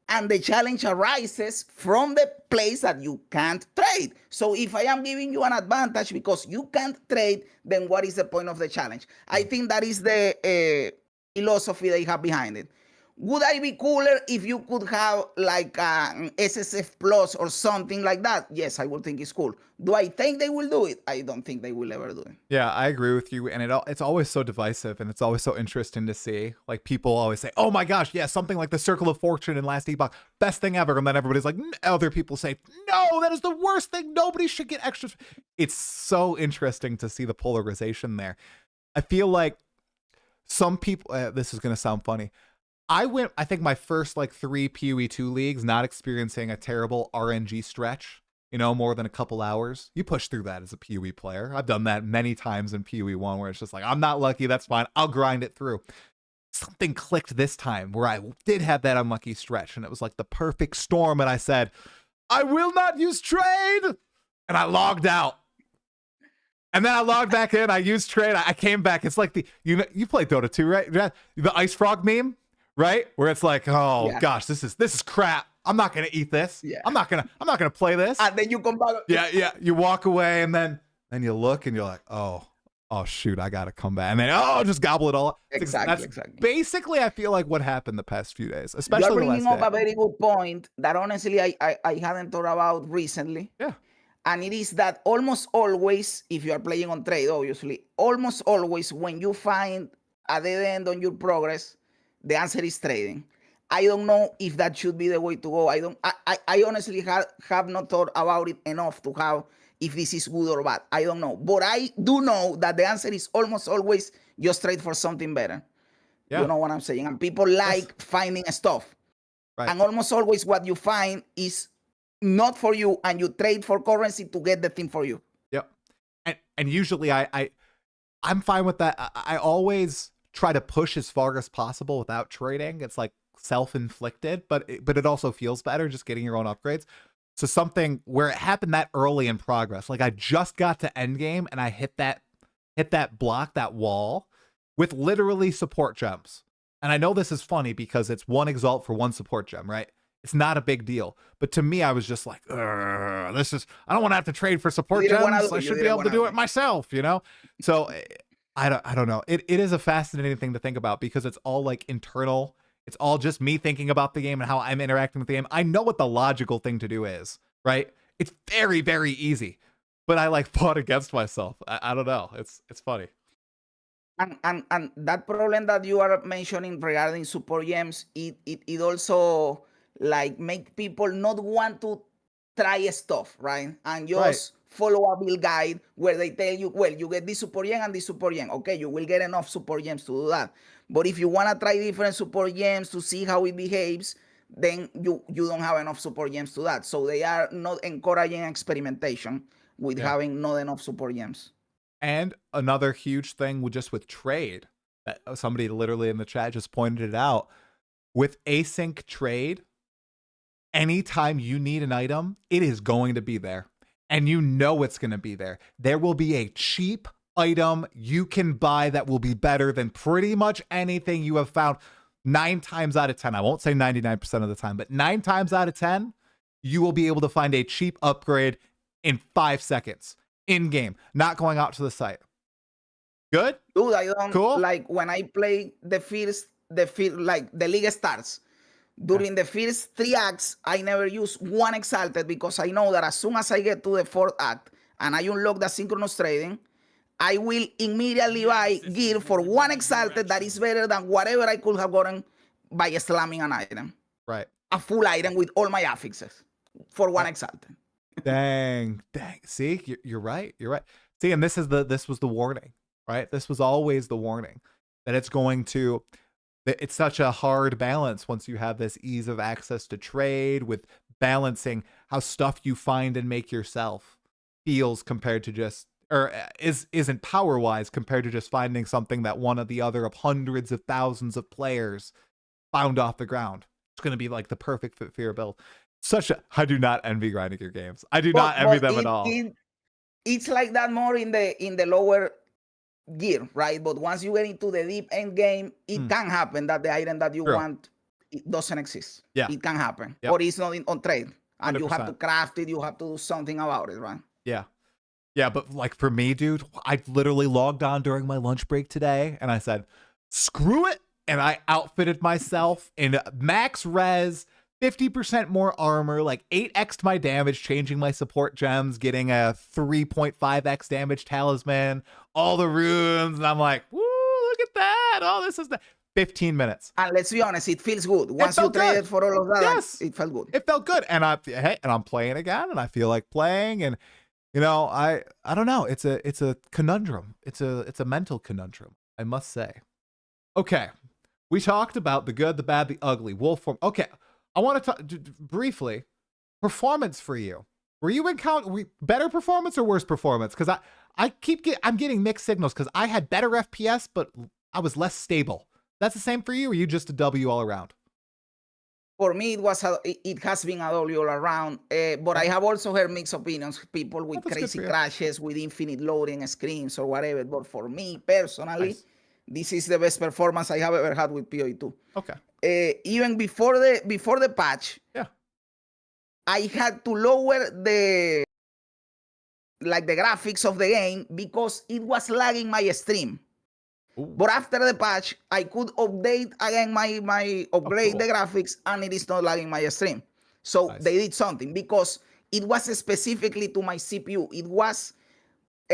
And the challenge arises from the place that you can't trade. So if I am giving you an advantage because you can't trade, then what is the point of the challenge? I think that is the philosophy they have behind it. Would I be cooler if you could have like an SSF Plus or something like that? Yes, I would think it's cool. Do I think they will do it? I don't think they will ever do it. Yeah, I agree with you. And it's always so divisive, and it's always so interesting to see. Like, people always say, oh my gosh, yeah, something like the Circle of Fortune in Last Epoch, best thing ever. And then everybody's like, other people say, no, that is the worst thing. Nobody should get extras. It's so interesting to see the polarization there. I feel like some people, this is going to sound funny. I think my first like 3 PoE2 leagues, not experiencing a terrible RNG stretch, more than a couple hours. You push through that as a PoE player. I've done that many times in PoE1 where it's just like, I'm not lucky, that's fine, I'll grind it through. Something clicked this time where I did have that unlucky stretch, and it was like the perfect storm, and I said, I will not use trade, and I logged out. And then I logged back in, I used trade, I came back. It's like you play Dota 2, right? The Ice Frog meme? Right? Where it's like, oh gosh, this is crap. I'm not gonna eat this. Yeah. I'm not gonna play this. And then you come back. Yeah. You walk away, and then you look and you're like, oh shoot, I gotta come back. And then just gobble it all up. Exactly. Basically, I feel like what happened the past few days, especially You're the last bringing up day. a very good point that honestly I hadn't thought about recently. Yeah. And it is that almost always, if you are playing on trade, obviously, almost always when you find a dead end on your progress, the answer is trading. I don't know if that should be the way to go. I honestly have not thought about it enough to have if this is good or bad. I don't know. But I do know that the answer is almost always just trade for something better. Yeah. You know what I'm saying? And people like finding stuff. Right. And almost always what you find is not for you, and you trade for currency to get the thing for you. Yep. And usually I'm fine with that. I always try to push as far as possible without trading. It's like self-inflicted, but it also feels better just getting your own upgrades. So something where it happened that early in progress, like I just got to endgame and I hit that block, that wall, with literally support gems. And I know this is funny because it's 1 exalt for 1 support gem, right? It's not a big deal. But to me, I was just like, I don't want to have to trade for support gems. I should be able to do it myself, So I don't know. It is a fascinating thing to think about because it's all like internal. It's all just me thinking about the game and how I'm interacting with the game. I know what the logical thing to do is, right? It's very, very easy. But I like fought against myself. I don't know. It's funny. And that problem that you are mentioning regarding support gems, it also like make people not want to try stuff, right? And just follow a build guide where they tell you, well, you get this support gem and this support gem. Okay, you will get enough support gems to do that. But if you want to try different support gems to see how it behaves, then you don't have enough support gems to that. So they are not encouraging experimentation with having not enough support gems. And another huge thing with trade, that somebody literally in the chat just pointed it out, with async trade, anytime you need an item, it is going to be there. And it's going to be there. There will be a cheap item you can buy that will be better than pretty much anything you have found 9 times out of 10. I won't say 99% of the time, but 9 times out of 10, you will be able to find a cheap upgrade in 5 seconds in game, not going out to the site. Good? Dude, I don't cool. Like when I play the league starts. During the first 3 acts, I never use 1 exalted because I know that as soon as I get to the 4th act and I unlock the synchronous trading, I will immediately buy gear for 1 exalted that is better than whatever I could have gotten by slamming an item. Right. A full item with all my affixes for 1 exalted. Dang. See, you're right. See, and this was the warning, right? This was always the warning that it's such a hard balance once you have this ease of access to trade with balancing how stuff you find and make yourself feels compared to just, or isn't power wise compared to just finding something that one of the other of hundreds of thousands of players found off the ground. It's going to be like the perfect fit for your build. I do not envy grinding your games. I do not envy them at all. it's like that more in the lower gear, right? But once you get into the deep end game, it can happen that the item that you want, it doesn't exist. Yeah, it can happen, or it's not on trade, and 100%. You have to craft it. You have to do something about it, right? Yeah. Yeah, but like for me, dude, I literally logged on during my lunch break today and I said, screw it. And I outfitted myself in max res, 50% more armor, like 8x my damage, changing my support gems, getting a 3.5x damage talisman, all the runes. And I'm like, woo, look at that. Oh, this is the 15 minutes. And let's be honest, it feels good. Once you traded for all of that, yes, it felt good. It felt good. And I'm playing again and I feel like playing. And you know, I don't know. It's a conundrum. It's a mental conundrum, I must say. Okay, we talked about the good, the bad, the ugly. Wolf form. Okay, I want to talk briefly. Performance for you. Were you better performance or worse performance? Because I'm getting mixed signals. Because I had better FPS, but I was less stable. That's the same for you. Or are you just a W all around? For me, it has been a W all around, but I have also heard mixed opinions. People with crazy crashes, with infinite loading screens or whatever. But for me personally, this is the best performance I have ever had with PoE2. Okay. Even before the patch, I had to lower the graphics of the game because it was lagging my stream. Ooh. But after the patch, I could update again my upgrade the graphics, and it is not lagging my stream. So they did something because it was specifically to my CPU. It was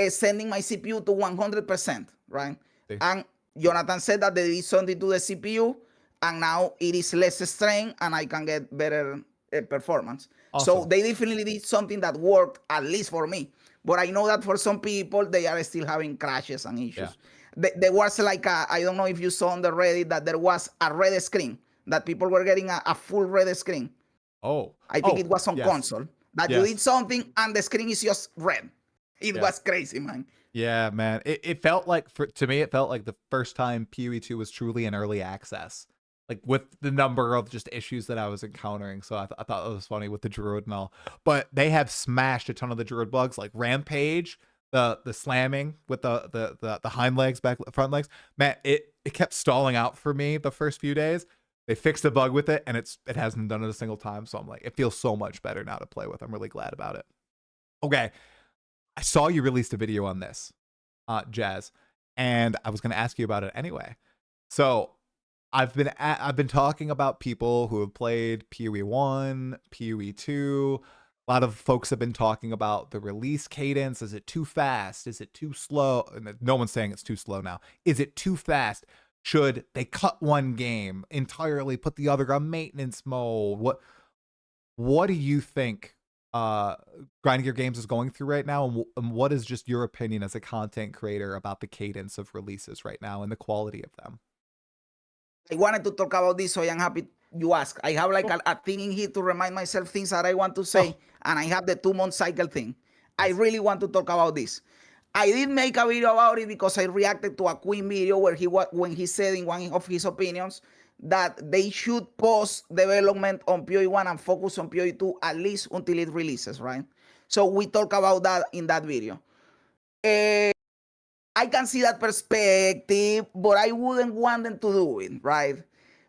sending my CPU to 100%, right? See. And Jonathan said that they did something to the CPU, and now it is less strain, and I can get better performance. Awesome. So they definitely did something that worked, at least for me. But I know that for some people, they are still having crashes and issues. Yeah. There was like I don't know if you saw on the Reddit that there was a red screen, that people were getting a full red screen. Oh. I think it was on console. That you did something and the screen is just red. It was crazy, man. Yeah, man. It felt like, to me, it felt like the first time PoE2 was truly in early access. Like with the number of just issues that I was encountering. So I thought it was funny with the Druid and all. But they have smashed a ton of the Druid bugs, like Rampage. The slamming with the hind legs, front legs, man, it kept stalling out for me the first few days. They fixed the bug with it, and it hasn't done it a single time. So I'm like, it feels so much better now to play with. I'm really glad about it. Okay, I saw you released a video on this, Jazz, and I was going to ask you about it anyway. So I've been talking about people who have played PoE 1, PoE 2. A lot of folks have been talking about the release cadence. Is it too fast? Is it too slow? No one's saying it's too slow now. Is it too fast? Should they cut one game entirely, put the other on maintenance mode? What do you think Grinding Gear Games is going through right now? And what is just your opinion as a content creator about the cadence of releases right now and the quality of them? I wanted to talk about this, so I am happy you ask. I have like a thing in here to remind myself things that I want to say, and I have the 2-month cycle thing. I really want to talk about this. I did make a video about it because I reacted to a Queen video where when he said in one of his opinions that they should pause development on PoE 1 and focus on PoE 2 at least until it releases, right? So we talk about that in that video. I can see that perspective, but I wouldn't want them to do it, right?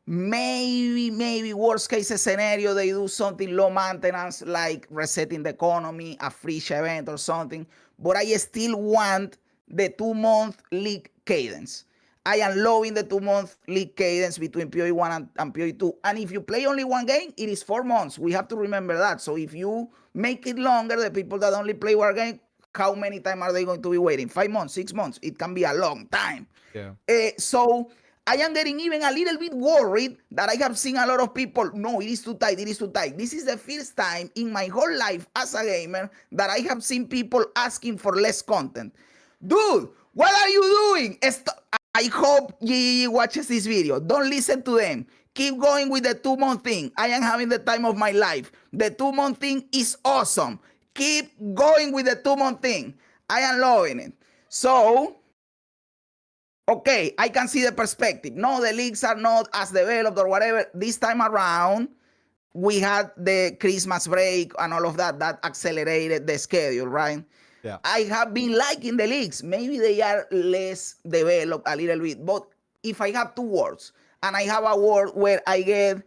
Maybe worst case scenario, they do something low maintenance like resetting the economy, a free event or something. But I still want the 2-month league cadence. I am loving the 2-month league cadence between PoE 1 and PoE 2. And if you play only one game, it is 4 months. We have to remember that. So if you make it longer, the people that only play one game, how many times are they going to be waiting? 5 months, 6 months? It can be a long time. Yeah. So I am getting even a little bit worried that I have seen a lot of people, no, it is too tight, it is too tight. This is the first time in my whole life as a gamer that I have seen people asking for less content. Dude, what are you doing? I hope GGG watches this video. Don't listen to them. Keep going with the 2-month thing. I am having the time of my life. The 2-month thing is awesome. Keep going with the 2-month thing. I am loving it. So, okay, I can see the perspective. No, the leagues are not as developed or whatever. This time around, we had the Christmas break and all of that. That accelerated the schedule, right? Yeah. I have been liking the leagues. Maybe they are less developed a little bit, but if I have 2 worlds and I have a world where I get,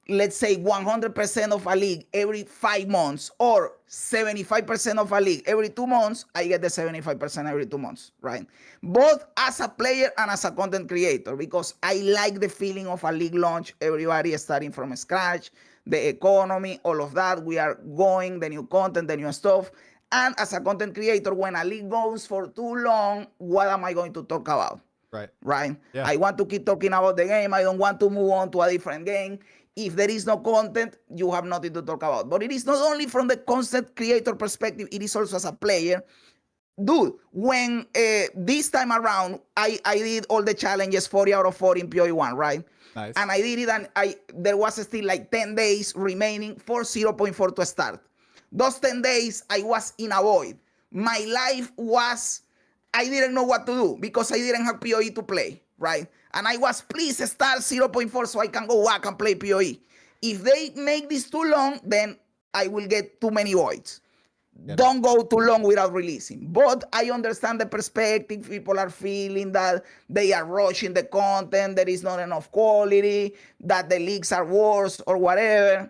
let's say 100% of a league every 5 months or 75% of a league every 2 months, I get the 75% every 2 months, right? Both as a player and as a content creator, because I like the feeling of a league launch, everybody is starting from scratch, the economy, all of that. We are going, the new content, the new stuff. And as a content creator, when a league goes for too long, what am I going to talk about? Right? Yeah. I want to keep talking about the game. I don't want to move on to a different game. If there is no content, you have nothing to talk about. But it is not only from the content creator perspective, it is also as a player. Dude, when this time around, I did all the challenges 40 out of 40 in PoE1, right? Nice. And I did it, and there was still like 10 days remaining for 0.4 to start. Those 10 days, I was in a void. My life was, I didn't know what to do because I didn't have PoE to play, right? And I was, please start 0.4 so I can go back and play PoE. If they make this too long, then I will get too many voids. Don't go too long without releasing. But I understand the perspective. People are feeling that they are rushing the content, there is not enough quality, that the leaks are worse or whatever.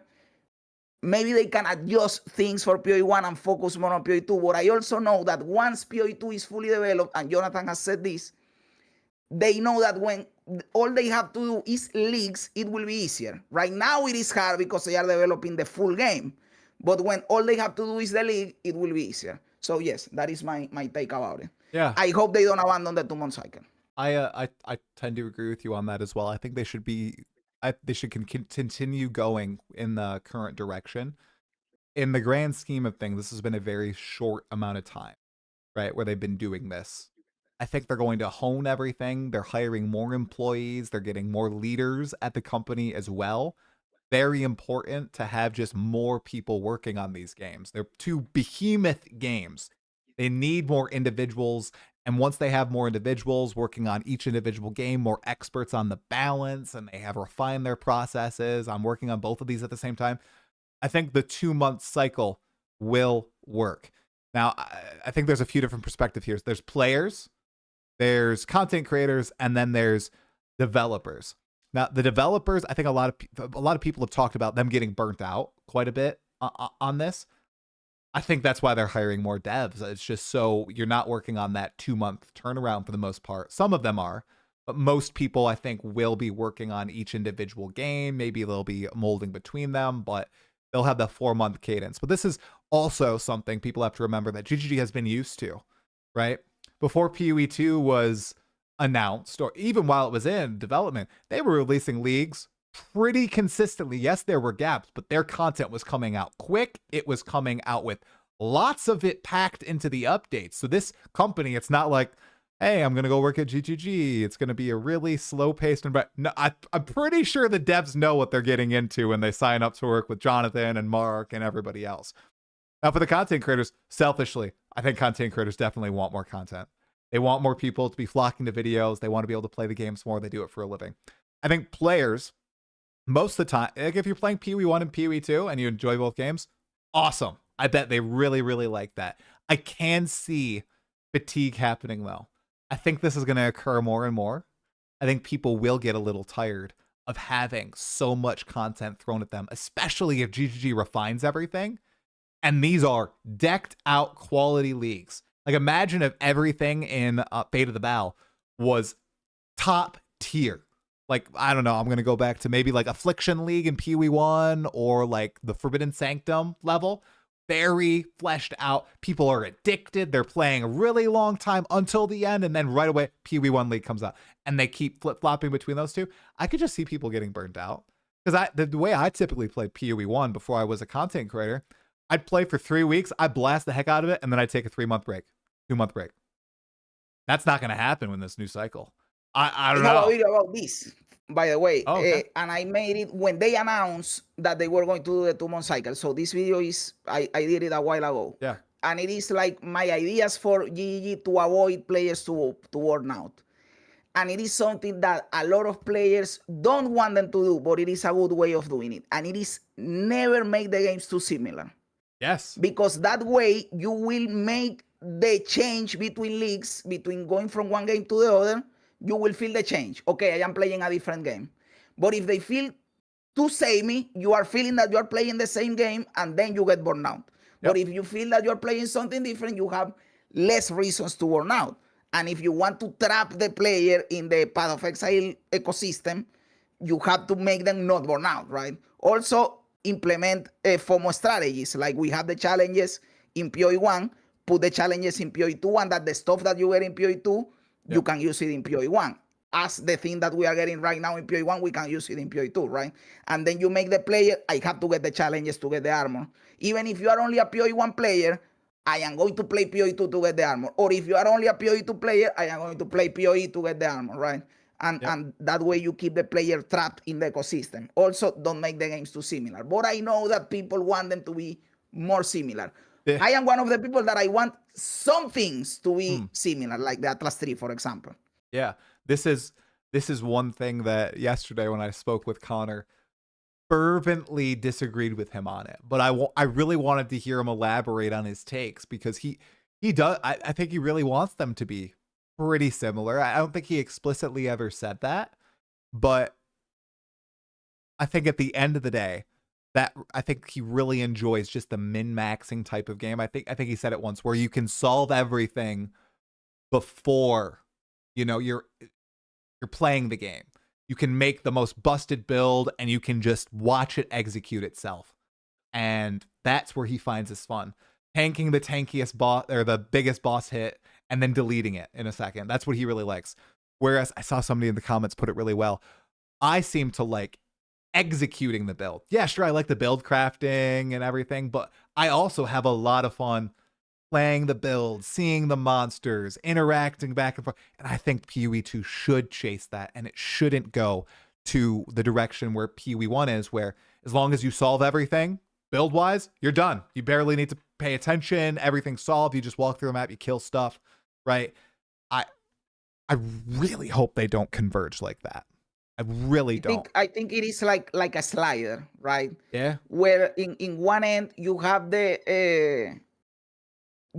Maybe they can adjust things for PoE1 and focus more on PoE2. But I also know that once PoE2 is fully developed, and Jonathan has said this, they know that when all they have to do is leaks, it will be easier. Right now it is hard because they are developing the full game. But when all they have to do is the league, it will be easier. So yes, that is my take about it. Yeah. I hope they don't abandon the 2-month cycle. I tend to agree with you on that as well. I think they should continue going in the current direction. In the grand scheme of things, this has been a very short amount of time, right, where they've been doing this. I think they're going to hone everything. They're hiring more employees. They're getting more leaders at the company as well. Very important to have just more people working on these games. They're 2 behemoth games. They need more individuals. And once they have more individuals working on each individual game, more experts on the balance, and they have refined their processes on working on both of these at the same time, I think the 2-month cycle will work. Now, I think there's a few different perspectives here. There's players, there's content creators, and then there's developers. Now, the developers, I think a lot of people have talked about them getting burnt out quite a bit on this. I think that's why they're hiring more devs. It's just so you're not working on that 2-month turnaround for the most part. Some of them are, but most people, I think, will be working on each individual game. Maybe they'll be molding between them, but they'll have the 4-month cadence. But this is also something people have to remember that GGG has been used to, right? Before PoE2 was announced, or even while it was in development, they were releasing leagues pretty consistently. Yes, there were gaps, but their content was coming out quick. It was coming out with lots of it packed into the updates. So this company, it's not like, hey, I'm going to go work at GGG. It's going to be a really slow-paced environment. No, I'm pretty sure the devs know what they're getting into when they sign up to work with Jonathan and Mark and everybody else. Now, for the content creators, selfishly, I think content creators definitely want more content. They want more people to be flocking to videos. They want to be able to play the games more. They do it for a living. I think players, most of the time, like if you're playing PoE1 and PoE2 and you enjoy both games, awesome. I bet they really, really like that. I can see fatigue happening, though. I think this is going to occur more and more. I think people will get a little tired of having so much content thrown at them, especially if GGG refines everything. And these are decked out quality leagues. Like, imagine if everything in Fate of the Bow was top tier. Like, I don't know, I'm going to go back to maybe like Affliction League in PoE1 or like the Forbidden Sanctum level. Very fleshed out. People are addicted. They're playing a really long time until the end. And then right away, PoE1 League comes out. And they keep flip-flopping between those two. I could just see people getting burned out. Because the way I typically played PoE1 before I was a content creator, I'd play for 3 weeks, I'd blast the heck out of it, and then I'd take a 3-month break, 2-month break. That's not going to happen in this new cycle. I don't know. I have a video about this, by the way. Okay. And I made it when they announced that they were going to do the 2-month cycle. So this video is, I did it a while ago. Yeah. And it is like my ideas for GGG to avoid players to burn out. And it is something that a lot of players don't want them to do, but it is a good way of doing it. And it is never make the games too similar. Yes. Because that way you will make the change between leagues, between going from one game to the other. You will feel the change. Okay, I am playing a different game. But if they feel too samey, you are feeling that you are playing the same game, and then you get burned out. But if you feel that you're playing something different, you have less reasons to burn out. And if you want to trap the player in the Path of Exile ecosystem, you have to make them not burn out, right? Also, implement FOMO strategies. Like we have the challenges in PoE1, put the challenges in PoE2, and that the stuff that you get in PoE2, you can use it in PoE1. As the thing that we are getting right now in PoE1, we can use it in PoE2, right? And then you make the player, I have to get the challenges to get the armor. Even if you are only a PoE1 player, I am going to play PoE2 to get the armor. Or if you are only a PoE2 player, I am going to play PoE to get the armor, right? And that way you keep the player trapped in the ecosystem. Also, don't make the games too similar. But I know that people want them to be more similar. I am one of the people that I want some things to be similar, like the Atlas 3, for example. Yeah, this is one thing that yesterday when I spoke with Connor, fervently disagreed with him on it, but I really wanted to hear him elaborate on his takes, because he does. I think he really wants them to be pretty similar. I don't think he explicitly ever said that, but I think at the end of the day, that I think he really enjoys just the min-maxing type of game. I think he said it once, where you can solve everything before, you know, you're playing the game. You can make the most busted build and you can just watch it execute itself. And that's where he finds his fun. Tanking the tankiest boss, or the biggest boss hit, and then deleting it in a second. That's what he really likes. Whereas I saw somebody in the comments put it really well. I seem to like executing the build. Yeah, sure, I like the build crafting and everything, but I also have a lot of fun playing the build, seeing the monsters, interacting back and forth. And I think PoE2 should chase that, and it shouldn't go to the direction where PoE1 is, where as long as you solve everything, build-wise, you're done. You barely need to pay attention. Everything's solved. You just walk through the map, you kill stuff, right? I really hope they don't converge like that. I really don't. I think it is like a slider, right? Yeah. Where in one end you have the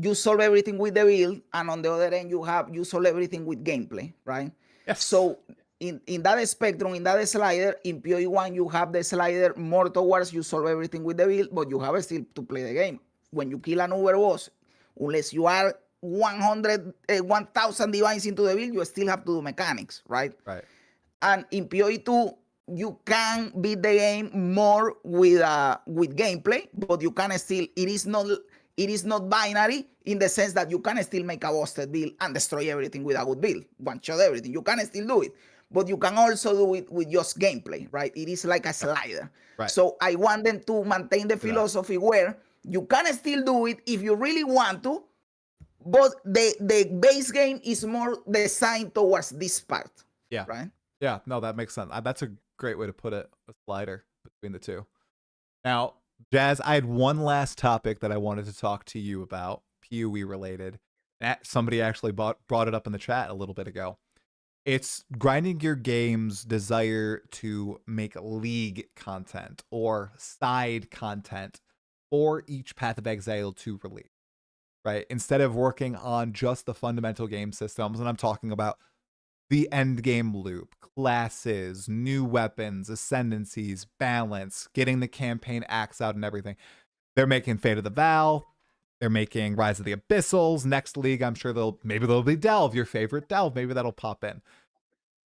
you solve everything with the build, and on the other end you solve everything with gameplay, right? Yes. So in that spectrum, in that slider, in PoE1 you have the slider more towards you solve everything with the build, but you have still to play the game. When you kill an overboss, unless you are 1,000 divines into the build, you still have to do mechanics, right? Right. And in PoE2, you can beat the game more with gameplay, but you can still, it is not binary in the sense that you can still make a busted build and destroy everything with a good build, one-shot everything. You can still do it, but you can also do it with just gameplay, right? It is like a slider. Right. So I want them to maintain the philosophy where you can still do it if you really want to, but the base game is more designed towards this part. Yeah. Right? Yeah, no, that makes sense. That's a great way to put it, a slider between the two. Now, Jazz, I had one last topic that I wanted to talk to you about, PoE related. Somebody actually brought it up in the chat a little bit ago. It's Grinding Gear Games' desire to make league content or side content for each Path of Exile 2 release, right? Instead of working on just the fundamental game systems, and I'm talking about the endgame loop, classes, new weapons, ascendancies, balance, getting the campaign acts out and everything. They're making Fate of the Val. They're making Rise of the Abyssals. Next league, I'm sure maybe there'll be Delve, your favorite Delve. Maybe that'll pop in.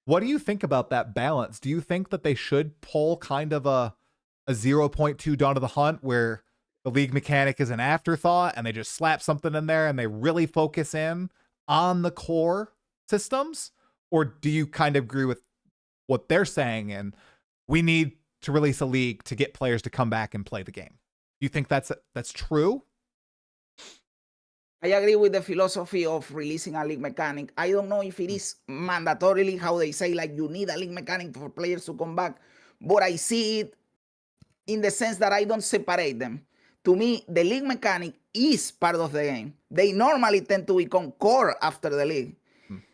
What do you think about that balance? Do you think that they should pull kind of a 0.2 Dawn of the Hunt where the league mechanic is an afterthought and they just slap something in there and they really focus in on the core systems? Or do you kind of agree with what they're saying and we need to release a league to get players to come back and play the game? Do you think that's true? I agree with the philosophy of releasing a league mechanic. I don't know if it is mandatorily how they say, like, you need a league mechanic for players to come back, but I see it in the sense that I don't separate them. To me, the league mechanic is part of the game. They normally tend to become core after the league.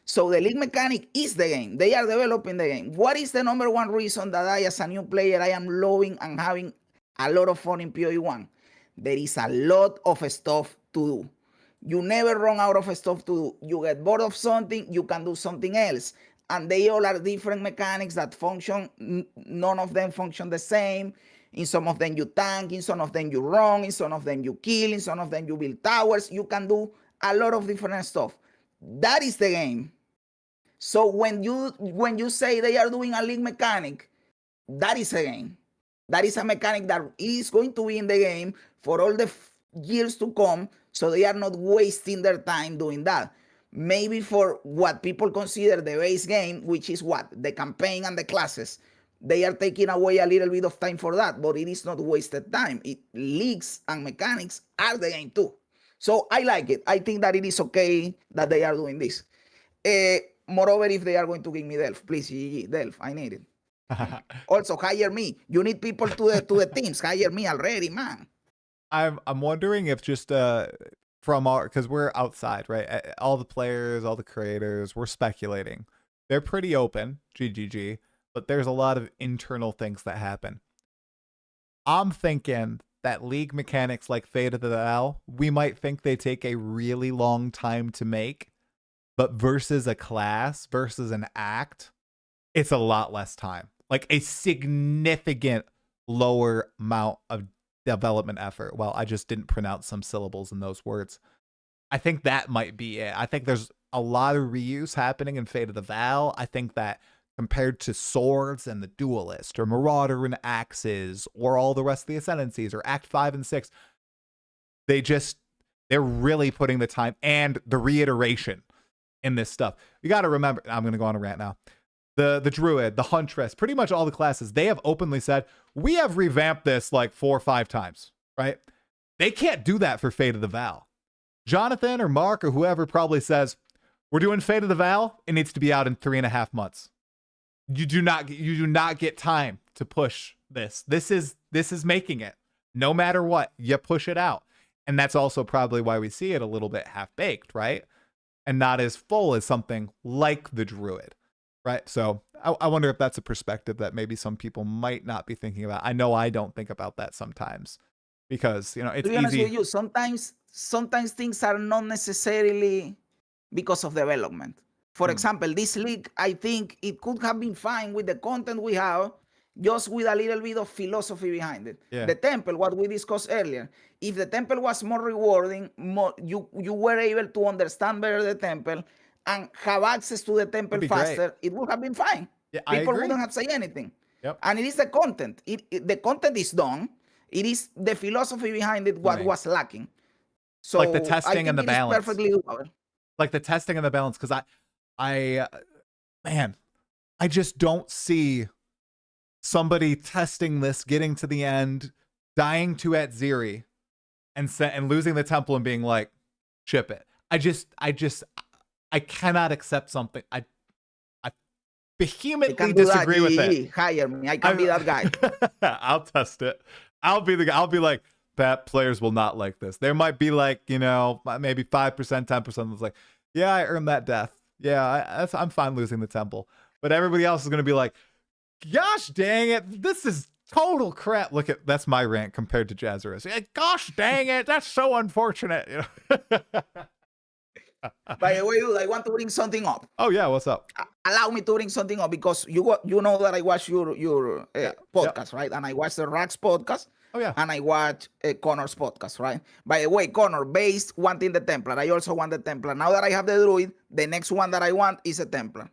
So the league mechanic is the game. They are developing the game. What is the number one reason that I, as a new player, I am loving and having a lot of fun in PoE1? there is a lot of stuff to do. You never run out of stuff to do. You get bored of something, you can do something else. And they all are different mechanics that function. None of them function the same. In some of them you tank, in some of them you run, in some of them you kill, in some of them you build towers. You can do a lot of different stuff. That is the game. So when you say they are doing a league mechanic, that is a game. That is a mechanic that is going to be in the game for all the years to come. So they are not wasting their time doing that. Maybe for what people consider the base game, which is what? The campaign and the classes. They are taking away a little bit of time for that, but it is not wasted time. Leagues and mechanics are the game too. So I like it. I think that it is okay that they are doing this. Moreover, if they are going to give me Delph, please, GG, Delph, I need it. Also, hire me. You need people to the teams. Hire me already, man. I'm wondering if just from our, because we're outside, right? All the players, all the creators, we're speculating. They're pretty open, GGG, but there's a lot of internal things that happen. I'm thinking that league mechanics like Fate of the Owl, we might think they take a really long time to make, but versus a class, versus an act, it's a lot less time. Like a significant lower amount of development effort. Well, I just didn't pronounce some syllables in those words. I think that might be it. I think there's a lot of reuse happening in Fate of the Val. I think that compared to Swords and the Duelist, or Marauder and Axes, or all the rest of the Ascendancies, or Act 5 and 6, they're really putting the time and the reiteration in this stuff. You got to remember, I'm going to go on a rant now. The Druid, the Huntress, pretty much all the classes, they have openly said, we have revamped this like 4 or 5 times, right? They can't do that for Fate of the Val. Jonathan or Mark or whoever probably says, we're doing Fate of the Val, it needs to be out in 3.5 months. You do not get time to push this. This is making it. No matter what, you push it out. And that's also probably why we see it a little bit half-baked, right? And not as full as something like the Druid. Right. So I wonder if that's a perspective that maybe some people might not be thinking about. I know I don't think about that sometimes because, you know, it's to be honest easy. with you, sometimes things are not necessarily because of development. For example, this league, I think it could have been fine with the content we have, just with a little bit of philosophy behind it. Yeah. The temple, what we discussed earlier, if the temple was more rewarding, you were able to understand better the temple and have access to the temple faster, it would have been fine. Yeah, people wouldn't have said anything. Yep. And it is the content. The content is done. It is the philosophy behind it what was lacking. So like the testing and the balance. Perfectly doable. Like the testing and the balance, because I just don't see somebody testing this, getting to the end, dying to Atziri, and losing the temple and being like, ship it. I cannot accept something. I vehemently disagree with it. Hire me. I can be that guy. I'll test it. I'll be the guy. I'll be like, that players will not like this. There might be like, you know, maybe 5%, 10% that's like, yeah, I earned that death. Yeah, I'm fine losing the temple. But everybody else is going to be like, gosh dang it, this is total crap. Look at, that's my rant compared to Jazzarus. Gosh dang it, that's so unfortunate. You know? By the way, dude, I want to bring something up. Oh yeah, what's up? Allow me to bring something up because you know that I watch your podcast, right? And I watch the Rax podcast. Oh yeah. And I watch Connor's podcast, right? By the way, Connor, based wanting the Templar. I also want the Templar. Now that I have the Druid, the next one that I want is a Templar.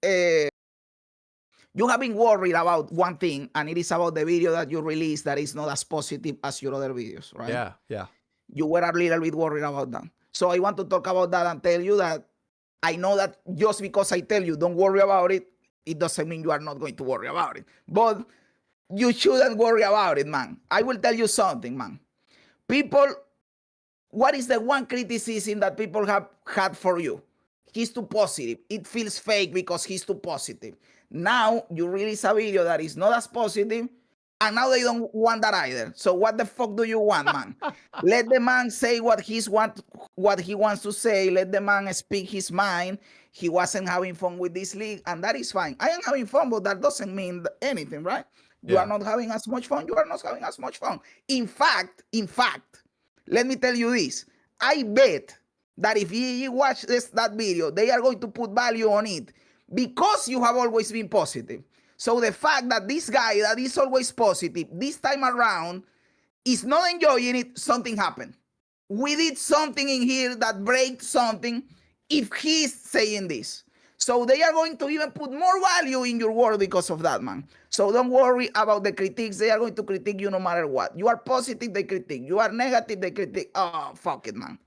You have been worried about one thing, and it is about the video that you released that is not as positive as your other videos, right? Yeah, yeah. You were a little bit worried about that. So I want to talk about that and tell you that I know that just because I tell you don't worry about it, it doesn't mean you are not going to worry about it. But you shouldn't worry about it, man. I will tell you something, man. People, what is the one criticism that people have had for you? He's too positive. It feels fake because he's too positive. Now you release a video that is not as positive, and now they don't want that either. So what the fuck do you want, man? Let the man say what he wants to say. Let the man speak his mind. He wasn't having fun with this league, and that is fine. I am having fun, but that doesn't mean anything, right? You are not having as much fun. You are not having as much fun. In fact, let me tell you this. I bet that if you watch that video, they are going to put value on it because you have always been positive. So the fact that this guy that is always positive, this time around, is not enjoying it, something happened. We did something in here that breaks something if he's saying this. So they are going to even put more value in your work because of that, man. So don't worry about the critiques. They are going to critique you no matter what. You are positive, they critique. You are negative, they critique. Oh, fuck it, man.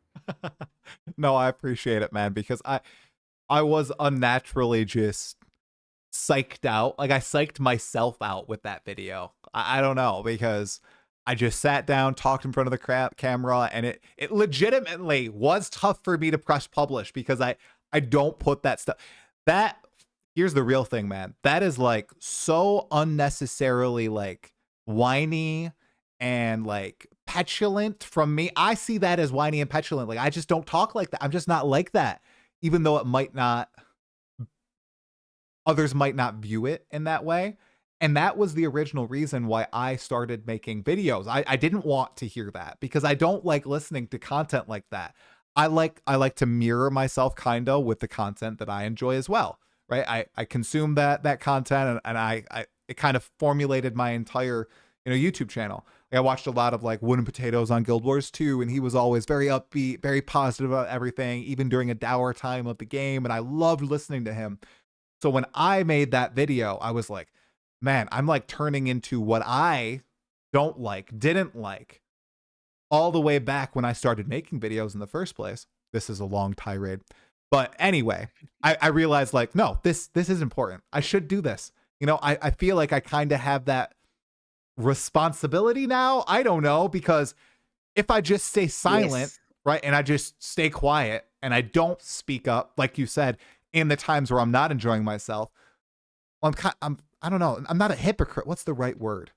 No, I appreciate it, man, because I was unnaturally just psyched out. Like, I psyched myself out with that video. I don't know, because I just sat down, talked in front of the camera, and it legitimately was tough for me to press publish because I don't put that stuff. Here's the real thing, man. That is like so unnecessarily like whiny and like petulant from me. I see that as whiny and petulant. Like, I just don't talk like that. I'm just not like that, even though others might not view it in that way. And that was the original reason why I started making videos. I didn't want to hear that because I don't like listening to content like that. I like to mirror myself kind of with the content that I enjoy as well, right? I consume that content, and it kind of formulated my entire YouTube channel. Like, I watched a lot of like Wooden Potatoes on Guild Wars 2, and he was always very upbeat, very positive about everything, even during a dour time of the game, and I loved listening to him. So when I made that video, I was like, man, I'm like turning into what I didn't like all the way back when I started making videos in the first place. This is a long tirade. But anyway, I realized like, no, this is important. I should do this. I feel like I kind of have that responsibility now. I don't know, because if I just stay silent, right, and I just stay quiet and I don't speak up, like you said, in the times where I'm not enjoying myself, I don't know. I'm not a hypocrite. What's the right word?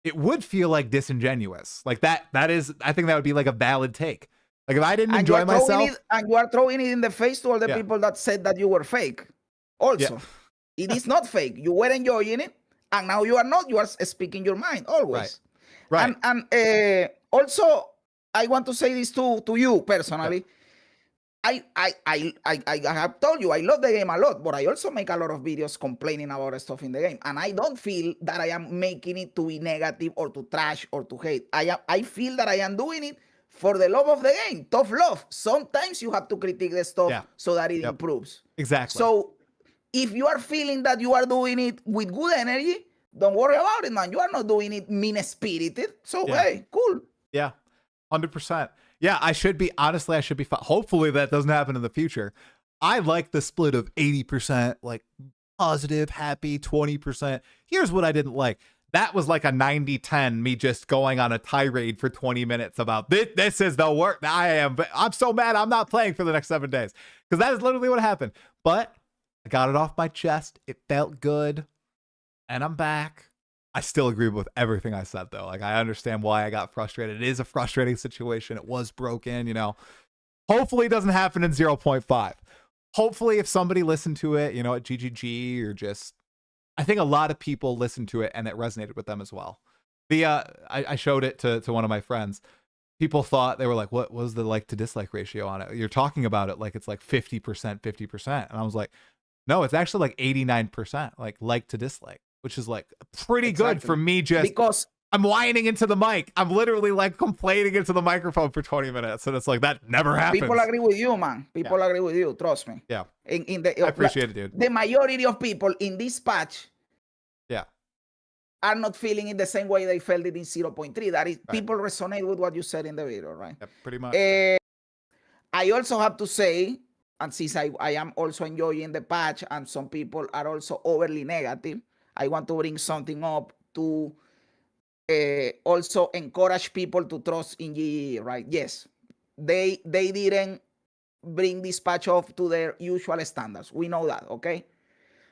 It would feel like disingenuous. Like that is, I think that would be like a valid take. Like, if I didn't enjoy myself. And you are throwing it in the face to all the people that said that you were fake. Also, it is not fake. You were enjoying it, and now you are not. You are speaking your mind always. Right. And also, I want to say this to you personally. I have told you I love the game a lot, but I also make a lot of videos complaining about stuff in the game, and I don't feel that I am making it to be negative or to trash or to hate. I feel that I am doing it for the love of the game. Tough love. Sometimes you have to critique the stuff so that it improves. Exactly. So if you are feeling that you are doing it with good energy, don't worry about it, man. You are not doing it mean-spirited. So hey, cool. Yeah, 100%. Yeah, I should be fine. Hopefully that doesn't happen in the future. I like the split of 80% like positive, happy, 20%. Here's what I didn't like. That was like a 90-10, me just going on a tirade for 20 minutes about this is the work. I'm so mad I'm not playing for the next 7 days. Because that is literally what happened. But I got it off my chest. It felt good. And I'm back. I still agree with everything I said, though. Like, I understand why I got frustrated. It is a frustrating situation. It was broken, Hopefully it doesn't happen in 0.5. Hopefully if somebody listened to it, at GGG or just... I think a lot of people listened to it and it resonated with them as well. I showed it to one of my friends. People thought, they were like, what was the like to dislike ratio on it? You're talking about it like it's like 50%, 50%. And I was like, no, it's actually like 89%, like to dislike, which is like pretty good for me. Because I'm whining into the mic. I'm literally like complaining into the microphone for 20 minutes. And it's like, that never happens. People agree with you, man. People agree with you. Trust me. Yeah. I appreciate it, dude. The majority of people in this patch are not feeling it the same way they felt it in 0.3. That is, people resonate with what you said in the video, right? Yeah, pretty much. I also have to say, and since I am also enjoying the patch and some people are also overly negative, I want to bring something up to also encourage people to trust in GE, right? Yes, they didn't bring this patch off to their usual standards. We know that, okay?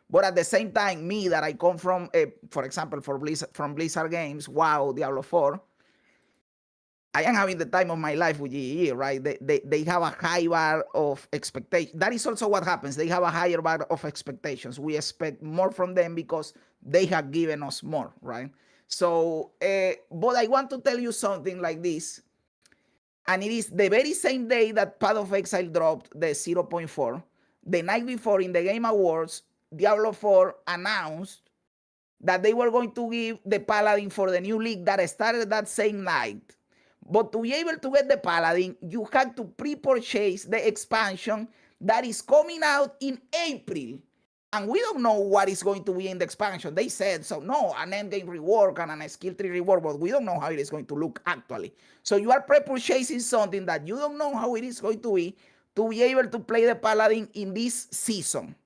But at the same time, me that I come from, for example, from Blizzard Games, WoW, Diablo 4, I am having the time of my life with GGG, right? They have a high bar of expectation. That is also what happens. They have a higher bar of expectations. We expect more from them because they have given us more, right? So, but I want to tell you something like this. And it is the very same day that Path of Exile dropped the 0.4. The night before in the Game Awards, Diablo 4 announced that they were going to give the Paladin for the new league that started that same night. But to be able to get the Paladin, you had to pre-purchase the expansion that is coming out in April. And we don't know what is going to be in the expansion. They said, so no, an endgame rework and a skill tree rework, but we don't know how it is going to look actually. So you are pre-purchasing something that you don't know how it is going to be able to play the Paladin in this season.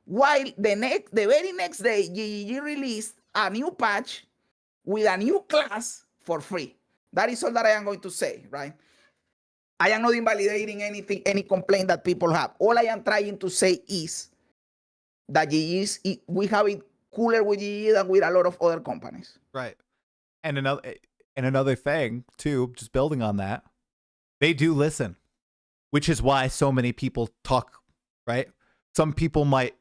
While the very next day, GGG released a new patch with a new class for free. That is all that I am going to say, right? I am not invalidating anything, any complaint that people have. All I am trying to say is that we have it cooler with GGG than with a lot of other companies. Right. And another thing too, just building on that, they do listen, which is why so many people talk, right? Some people might,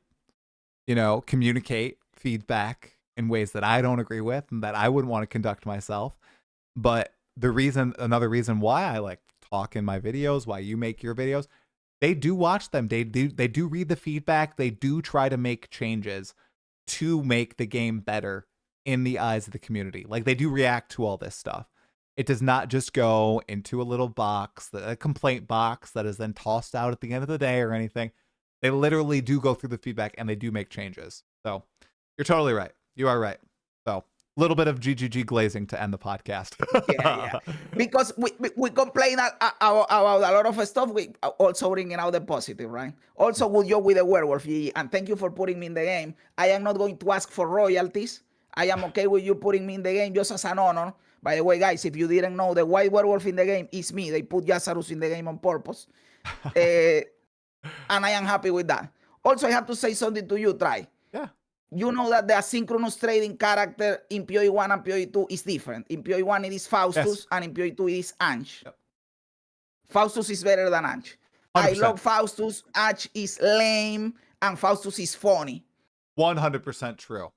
communicate feedback in ways that I don't agree with and that I wouldn't want to conduct myself. But another reason why I like talk in my videos, why you make your videos, they do watch them. They do read the feedback. They do try to make changes to make the game better in the eyes of the community. Like they do react to all this stuff. It does not just go into a little box, a complaint box that is then tossed out at the end of the day or anything. They literally do go through the feedback and they do make changes. So you're totally right. You are right. So a little bit of GGG glazing to end the podcast. yeah. Because we complain about a lot of stuff. We also bringing out the positive, right? Also, good job with the werewolf, GG. And thank you for putting me in the game. I am not going to ask for royalties. I am okay with you putting me in the game just as an honor. By the way, guys, if you didn't know, the white werewolf in the game is me. They put Jazzarus in the game on purpose. And I am happy with that. Also, I have to say something to you, Try. Yeah. You know that the asynchronous trading character in PoE 1 and PoE 2 is different. In PoE 1, it is Faustus, yes. And in PoE 2, it is Ange. Yep. Faustus is better than Ange. 100%. I love Faustus. Ange is lame, and Faustus is funny. 100% true.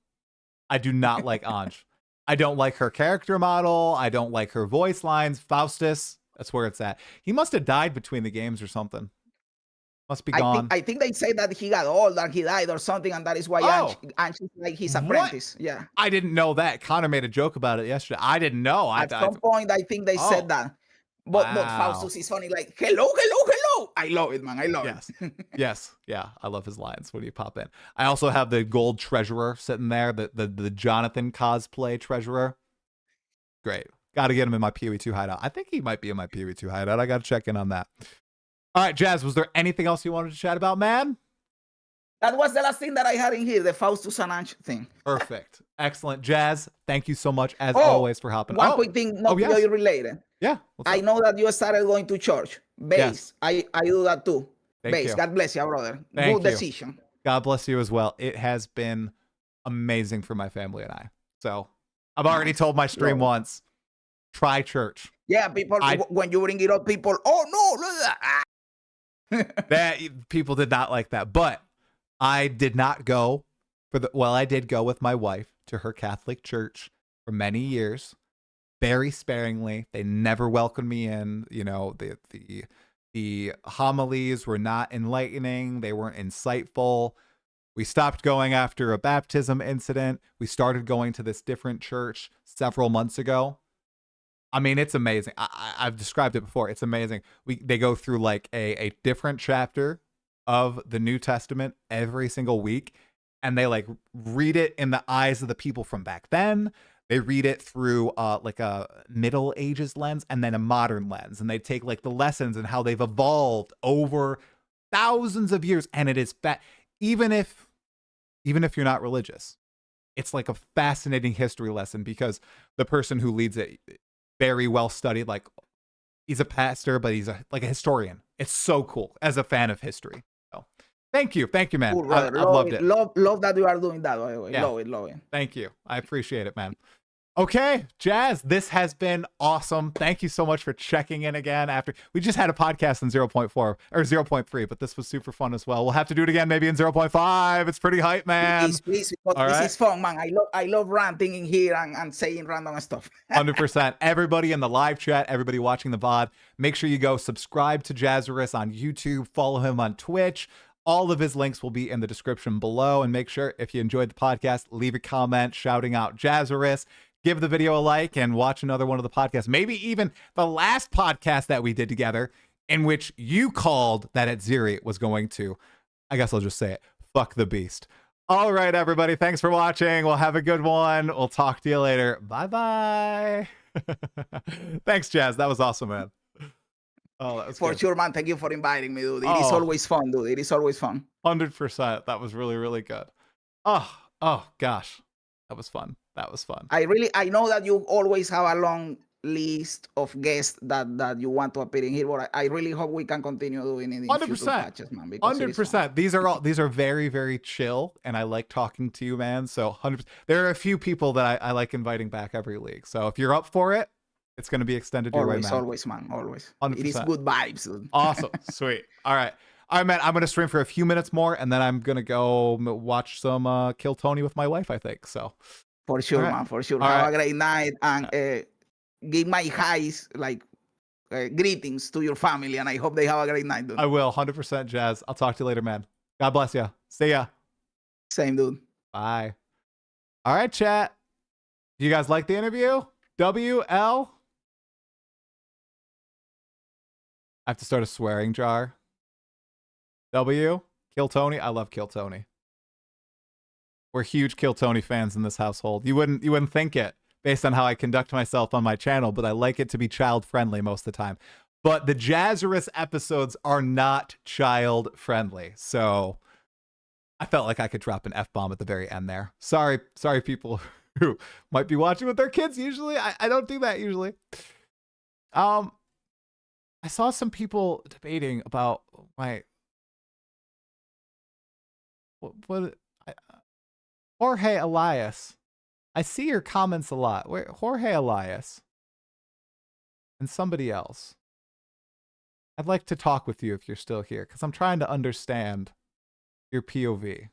I do not like Ange. I don't like her character model. I don't like her voice lines. Faustus, that's where it's at. He must have died between the games or something. Must be gone. I think they say that he got old and he died or something, and that is why Ange is like his apprentice. What? Yeah. I didn't know that. Connor made a joke about it yesterday. I didn't know. At some point, I think they said that. But Faustus is funny, like, hello. I love it, man. I love it. Yes. Yeah. I love his lines when you pop in. I also have the gold treasurer sitting there, the Jonathan cosplay treasurer. Great. Got to get him in my PoE 2 hideout. I think he might be in my PoE 2 hideout. I got to check in on that. All right, Jazz, was there anything else you wanted to chat about, man? That was the last thing that I had in here, the Faustus and Ange thing. Perfect. Excellent. Jazz, thank you so much, as always, for hopping. One quick thing, not PoE related. Yeah. I know that you started going to church. Base, yes. I do that too. Thank Base, you. God bless you, brother. Thank Good decision. God bless you as well. It has been amazing for my family and I. So I've already told my stream once, try church. Yeah, people, when you bring it up, people, oh no. That people did not like that, but I did not go I did go with my wife to her Catholic church for many years, very sparingly. They never welcomed me in. The homilies were not enlightening. They weren't insightful. We stopped going after a baptism incident. We started going to this different church several months ago. I mean, it's amazing. I've described it before. It's amazing. They go through like a different chapter of the New Testament every single week, and they like read it in the eyes of the people from back then. They read it through like a Middle Ages lens and then a modern lens, and they take like the lessons and how they've evolved over thousands of years. And it is even if you're not religious, it's like a fascinating history lesson because the person who leads it, very well studied, like he's a pastor, but he's like a historian. It's so cool as a fan of history. So thank you, man. Cool, I loved it. Love that you are doing that, by the way. Yeah. Love it. Thank you. I appreciate it, man. Okay, Jazz, this has been awesome. Thank you so much for checking in again. After we just had a podcast in 0.4 or 0.3, but this was super fun as well. We'll have to do it again maybe in 0.5. It's pretty hype, man. Please, this is fun, man. I love ranting in here and saying random stuff. 100%. Everybody in the live chat, everybody watching the VOD, make sure you go subscribe to Jazzarus on YouTube, follow him on Twitch. All of his links will be in the description below. And make sure if you enjoyed the podcast, leave a comment shouting out Jazzarus. Give the video a like and watch another one of the podcasts. Maybe even the last podcast that we did together in which you called that Etziri was going to, I guess I'll just say it, fuck the beast. All right, everybody. Thanks for watching. We'll have a good one. We'll talk to you later. Bye-bye. Thanks, Jazz. That was awesome, man. Oh, that was for good. Sure, man. Thank you for inviting me, dude. It is always fun, dude. It is always fun. 100%. That was really, really good. Oh, gosh. That was fun. That was fun. I know that you always have a long list of guests that you want to appear in here, but I really hope we can continue doing it in 100%. Future patches, man. 100%. These are very, very chill, and I like talking to you, man. So 100%. There are a few people that I like inviting back every league. So if you're up for it, it's going to be extended your way, man. Always, man. Always. 100%. It is good vibes, dude. Awesome. Sweet. All right, man. I'm going to stream for a few minutes more, and then I'm going to go watch some Kill Tony with my wife, I think. So. For sure, man. For sure. Have a great night and give my highs, greetings to your family, and I hope they have a great night, dude. I will, 100%, Jazz. I'll talk to you later, man. God bless you. See ya. Same, dude. Bye. All right, chat. Do you guys like the interview? WL? I have to start a swearing jar. W? Kill Tony? I love Kill Tony. We're huge Kill Tony fans in this household. You wouldn't think it based on how I conduct myself on my channel, but I like it to be child friendly most of the time. But the Jazzarus episodes are not child friendly. So I felt like I could drop an F-bomb at the very end there. Sorry people who might be watching with their kids usually. I don't do that usually. I saw some people debating about my Jorge Elias. I see your comments a lot. Where Jorge Elias and somebody else. I'd like to talk with you if you're still here, because I'm trying to understand your POV.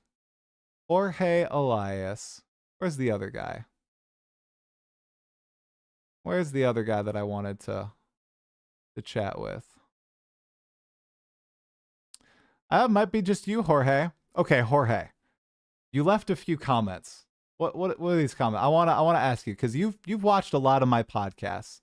Jorge Elias. Where's the other guy? Where's the other guy that I wanted to chat with? Might be just you, Jorge. Okay, Jorge. You left a few comments. What are these comments? I wanna ask you, because you've watched a lot of my podcasts.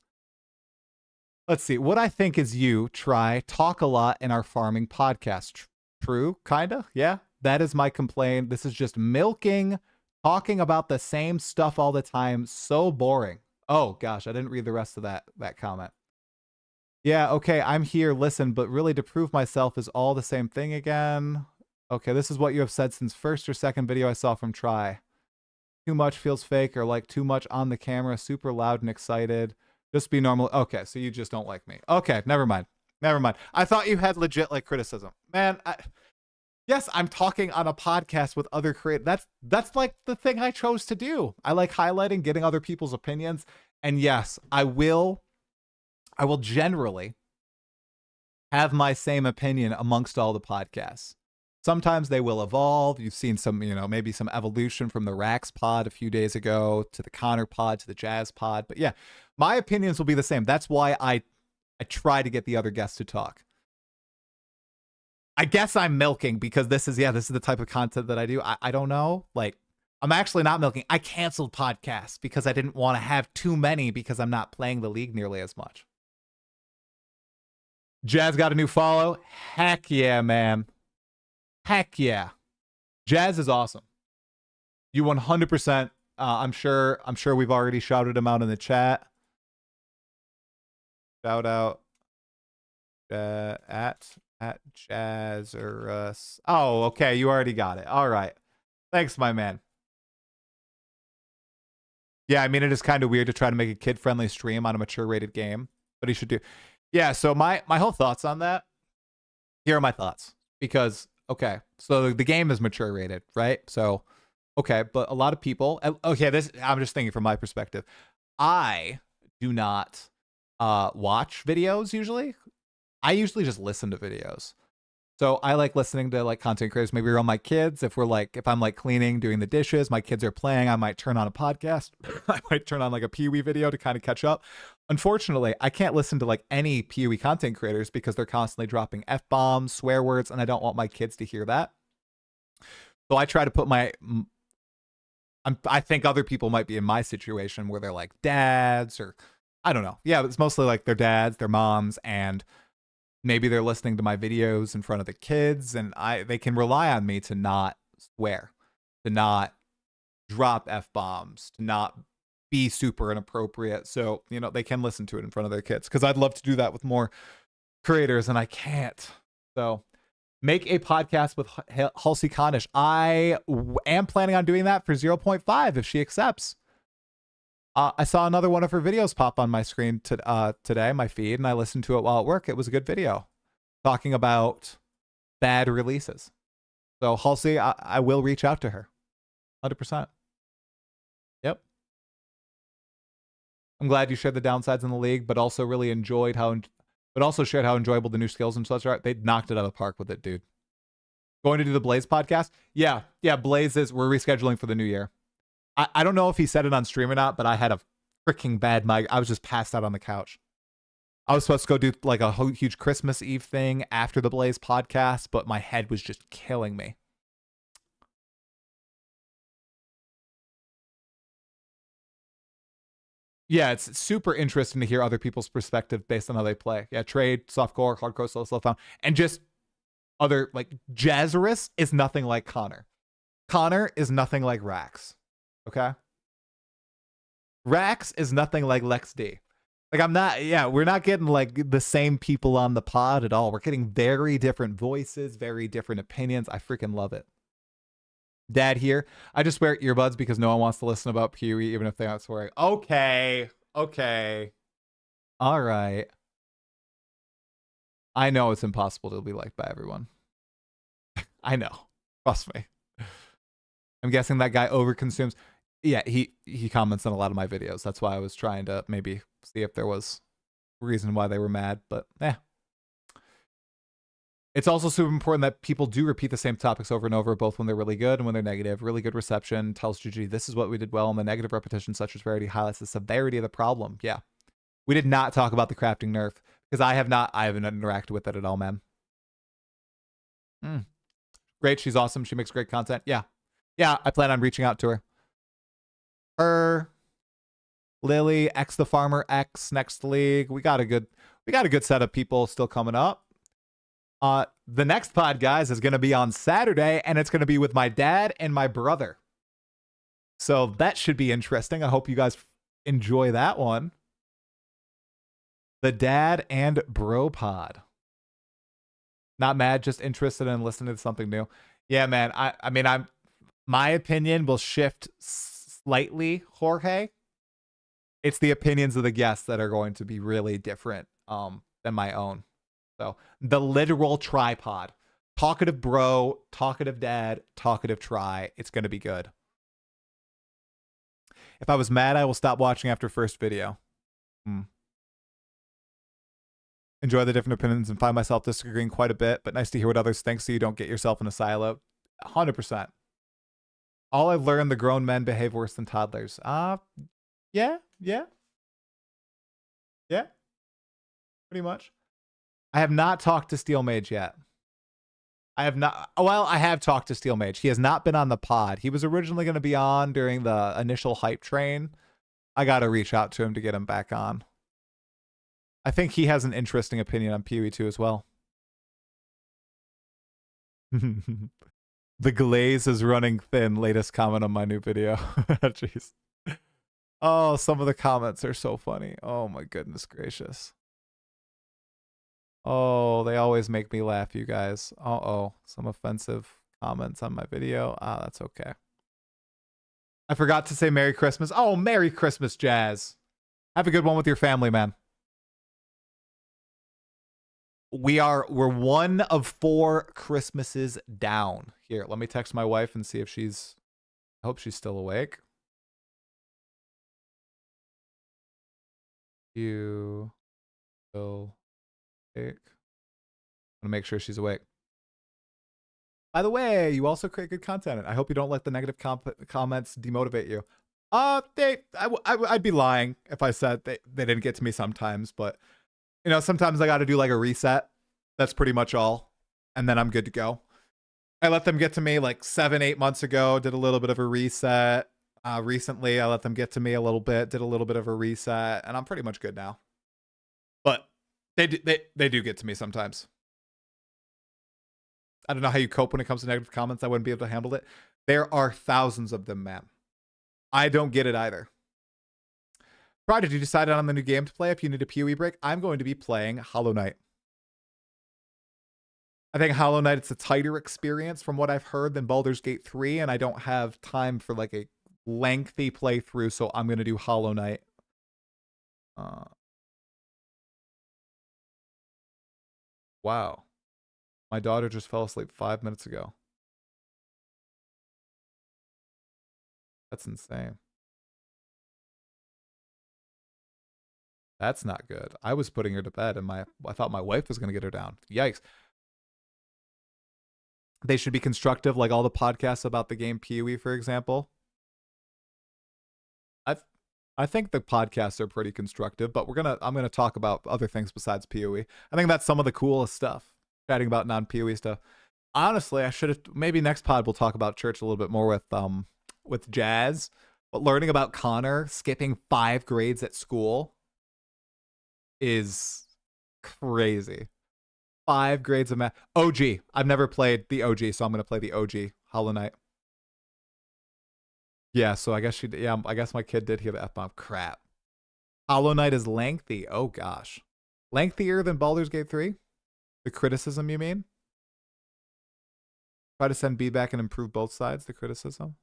Let's see. What I think is you talk a lot in our farming podcast. True, kinda, yeah. That is my complaint. This is just milking, talking about the same stuff all the time. So boring. Oh gosh, I didn't read the rest of that comment. Yeah, okay, I'm here. Listen, but really to prove myself is all the same thing again. Okay, this is what you have said since first or second video I saw from Try. Too much feels fake, or like too much on the camera, super loud and excited. Just be normal. Okay, so you just don't like me. Okay, never mind. I thought you had legit criticism. Man, yes, I'm talking on a podcast with other creators. That's like the thing I chose to do. I like highlighting, getting other people's opinions. And yes, I will generally have my same opinion amongst all the podcasts. Sometimes they will evolve. You've seen some, maybe some evolution from the Rax pod a few days ago to the Connor pod to the Jazz pod. But yeah, my opinions will be the same. That's why I try to get the other guests to talk. I guess I'm milking because this is the type of content that I do. I don't know. I'm actually not milking. I canceled podcasts because I didn't want to have too many because I'm not playing the league nearly as much. Jazz got a new follow. Heck yeah, man. Heck yeah. Jazz is awesome. You 100%. I'm sure we've already shouted him out in the chat. Shout out at Jazzarus. Oh, okay. You already got it. All right. Thanks, my man. Yeah, I mean, it is kind of weird to try to make a kid-friendly stream on a mature-rated game, but he should do. Yeah, so my whole thoughts on that. Here are my thoughts. Because, okay, so the game is mature-rated, right? So, okay, but a lot of people... Okay, I'm just thinking from my perspective. I do not watch videos usually. I usually just listen to videos. So I like listening to like content creators, maybe around my kids. If I'm like cleaning, doing the dishes, my kids are playing, I might turn on a podcast. I might turn on like a Pee-wee video to kind of catch up. Unfortunately, I can't listen to like any Pee-wee content creators because they're constantly dropping F-bombs, swear words, and I don't want my kids to hear that. So I try to put I think other people might be in my situation where they're like dads or I don't know. Yeah, it's mostly like their dads, their moms, and maybe they're listening to my videos in front of the kids, and they can rely on me to not swear, to not drop F-bombs, to not be super inappropriate. So, they can listen to it in front of their kids because I'd love to do that with more creators and I can't. So make a podcast with Halsey Konish. I am planning on doing that for 0.5 if she accepts. I saw another one of her videos pop on my screen today, my feed, and I listened to it while at work. It was a good video talking about bad releases. So Halsey, I will reach out to her. 100%. Yep. I'm glad you shared the downsides in the league, but also really enjoyed shared how enjoyable the new skills and such are. They knocked it out of the park with it, dude. Going to do the Blaze podcast? Yeah, Blaze we're rescheduling for the new year. I don't know if he said it on stream or not, but I had a freaking bad mic. I was just passed out on the couch. I was supposed to go do like a huge Christmas Eve thing after the Blaze podcast, but my head was just killing me. Yeah, it's super interesting to hear other people's perspective based on how they play. Yeah, trade, softcore, hardcore, slow found, and just other like Jazzarus is nothing like Connor. Connor is nothing like Rax. Okay? Rax is nothing like Lex D. Like we're not getting like the same people on the pod at all. We're getting very different voices, very different opinions. I freaking love it. Dad here. I just wear earbuds because no one wants to listen about Pee-wee even if they aren't swearing. Okay. All right. I know it's impossible to be liked by everyone. I know. Trust me. I'm guessing that guy overconsumes. Yeah, he comments on a lot of my videos. That's why I was trying to maybe see if there was a reason why they were mad, but It's also super important that people do repeat the same topics over and over, both when they're really good and when they're negative. Really good reception tells GG this is what we did well, and the negative repetition such as rarity highlights the severity of the problem. Yeah. We did not talk about the crafting nerf because I haven't interacted with it at all, man. Great, she's awesome. She makes great content. Yeah, I plan on reaching out to her. Lily, X the Farmer, X next league. We got a good set of people still coming up. The next pod, guys, is going to be on Saturday, and it's going to be with my dad and my brother. So that should be interesting. I hope you guys enjoy that one. The Dad and Bro Pod. Not mad, just interested in listening to something new. Yeah, man. I mean, my opinion will shift slightly, Jorge. It's the opinions of the guests that are going to be really different than my own. So the literal tripod. Talkative bro, talkative dad, talkative try. It's going to be good. If I was mad, I will stop watching after first video. Enjoy the different opinions and find myself disagreeing quite a bit, but nice to hear what others think so you don't get yourself in a silo. 100%. All I've learned, the grown men behave worse than toddlers. Yeah. Pretty much. I have not talked to Steel Mage yet. I have not. Well, I have talked to Steel Mage. He has not been on the pod. He was originally going to be on during the initial hype train. I got to reach out to him to get him back on. I think he has an interesting opinion on Pee-wee too as well. The glaze is running thin. Latest comment on my new video. Jeez. Oh, some of the comments are so funny. Oh my goodness gracious. Oh, they always make me laugh, you guys. Uh-oh, some offensive comments on my video. That's okay. I forgot to say Merry Christmas. Oh, Merry Christmas, Jazz. Have a good one with your family, man. We're one of 4 Christmases down. Here, let me text my wife and see if I hope she's still awake. You will take. I'm gonna make sure she's awake. By the way, you also create good content. I hope you don't let the negative comments demotivate you. I'd be lying if I said they didn't get to me sometimes, but you know, sometimes I got to do like a reset. That's pretty much all, and then I'm good to go. I let them get to me like 7-8 months ago. Did a little bit of a reset. Recently, I let them get to me a little bit. Did a little bit of a reset, and I'm pretty much good now. But they do get to me sometimes. I don't know how you cope when it comes to negative comments. I wouldn't be able to handle it. There are thousands of them, man. I don't get it either. Prodigy, did you decide on the new game to play? If you need a PoE break, I'm going to be playing Hollow Knight. I think Hollow Knight, it's a tighter experience from what I've heard than Baldur's Gate 3, and I don't have time for like a lengthy playthrough, so I'm going to do Hollow Knight. Wow. My daughter just fell asleep 5 minutes ago. That's insane. That's not good. I was putting her to bed, and I thought my wife was going to get her down. Yikes. They should be constructive, like all the podcasts about the game PoE, for example. I think the podcasts are pretty constructive, but I'm gonna talk about other things besides PoE. I think that's some of the coolest stuff. Chatting about non-PoE stuff. Honestly, I should have maybe next pod we'll talk about church a little bit more with Jazz. But learning about Connor skipping 5 grades at school is crazy. 5 grades of math. OG. I've never played the OG, so I'm gonna play the OG Hollow Knight. Yeah, so I guess she did. Yeah, I guess my kid did hear the F-bomb. Crap. Hollow Knight is lengthy. Oh, gosh. Lengthier than Baldur's Gate 3? The criticism, you mean? Try to send feedback and improve both sides, the criticism?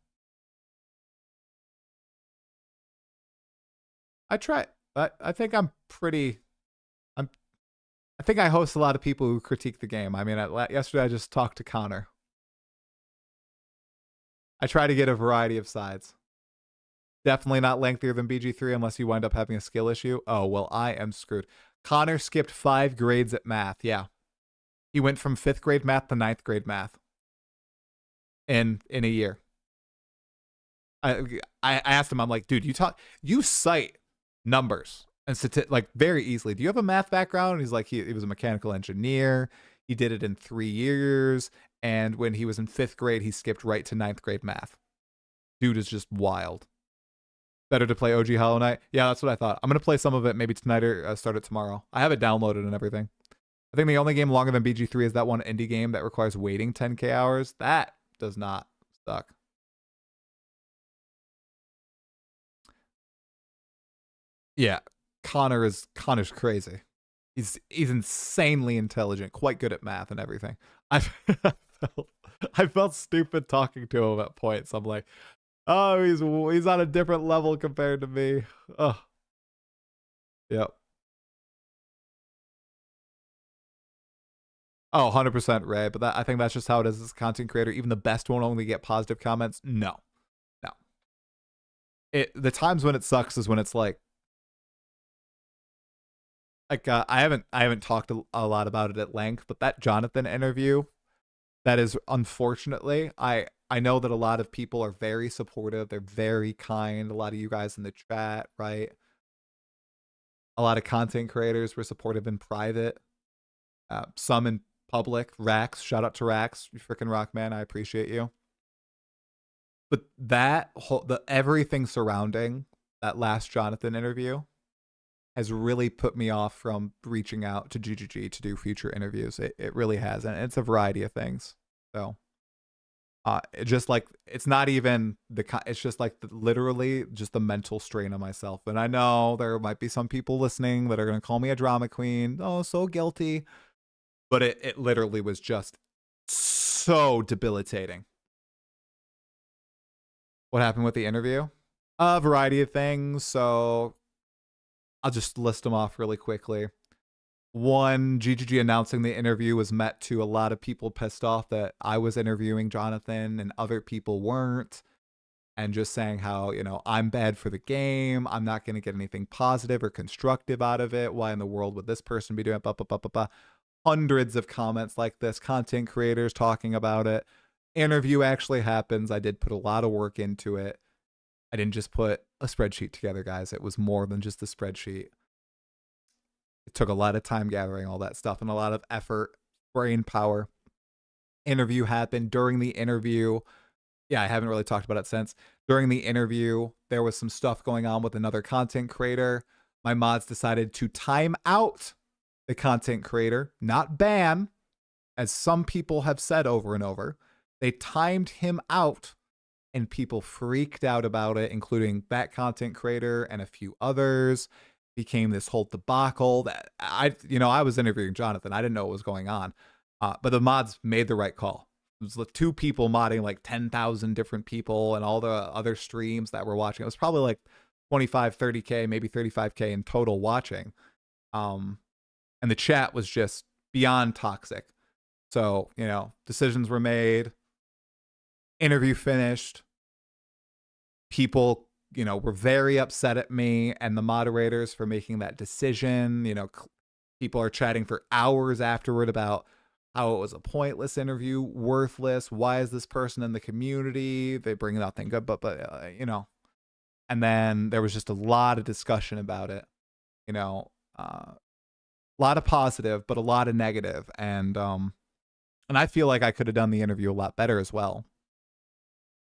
I try. I think I'm pretty... I think I host a lot of people who critique the game. I mean, yesterday I just talked to Connor. I try to get a variety of sides. Definitely not lengthier than BG3 unless you wind up having a skill issue. Oh, well, I am screwed. Connor skipped 5 grades at math. Yeah. He went from 5th grade math to 9th grade math in a year. I asked him, I'm like, dude, you cite numbers and like very easily. Do you have a math background? And he's like, he was a mechanical engineer. He did it in 3 years. And when he was in 5th grade, he skipped right to 9th grade math. Dude is just wild. Better to play OG Hollow Knight? Yeah, that's what I thought. I'm going to play some of it maybe tonight or start it tomorrow. I have it downloaded and everything. I think the only game longer than BG3 is that one indie game that requires waiting 10k hours. That does not suck. Yeah, Connor's crazy. He's insanely intelligent, quite good at math and everything. I felt stupid talking to him at points. I'm like, oh, he's on a different level compared to me. Oh, yep. Oh, 100% Ray, but I think that's just how it is as a content creator. Even the best won't only get positive comments. No. The times when it sucks is when it's like I haven't talked a lot about it at length, but that Jonathan interview, that is unfortunately, I know that a lot of people are very supportive. They're very kind. A lot of you guys in the chat, right? A lot of content creators were supportive in private. Some in public. Rax, shout out to Rax, you freaking rock, man. I appreciate you. But everything surrounding that last Jonathan interview has really put me off from reaching out to GGG to do future interviews. It really has, and it's a variety of things. So, just like it's not even it's just like literally just the mental strain on myself. And I know there might be some people listening that are gonna call me a drama queen. Oh, so guilty. But it literally was just so debilitating. What happened with the interview? A variety of things. So I'll just list them off really quickly. One, GGG announcing the interview was met to a lot of people pissed off that I was interviewing Jonathan and other people weren't. and just saying how, you know, I'm bad for the game. I'm not going to get anything positive or constructive out of it. Why in the world would this person be doing it? Blah, blah, blah, blah, blah. Hundreds of comments like this, content creators talking about it. Interview actually happens. I did put a lot of work into it. I didn't just put a spreadsheet together, guys. It was more than just a spreadsheet. It took a lot of time gathering all that stuff and a lot of effort, brain power. Interview happened. During the interview, yeah, I haven't really talked about it since. During the interview, there was some stuff going on with another content creator. My mods decided to time out the content creator, not ban, as some people have said over and over. They timed him out, and people freaked out about it, including that content creator and a few others. Became this whole debacle that I was interviewing Jonathan. I didn't know what was going on, but the mods made the right call. It was like 2 people modding like 10,000 different people and all the other streams that were watching. It was probably like 25, 30K, maybe 35K in total watching. And the chat was just beyond toxic. So, you know, decisions were made, interview finished. People, you know, were very upset at me and the moderators for making that decision. You know, people are chatting for hours afterward about how it was a pointless interview, worthless. Why is this person in the community? They bring nothing good, but you know. And then there was just a lot of discussion about it. You know, a lot of positive, but a lot of negative. And I feel like I could have done the interview a lot better as well.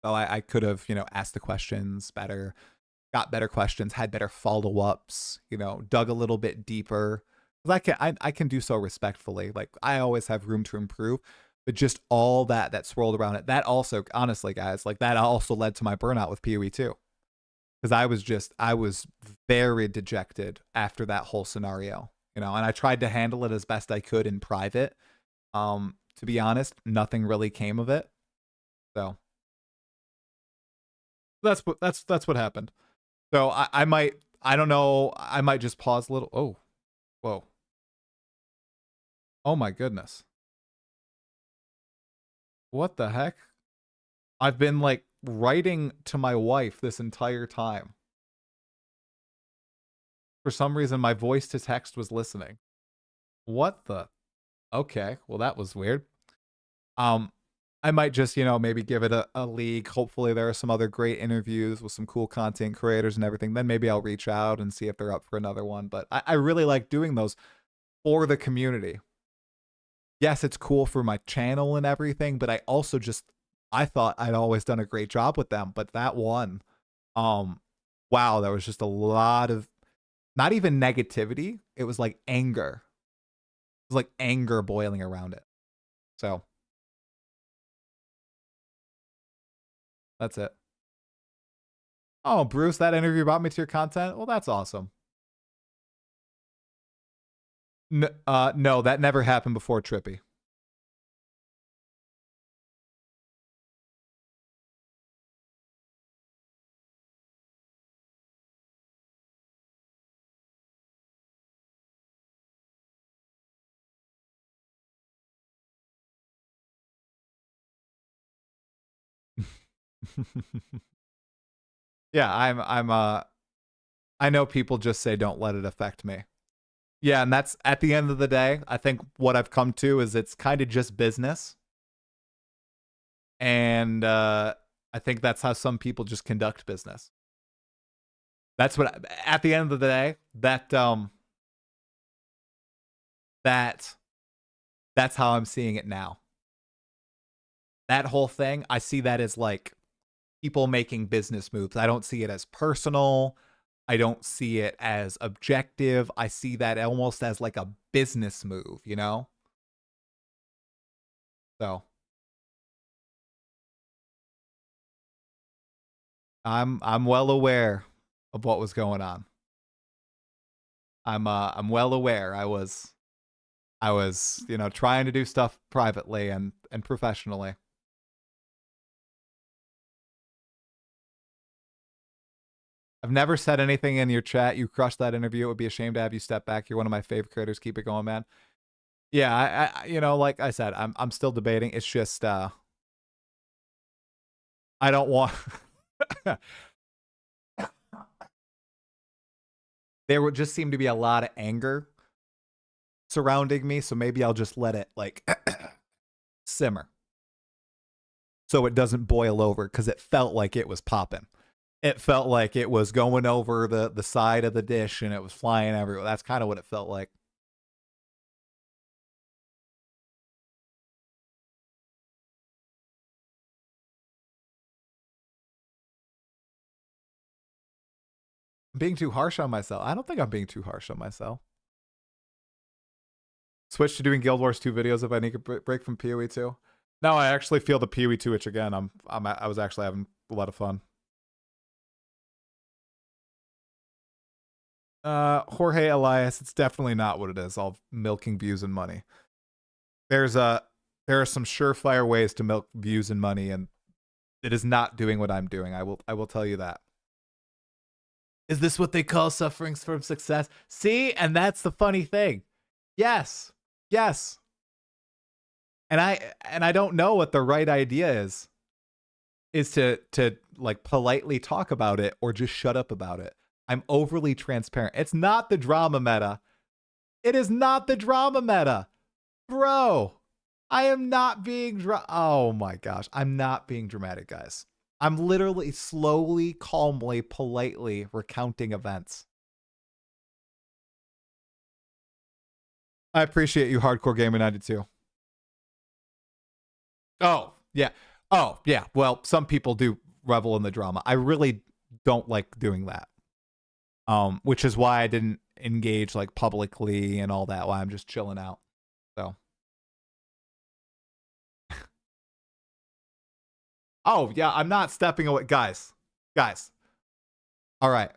So I could have, you know, asked the questions better, got better questions, had better follow-ups, you know, dug a little bit deeper. I can do so respectfully. Like, I always have room to improve, but just all that swirled around it, that also, honestly, guys, like that also led to my burnout with PoE 2. Because I was very dejected after that whole scenario, you know, and I tried to handle it as best I could in private. To be honest, nothing really came of it. So that's what happened. So I might just pause a little. Oh, whoa. Oh my goodness. What the heck? I've been like writing to my wife this entire time. For some reason, my voice to text was listening. What the? Okay, well, that was weird. I might just, you know, maybe give it a league. Hopefully there are some other great interviews with some cool content creators and everything. Then maybe I'll reach out and see if they're up for another one. But I really like doing those for the community. Yes, it's cool for my channel and everything, but I also I thought I'd always done a great job with them. But that one, wow, there was just a lot of, not even negativity. It was like anger. It was like anger boiling around it. So that's it. Oh, Bruce, that interview brought me to your content. Well, that's awesome. No, that never happened before Trippy. Yeah, I know people just say don't let it affect me. Yeah, and that's at the end of the day, I think what I've come to is it's kind of just business. And I think that's how some people just conduct business. That's what at the end of the day, that's how I'm seeing it now. That whole thing, I see that as like people making business moves. I don't see it as personal. I don't see it as objective. I see that almost as like a business move, you know? So I'm well aware of what was going on. I'm well aware. I was, you know, trying to do stuff privately and professionally. I've never said anything in your chat. You crushed that interview. It would be a shame to have you step back. You're one of my favorite creators. Keep it going, man. Yeah, I you know, like I said, I'm still debating. It's just I don't want There would just seem to be a lot of anger surrounding me, so maybe I'll just let it like simmer so it doesn't boil over, because it felt like it was popping. It felt like it was going over the side of the dish and it was flying everywhere. That's kind of what it felt like. Being too harsh on myself. I don't think I'm being too harsh on myself. Switch to doing Guild Wars 2 videos if I need a break from PoE 2. No, I actually feel the PoE 2 itch again. I was actually having a lot of fun. Jorge Elias, it's definitely not what it is. All milking views and money. There are some surefire ways to milk views and money, and it is not doing what I'm doing. I will tell you that. Is this what they call suffering from success? See, and that's the funny thing. Yes. Yes. And I don't know what the right idea is to like politely talk about it or just shut up about it. I'm overly transparent. It's not the drama meta. It is not the drama meta. Bro, I am not being oh my gosh. I'm not being dramatic, guys. I'm literally slowly, calmly, politely recounting events. I appreciate you, Hardcore Gamer 92. Oh, yeah. Oh, yeah. Well, some people do revel in the drama. I really don't like doing that. Which is why I didn't engage like publicly and all that, why I'm just chilling out. So. Oh, yeah, I'm not stepping away. Guys. All right.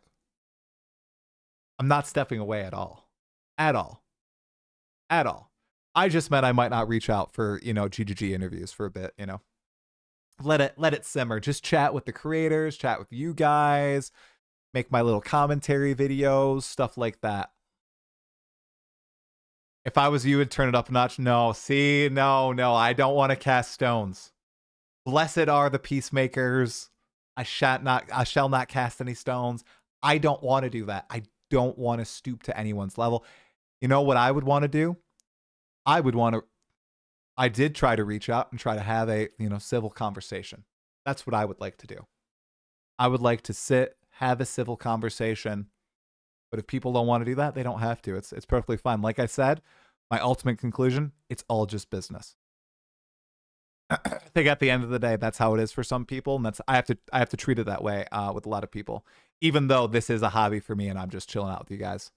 I'm not stepping away at all. At all. I just meant I might not reach out for, GGG interviews for a bit, Let it simmer. Just chat with the creators, chat with you guys, make my little commentary videos, stuff like that. If I was you, I'd turn it up a notch. No, I don't want to cast stones. Blessed are the peacemakers. I shall not cast any stones. I don't want to do that. I don't want to stoop to anyone's level. You know what I would want to do? I did try to reach out and try to have a, civil conversation. That's what I would like to do. I would like to sit, have a civil conversation. But if people don't want to do that, they don't have to. It's perfectly fine. Like I said, my ultimate conclusion, it's all just business. I think at the end of the day, that's how it is for some people, and I have to treat it that way with a lot of people. Even though this is a hobby for me and I'm just chilling out with you guys.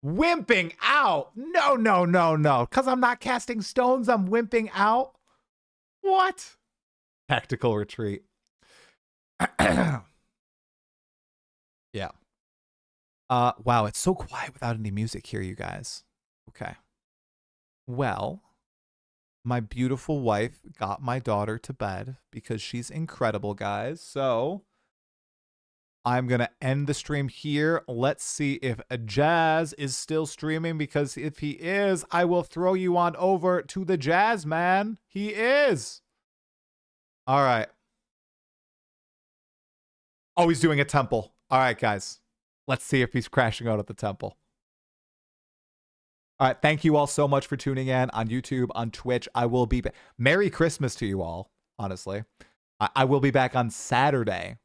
Wimping out? No. Because I'm not casting stones, I'm wimping out? What? Tactical retreat. Yeah. Wow, it's so quiet without any music here, you guys. Okay. Well, my beautiful wife got my daughter to bed because she's incredible, guys. So I'm going to end the stream here. Let's see if Jazz is still streaming, because if he is, I will throw you on over to the Jazz man. He is. All right. Oh, he's doing a temple. All right, guys. Let's see if he's crashing out at the temple. All right. Thank you all so much for tuning in on YouTube, on Twitch. I will be back. Merry Christmas to you all, honestly. I will be back on Saturday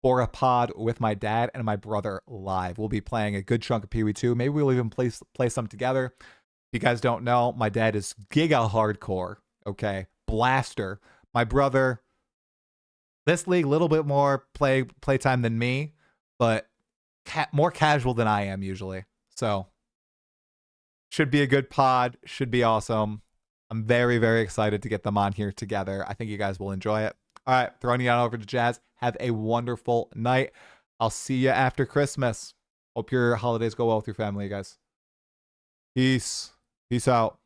for a pod with my dad and my brother live. We'll be playing a good chunk of PoE 2. Maybe we'll even play some together. If you guys don't know, my dad is giga hardcore. Okay. Blaster. My brother, this league, a little bit more playtime than me, but more casual than I am usually. So should be a good pod. Should be awesome. I'm very, very excited to get them on here together. I think you guys will enjoy it. All right, throwing you on over to Jazz. Have a wonderful night. I'll see you after Christmas. Hope your holidays go well with your family, guys. Peace. Peace out.